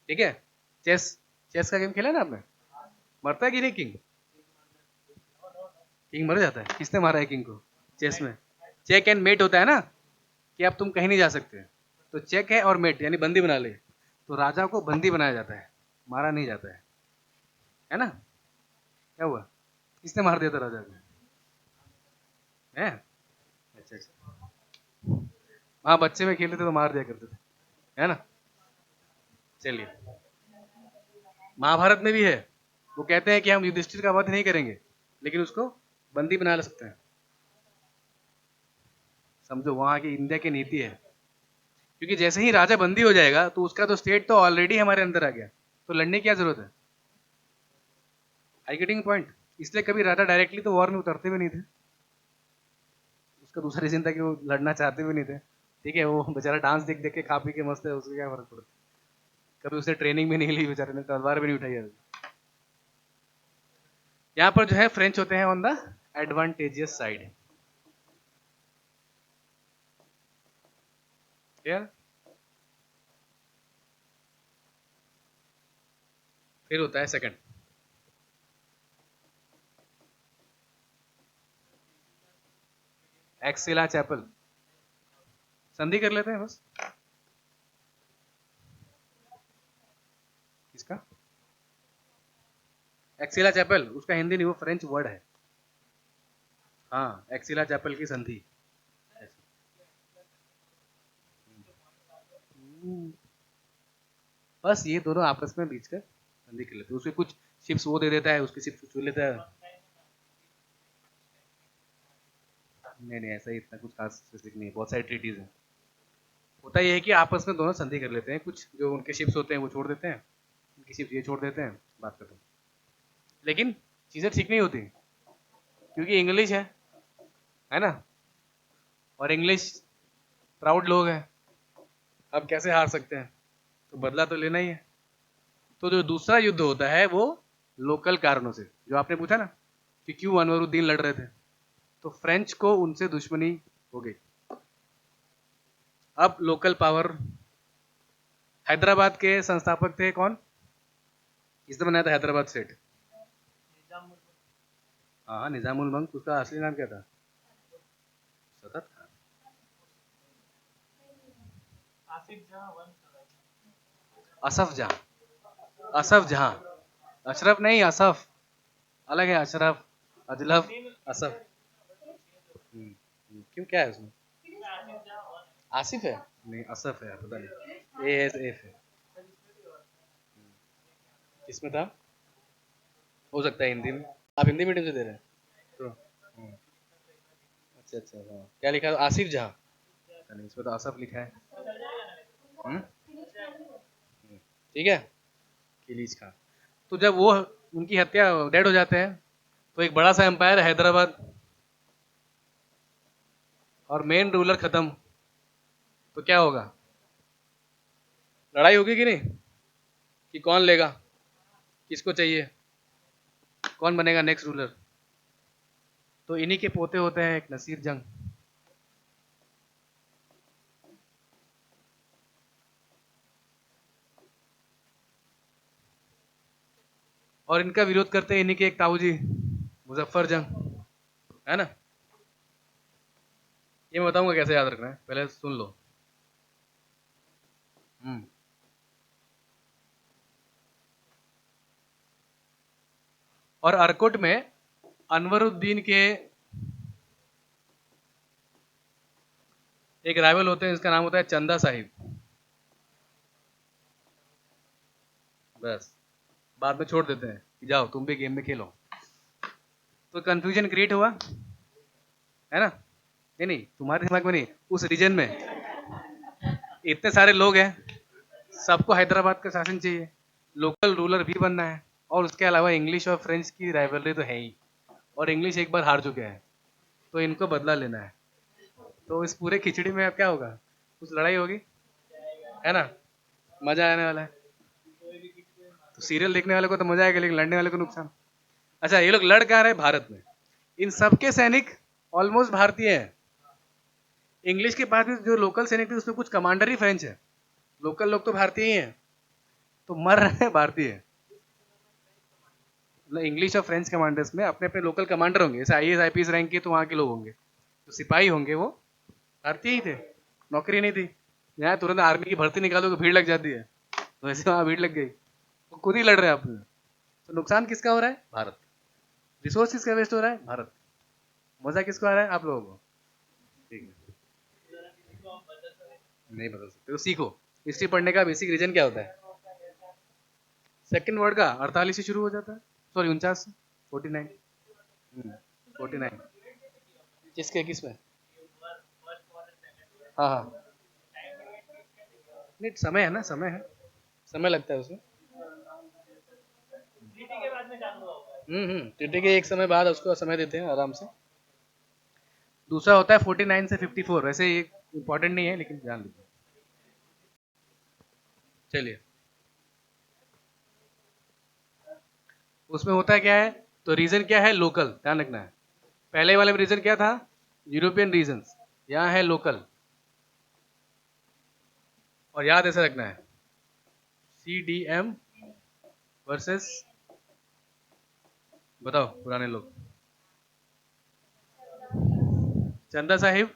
ठीक है। चेस, चेस का गेम खेला ना आपने, मरता है कि नहीं किंग? किंग मर जाता है। किसने मारा है किंग को चेस में? चेक एंड मेट होता है ना, कि अब तुम कहीं नहीं जा सकते। तो चेक है और मेट यानी बंदी बना ले, तो राजा को बंदी बनाया जाता है, मारा नहीं जाता है ना। क्या हुआ, किसने मार दिया था राजा को? है, अच्छा अच्छा। हाँ बच्चे में खेलते थे तो मार दिया करते थे, है ना। चलिए, महाभारत में भी है। वो कहते हैं कि हम युधिष्ठिर का वध नहीं करेंगे, लेकिन उसको बंदी बना सकते हैं। समझो वहां की इंडिया की नीति है। क्योंकि जैसे ही राजा बंदी हो जाएगा तो उसका तो स्टेट तो ऑलरेडी हमारे अंदर आ गया, तो लड़ने की क्या जरूरत है। I getting point. इसलिए कभी राजा डायरेक्टली तो वॉर में उतरते भी नहीं थे। उसका दूसरा रीजन था कि वो लड़ना चाहते भी नहीं थे। ठीक है, वो बेचारा डांस देख देख के खा पी के मस्त है, उससे क्या फर्क पड़ता। कभी उसने ट्रेनिंग भी नहीं ली, बेचारे ने तलवार भी नहीं उठाई अभी। यहाँ पर जो है फ्रेंच होते हैं on the advantageous side. Clear. फिर होता है सेकंड, एक्सिला चैपल। संधि कर लेते हैं बस। किसका? एक्सिला चैपल, उसका हिंदी नहीं, वो फ्रेंच वर्ड है। हाँ, एक्सिला चैपल की संधि। बस ये दोनों आपस में बीच का संधि कर लेते हैं। उसके कुछ शिप्स वो दे देता है, उसकी शिप्स छू लेता है। नहीं नहीं, ऐसा ही इतना कुछ खास स्पेसिफिक नहीं है, बहुत सारी ट्रीटीज हैं। होता यह है कि आपस में दोनों संधि कर लेते हैं, कुछ जो उनके शिप्स होते हैं वो छोड़ देते हैं, उनकी शिप्स ये छोड़ देते हैं, बात खत्म। लेकिन चीज़ें ठीक नहीं होती क्योंकि इंग्लिश है ना, और इंग्लिश प्राउड लोग हैं। अब कैसे हार सकते हैं, तो बदला तो लेना ही है। तो जो दूसरा युद्ध होता है वो लोकल कारणों से, जो आपने पूछा ना कि क्यों अनवरुद्दीन लड़ रहे थे, तो फ्रेंच को उनसे दुश्मनी हो गई। अब लोकल पावर, हैदराबाद के संस्थापक थे कौन, किसने बनाया था हैदराबाद स्टेट? हाँ, निजामुल मल्क। उसका असली नाम क्या था? सतत खान। असफ जहां, असफ जहां, अशरफ नहीं, असफ अलग है। अशरफ, अजलफ, असफ। क्यों, क्या है उसमें? आसिफ है? नहीं, असफ है, पता नहीं। ए एस एफ है। किसमें था? हो सकता है हिंदी में। आप हिंदी मीडियम से दे रहे हैं तो? अच्छा अच्छा, हाँ। क्या लिखा है आसिफ जहां? पता नहीं, इसमें तो असफ लिखा है। हम्म? ठीक है, किलीज खान। तो जब वो उनकी हत्या, डेड हो जाते हैं, तो एक बड़ा सा एम्पायर हैदराबाद और मेन रूलर खत्म, तो क्या होगा? लड़ाई होगी कि नहीं, कि कौन लेगा, किसको चाहिए, कौन बनेगा नेक्स्ट रूलर? तो इन्हीं के पोते होते हैं एक नसीर जंग। और इनका विरोध करते हैं इन्हीं के एक ताऊजी मुजफ्फर जंग, है ना। ये मैं बताऊंगा कैसे याद रखना है, पहले सुन लो। हम्म। और अरकुट में अनवरुद्दीन के एक राइवल होते हैं, इसका नाम होता है चंदा साहिब। बस, बाद में छोड़ देते हैं कि जाओ तुम भी गेम में खेलो। तो कंफ्यूजन क्रिएट हुआ, है ना। नहीं नहीं, तुम्हारे दिमाग में नहीं, उस रीजन में इतने सारे लोग हैं, सबको हैदराबाद का शासन चाहिए, लोकल रूलर भी बनना है, और उसके अलावा इंग्लिश और फ्रेंच की राइवलरी तो है ही, और इंग्लिश एक बार हार चुके हैं, तो इनको बदला लेना है। तो इस पूरे खिचड़ी में अब क्या होगा, कुछ लड़ाई होगी, है ना। मजा आने वाला है। तो सीरियल देखने वाले को तो मजा आएगा, लेकिन लड़ने वाले को नुकसान। अच्छा, ये लोग लड़ कहाँ रहे? भारत में। इन सबके सैनिक ऑलमोस्ट भारतीय हैं। इंग्लिश के पास भी जो लोकल सैनिक थे उसमें कुछ कमांडर ही फ्रेंच है, लोकल लोग तो भारतीय ही हैं, तो मर रहे हैं भारतीय। मतलब इंग्लिश और फ्रेंच कमांडर्स में अपने अपने लोकल कमांडर होंगे, जैसे आईएएस आईपीएस रैंक के तो वहाँ के लोग होंगे, तो सिपाही होंगे वो भारतीय ही थे, नौकरी नहीं थी। यहाँ तुरंत आर्मी की भर्ती निकालो तो भीड़ लग जाती है, तो वैसे वहाँ भीड़ लग गई, तो खुद ही लड़ रहे हैं अपने। तो नुकसान किसका हो रहा है? भारत। रिसोर्स किसका वेस्ट हो रहा है? भारत। मजा किसको आ रहा है? आप लोगों को। ठीक है, नहीं बदल सकते तो सीखो। हिस्ट्री पढ़ने का बेसिक रीजन क्या होता है? सेकंड वर्ड का 48 से शुरू हो जाता है, सॉरी 49 से, 49। 49 किसके, किसमें? हाँ हाँ, नहीं समय है ना, समय है, समय लगता है उसमें। टीटी के एक समय बाद उसको समय देते हैं आराम से। दूसरा होता है 49 से 54, वैसे ये इंपॉर्टेंट नहीं है लेकिन जान लीजिए। चलिए, उसमें होता है क्या है, तो रीजन क्या है? लोकल, ध्यान रखना है। पहले वाले में रीजन क्या था? European regions. यहाँ है लोकल, और याद ऐसे रखना है, CDM वर्सेस, बताओ पुराने लोग, चंदा साहिब,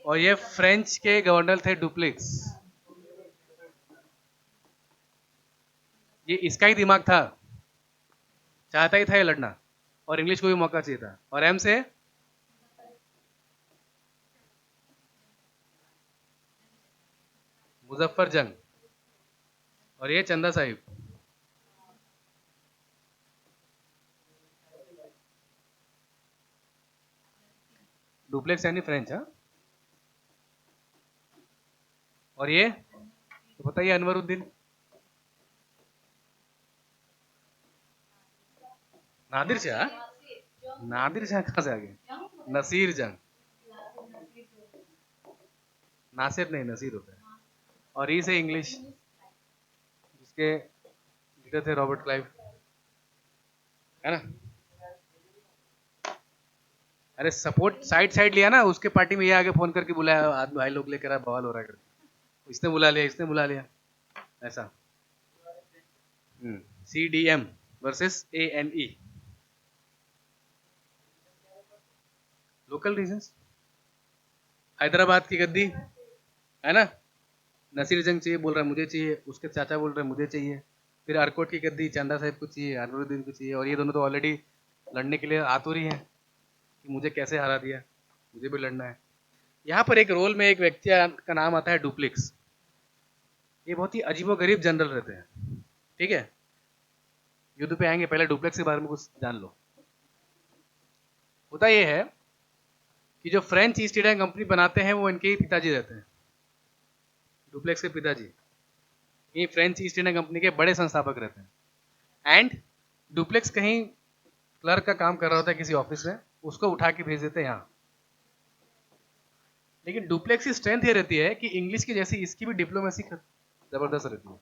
और ये फ्रेंच के गवर्नर थे डुप्लिक्स। ये इसका ही दिमाग था, चाहता ही था ये लड़ना, और इंग्लिश को भी मौका चाहिए था। और एम से मुजफ्फर जंग, और ये चंदा साहिब। डुप्लेक्स यानी फ्रेंच, हाँ। और ये तो बताइए, अनवरुद्दीन। नादिर शाह, नादिर शाह कहाँ से आ गए? नसीर जंग, नासिर नहीं नसीर होता है। और ई से इंग्लिश, जिसके लीडर थे रॉबर्ट क्लाइव, है ना? अरे सपोर्ट साइड साइड लिया ना, उसके पार्टी में ये आगे फोन करके बुलाया, आज भाई लोग लेकर आए, बवाल हो रहा है करके, इसने बुला लिया, इसने बुला लिया, ऐसा। C D M versus A N E, local regions. Hyderabad की गद्दी, है ना? नसीर जंग चाहिए, बोल रहा है मुझे चाहिए, उसके चाचा बोल रहे हैं मुझे चाहिए। फिर अरकोट की गद्दी चंदा साहब को चाहिए, अनवरुद्दीन को चाहिए, और ये दोनों तो ऑलरेडी लड़ने के लिए आतुर ही हैं कि मुझे कैसे हरा दिया, मुझे भी लड़ना है। यहाँ पर एक रोल में एक व्यक्ति का नाम आता है डुप्लिक्स। ये बहुत ही अजीबोगरीब जनरल रहते हैं, ठीक है? युद्ध पे आएंगे, पहले डुप्लेक्स के बारे में कुछ जान लो। होता ये है कि जो फ्रेंच ईस्ट इंडिया कंपनी बनाते हैं वो इनके ही पिताजी रहते हैं, डुप्लेक्स के पिताजी ये फ्रेंच ईस्ट इंडिया कंपनी के बड़े संस्थापक रहते हैं। एंड डुप्लेक्स कहीं क्लर्क का काम कर रहा होता है किसी ऑफिस में, उसको उठा के भेज देते हैं यहाँ। लेकिन डुप्लेक्स की स्ट्रेंथ ये रहती है कि इंग्लिश की जैसी इसकी भी डिप्लोमेसी जबरदस्त रहती है।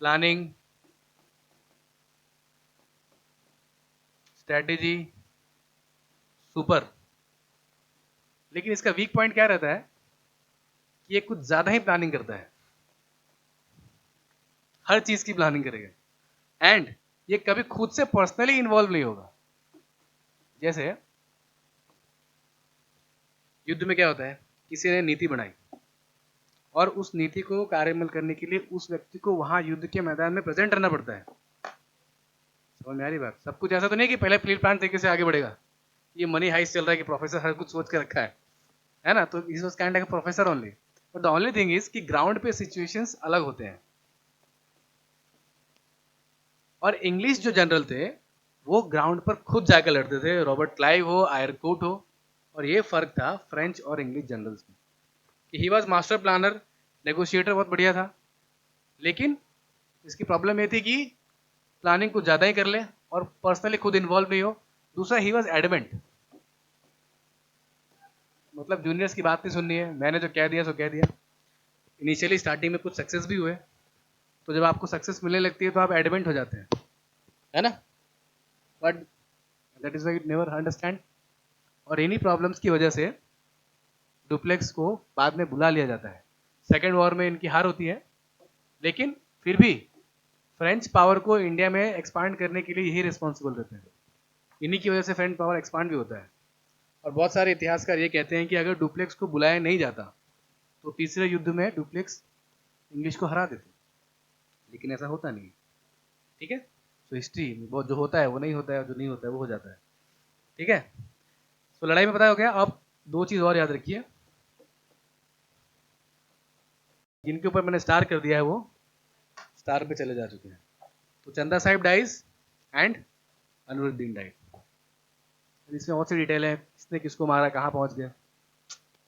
Planning, strategy, super. लेकिन इसका वीक पॉइंट क्या रहता है कि ये कुछ ज्यादा ही प्लानिंग करता है, हर चीज की प्लानिंग करेगा। एंड ये कभी खुद से पर्सनली इन्वॉल्व नहीं होगा। जैसे युद्ध में क्या होता है, किसी ने नीति बनाई और उस नीति को कार्यान्वयन करने के लिए उस व्यक्ति को वहां युद्ध के मैदान में प्रेजेंट रहना पड़ता है। समझ में आ रही बात? सब कुछ ऐसा तो नहीं कि पहले प्री प्लान तरीके से आगे बढ़ेगा। ये मनी हाइस्ट चल रहा है कि प्रोफेसर हर कुछ सोच के रखा है ना? तो इस was kind like professor only, but the only thing is कि ग्राउंड पे सिचुएशंस अलग होते हैं। और इंग्लिश जो जनरल थे वो ग्राउंड पर खुद जाकर लड़ते थे, रॉबर्ट क्लाइव हो, आयरकोट हो। और ये फर्क था फ्रेंच और इंग्लिश जनरल्स में कि he was master planner, negotiator बहुत बढ़िया था, लेकिन इसकी प्रॉब्लम ये थी कि प्लानिंग कुछ ज़्यादा ही कर ले और पर्सनली खुद इन्वॉल्व नहीं हो। दूसरा, ही वॉज एडमेंट, मतलब जूनियर्स की बात नहीं सुननी है, मैंने जो कह दिया सो कह दिया। इनिशियली स्टार्टिंग में कुछ सक्सेस भी हुए, तो जब आपको सक्सेस मिलने लगती है तो आप एडमेंट हो जाते हैं, है ना? But that is why never understand. और इन्हीं प्रॉब्लम्स की वजह से डुप्लेक्स को बाद में बुला लिया जाता है। सेकेंड वॉर में इनकी हार होती है, लेकिन फिर भी फ्रेंच पावर को इंडिया में एक्सपांड करने के लिए यही रिस्पॉन्सिबल रहते हैं। इन्हीं की वजह से फ्रेंच पावर एक्सपांड भी होता है। और बहुत सारे इतिहासकार ये कहते हैं कि अगर डुप्लेक्स को बुलाया नहीं जाता तो तीसरे युद्ध में डुप्लेक्स इंग्लिश को हरा देते, लेकिन ऐसा होता नहीं। ठीक है? तो हिस्ट्री बहुत जो होता है वो नहीं होता है, जो नहीं होता है वो हो जाता है। ठीक है? तो लड़ाई में पता हो गया। अब दो चीज और याद रखिए, जिनके ऊपर मैंने स्टार कर दिया है वो स्टार पे चले जा चुके हैं। तो Chanda Sahib dies and Anwaruddin died. इसमें बहुत सी डिटेल है, किसने किसको मारा, कहाँ पहुंच गया,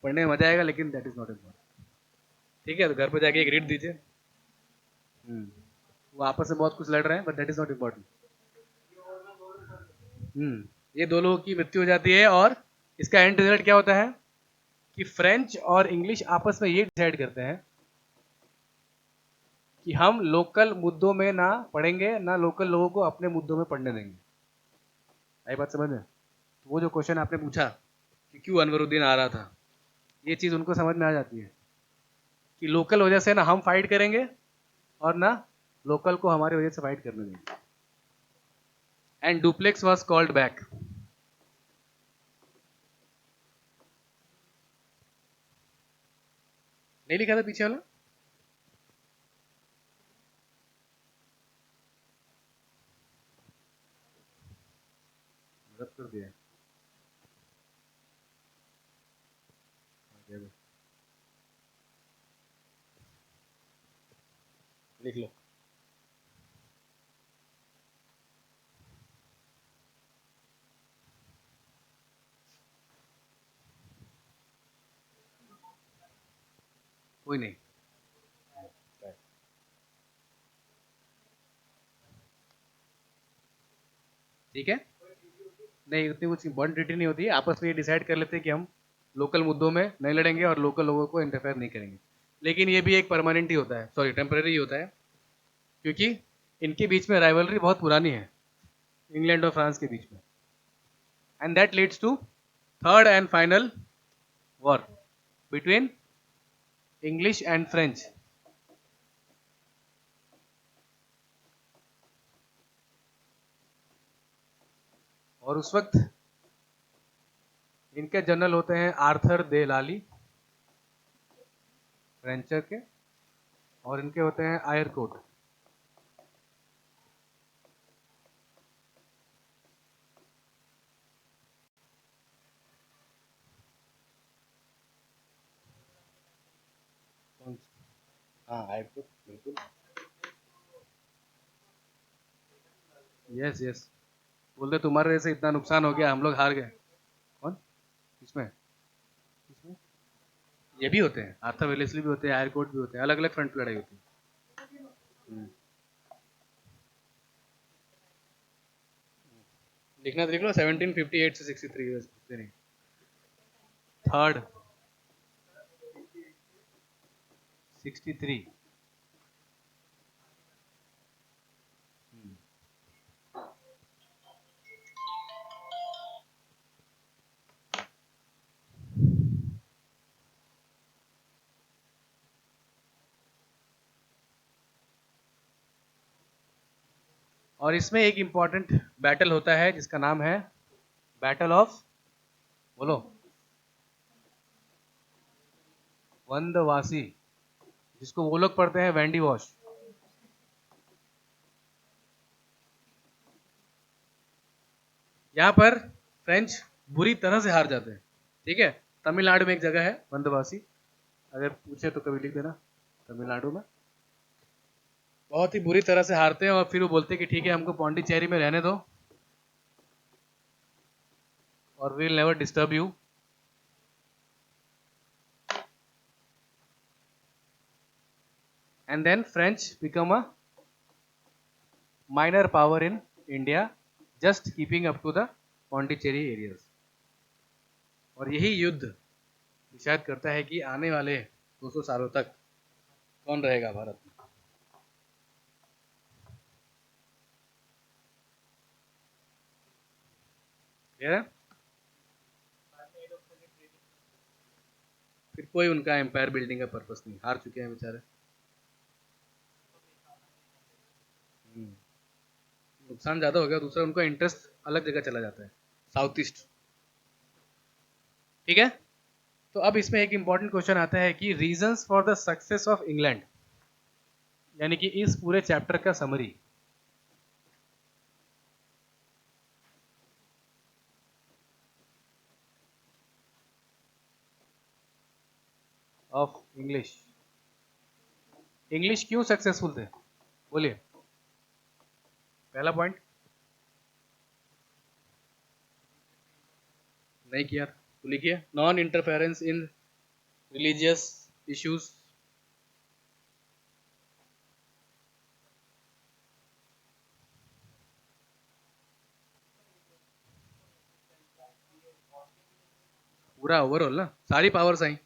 पढ़ने में मजा आएगा, लेकिन दैट इज नॉट इम्पोर्टेंट। ठीक है? तो घर पे जाके एक रीड दीजिए। वो आपस में बहुत कुछ लड़ रहे हैं, but that is not important. ये दो लोगों की मृत्यु हो जाती है और इसका एंड रिजल्ट क्या होता है कि फ्रेंच और इंग्लिश आपस में ये डिसाइड करते हैं कि हम लोकल मुद्दों में ना पढ़ेंगे, ना लोकल लोगों को अपने मुद्दों में पढ़ने देंगे। आई बात समझ में? तो वो जो क्वेश्चन आपने पूछा कि क्यों अनवरुद्दीन आ रहा था, ये चीज उनको समझ में आ जाती है कि लोकल वजह से ना हम फाइट करेंगे और ना लोकल को हमारी वजह से फाइट करने देंगे। And duplex was called back. नहीं लिखा था पीछे वाला? रद्द कर दिया। लिख लो। कोई नहीं। ठीक है, नहीं उतनी कुछ इम्पोर्टेंट ट्रीटी नहीं होती है, आपस में ये डिसाइड कर लेते हैं कि हम लोकल मुद्दों में नहीं लड़ेंगे और लोकल लोगों को इंटरफेयर नहीं करेंगे। लेकिन ये भी एक परमानेंट ही होता है, सॉरी टेम्पररी ही होता है, क्योंकि इनके बीच में राइवलरी बहुत पुरानी है, इंग्लैंड और फ्रांस के बीच में। And that leads to third and final war between English and French. और उस वक्त इनके जनरल होते हैं आर्थर दे लाली, फ्रेंचर के, और इनके होते हैं आयरकोट। हाँ आयरकोट बिल्कुल। यस यस, बोलते तुम्हारे वजह से इतना नुकसान हो गया, हम लोग हार गए। कौन? किसमें? किसमें? ये भी होते हैं, आर्थर वेलेस्ली भी होते हैं, आयरकोट भी होते हैं, अलग अलग फ्रंट पे लड़ाई होती है। लिखना तो लिख लो, 1758 से 63 बस, नहीं। थर्ड 63। और इसमें एक इंपॉर्टेंट बैटल होता है जिसका नाम है बैटल ऑफ, बोलो, वंदवासी, जिसको वो लोग पढ़ते हैं वैंडी वॉश। यहाँ पर फ्रेंच बुरी तरह से हार जाते हैं, ठीक है। तमिलनाडु में एक जगह है वंदवासी, अगर पूछे तो कभी लिख देना, तमिलनाडु में बहुत ही बुरी तरह से हारते हैं, और फिर वो बोलते हैं कि ठीक है हमको पौंडीचेरी में रहने दो और we will never disturb you. And then French become a minor power in India, just keeping up to the Pondicherry areas. और यही युद्ध डिसाइड करता है कि आने वाले 200 सालों तक कौन रहेगा भारत में। क्लियर है? फिर कोई उनका एम्पायर बिल्डिंग का पर्पस नहीं, हार चुके हैं बेचारे। नुकसान ज्यादा हो गया, दूसरा उनका इंटरेस्ट अलग जगह चला जाता है, साउथ ईस्ट। ठीक है, तो अब इसमें एक इंपॉर्टेंट क्वेश्चन आता है कि reasons for the success of England, यानी कि इस पूरे चैप्टर का समरी ऑफ इंग्लिश। इंग्लिश क्यों सक्सेसफुल थे, बोलिए। पहला पॉइंट नहीं किया तो लिखिए, नॉन इंटरफेरेंस इन रिलीजियस इश्यूज। पूरा ओवरऑल ना, सारी पावर्स आई,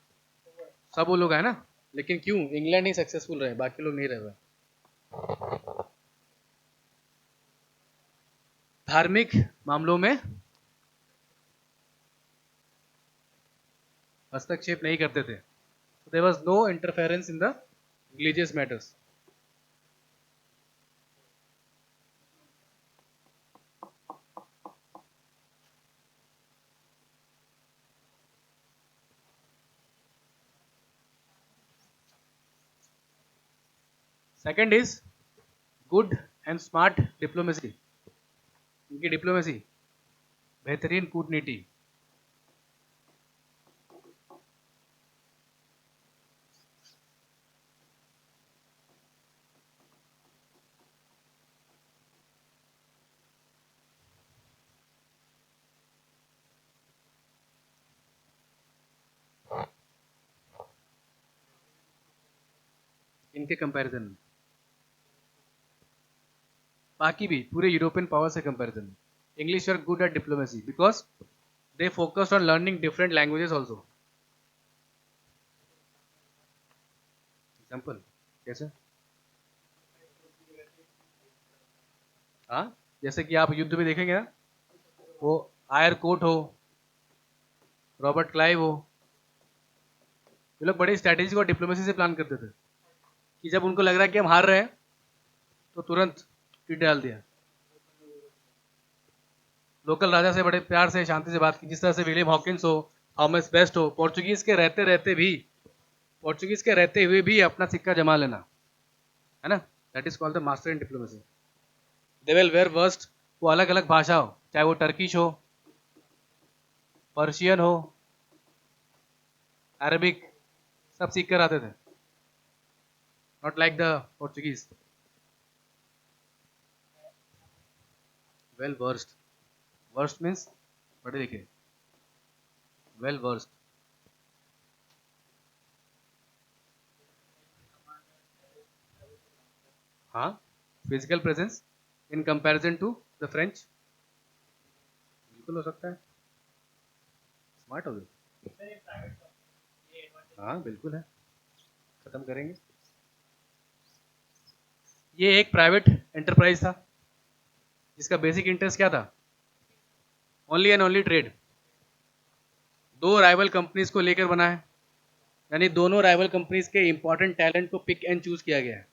सब वो लोग है ना, लेकिन क्यों इंग्लैंड ही सक्सेसफुल रहे, बाकी लोग नहीं रहे। धार्मिक मामलों में हस्तक्षेप नहीं करते थे, there was no interference in the religious matters. Second is good and smart diplomacy, इनकी डिप्लोमेसी, बेहतरीन कूटनीति। इनके कंपैरिजन में, बाकी भी पूरे यूरोपियन पावर से कंपैरिजन में, English were good at diplomacy because they focused on learning different languages also. Example, कैसे? हाँ, जैसे कि आप युद्ध में देखेंगे ना, वो आयर कोट हो, रॉबर्ट क्लाइव हो, ये लोग बड़े स्ट्रैटेजी और डिप्लोमेसी से प्लान करते थे कि जब उनको लग रहा है कि हम हार रहे हैं तो तुरंत कीट डाल दिया। लोकल राजा से बड़े प्यार से शांति से बात की, जिस तरह से विलियम हॉकिंस हो, थॉमस बेस्ट हो, पोर्चुगीज के रहते हुए भी अपना सिक्का जमा लेना, है ना, that is called the master in diplomacy. They will where worst, वो अलग अलग भाषा हो, चाहे वो टर्किश हो, पर्शियन हो, अरबिक, सब सीख कर आते थे, not like the Portuguese. Well versed, versed means पढ़े लिखे, वेल वर्स्ट। हाँ, physical presence in comparison to the French, बिल्कुल हो सकता है, स्मार्ट हो गए। हाँ बिल्कुल है, खत्म करेंगे। ये एक प्राइवेट एंटरप्राइज था जिसका बेसिक इंटरेस्ट क्या था, ओनली एंड ओनली ट्रेड। दो राइवल कंपनीज को लेकर बना है, यानी दोनों राइवल कंपनीज के इंपॉर्टेंट टैलेंट को पिक एंड चूज किया गया है।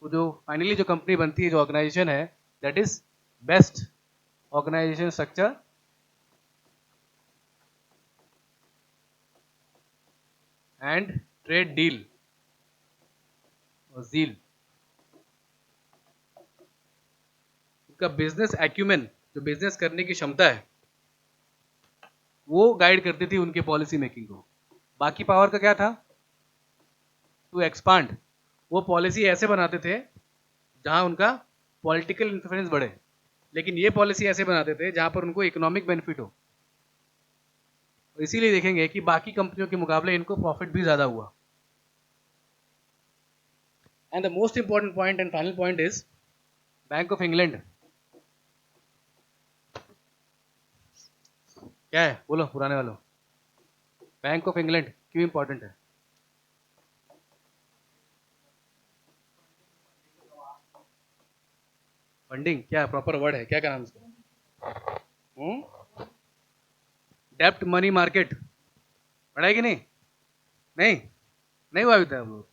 तो जो फाइनली जो कंपनी बनती है, जो ऑर्गेनाइजेशन है, that is best organisation structure and trade deal और जील। उनका बिजनेस एक्यूमेन, जो बिजनेस करने की क्षमता है, वो गाइड करती थी उनके पॉलिसी मेकिंग को। बाकी पावर का क्या था, टू एक्सपांड। वो पॉलिसी ऐसे बनाते थे जहां उनका पॉलिटिकल इंफ्लुएंस बढ़े, लेकिन ये पॉलिसी ऐसे बनाते थे जहां पर उनको इकोनॉमिक बेनिफिट हो। इसीलिए देखेंगे कि बाकी कंपनियों के मुकाबले इनको प्रॉफिट भी ज्यादा हुआ। And the most important point and final point is bank of England. क्या है, बोलो पुराने वालों, बैंक ऑफ इंग्लैंड क्यों इंपॉर्टेंट है? फंडिंग क्या प्रॉपर वर्ड है, क्या नाम इसका? डेप्ट मनी मार्केट, पढ़ा है कि नहीं? नहीं, नहीं हुआ अभी तक आप लोग?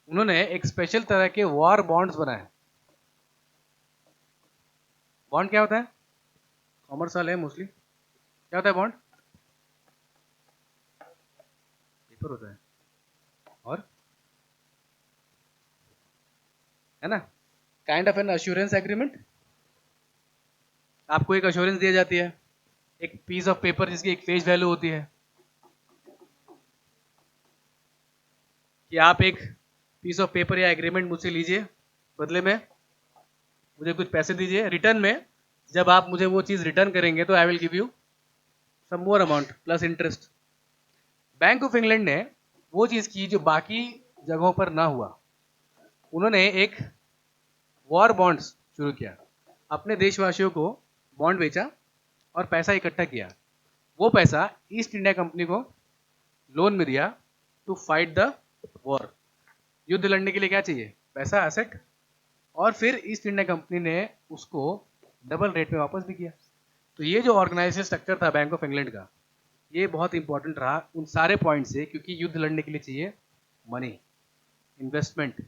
उन्होंने एक स्पेशल तरह के वॉर बॉन्ड्स बनाए। बॉन्ड क्या होता है, कॉमर्स वाले है मोस्टली, क्या होता है बॉन्ड? पेपर होता है, और है ना, kind of an assurance agreement. आपको एक अश्योरेंस दी जाती है, एक पीस ऑफ पेपर जिसकी एक फेस वैल्यू होती है, कि आप एक पीस ऑफ पेपर या एग्रीमेंट मुझसे लीजिए, बदले में मुझे कुछ पैसे दीजिए, रिटर्न में जब आप मुझे वो चीज़ रिटर्न करेंगे तो I will give you some more amount plus interest. Bank of England ने वो चीज़ की जो बाकी जगहों पर ना हुआ। उन्होंने एक वॉर बॉन्ड्स शुरू किया, अपने देशवासियों को बॉन्ड बेचा और पैसा इकट्ठा किया। वो पैसा ईस्ट इंडिया कंपनी को लोन में दिया टू फाइट द वॉर। युद्ध लड़ने के लिए क्या चाहिए, पैसा, एसेट, और फिर ईस्ट इंडिया कंपनी ने उसको डबल रेट में वापस भी किया। तो ये जो ऑर्गेनाइजेशन स्ट्रक्चर था बैंक ऑफ इंग्लैंड का, ये बहुत इंपॉर्टेंट रहा उन सारे पॉइंट से, क्योंकि युद्ध लड़ने के लिए चाहिए मनी, इन्वेस्टमेंट।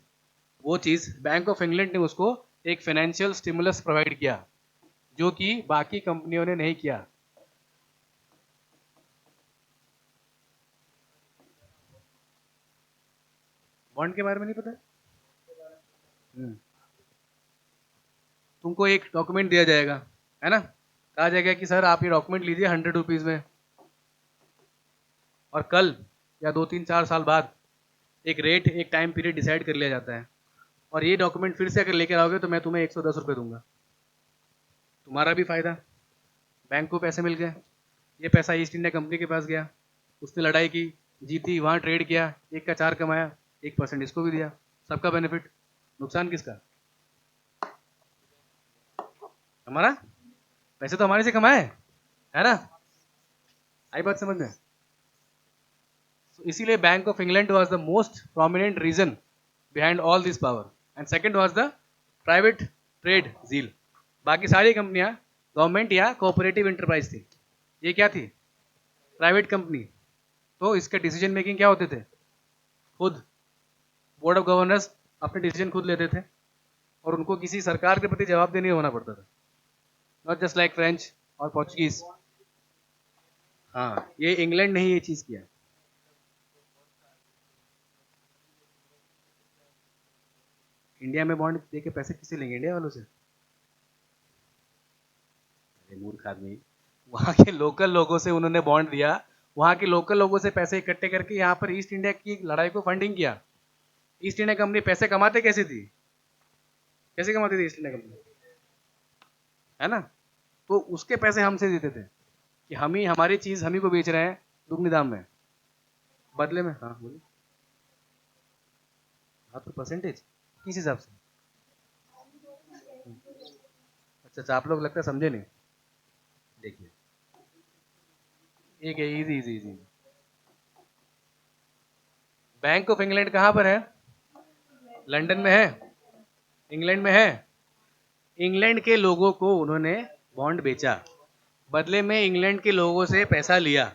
वो चीज़ बैंक ऑफ इंग्लैंड ने उसको एक फाइनेंशियल स्टिमुलस प्रोवाइड किया, जो कि बाकी कंपनियों ने नहीं किया। बॉन्ड के बारे में नहीं पता? तुमको एक डॉक्यूमेंट दिया जाएगा, है ना, कहा जाएगा कि सर आप ये डॉक्यूमेंट लीजिए 100 रुपीज़ में, और कल या 2 3 4 साल बाद एक रेट, एक टाइम पीरियड डिसाइड कर लिया जाता है, और ये डॉक्यूमेंट फिर से अगर लेकर आओगे तो मैं तुम्हें 110 रुपये दूंगा। तुम्हारा भी फायदा, बैंक को पैसे मिल गए। ये पैसा ईस्ट इंडिया कंपनी के पास गया, उसने लड़ाई की, जीती, वहाँ ट्रेड किया, 1 का 4 कमाया, 1% इसको भी दिया, सबका बेनिफिट। नुकसान किसका? हमारा। पैसे तो हमारे से कमाए, है ना? आई बात समझ में? इसीलिए Bank of England was the most prominent reason behind all this power, and second was the private trade zeal. बाकी सारी कंपनियां गवर्नमेंट या कोऑपरेटिव इंटरप्राइज थी, ये क्या थी? Private company. तो इसके डिसीजन मेकिंग क्या होते थे? खुद बोर्ड ऑफ गवर्नर्स अपने डिसीजन खुद लेते थे और उनको किसी सरकार के प्रति जवाबदेह नहीं होना पड़ता था, नॉट जस्ट लाइक फ्रेंच और पोर्चुगीज। हाँ, ये इंग्लैंड ने ही ये चीज किया। इंडिया में बॉन्ड दे के पैसे किसे लेंगे? इंडिया वालों से। अरे मूर्ख आदमी, वहाँ के लोकल लोगों से उन्होंने बॉन्ड दिया, वहाँ के लोकल लोगों से पैसे इकट्ठे करके यहाँ पर ईस्ट इंडिया की लड़ाई को फंडिंग किया। ईस्ट इंडिया कंपनी पैसे कमाते कैसे थी? कैसे कमाती थी ईस्ट इंडिया कंपनी? है ना? तो उसके पैसे हमसे देते थे कि हम ही हमारी चीज हम ही को बेच रहे हैं दुगनी दाम में, बदले में। हाँ बोलिए। हाँ तो परसेंटेज किस हिसाब से? अच्छा, आप लोग लगता है समझे नहीं। देखिए, एक है easy easy easy. Bank of England कहां पर है? लंदन में है, इंग्लैंड में है। इंग्लैंड के लोगों को उन्होंने बॉन्ड बेचा, बदले में इंग्लैंड के लोगों से पैसा लिया।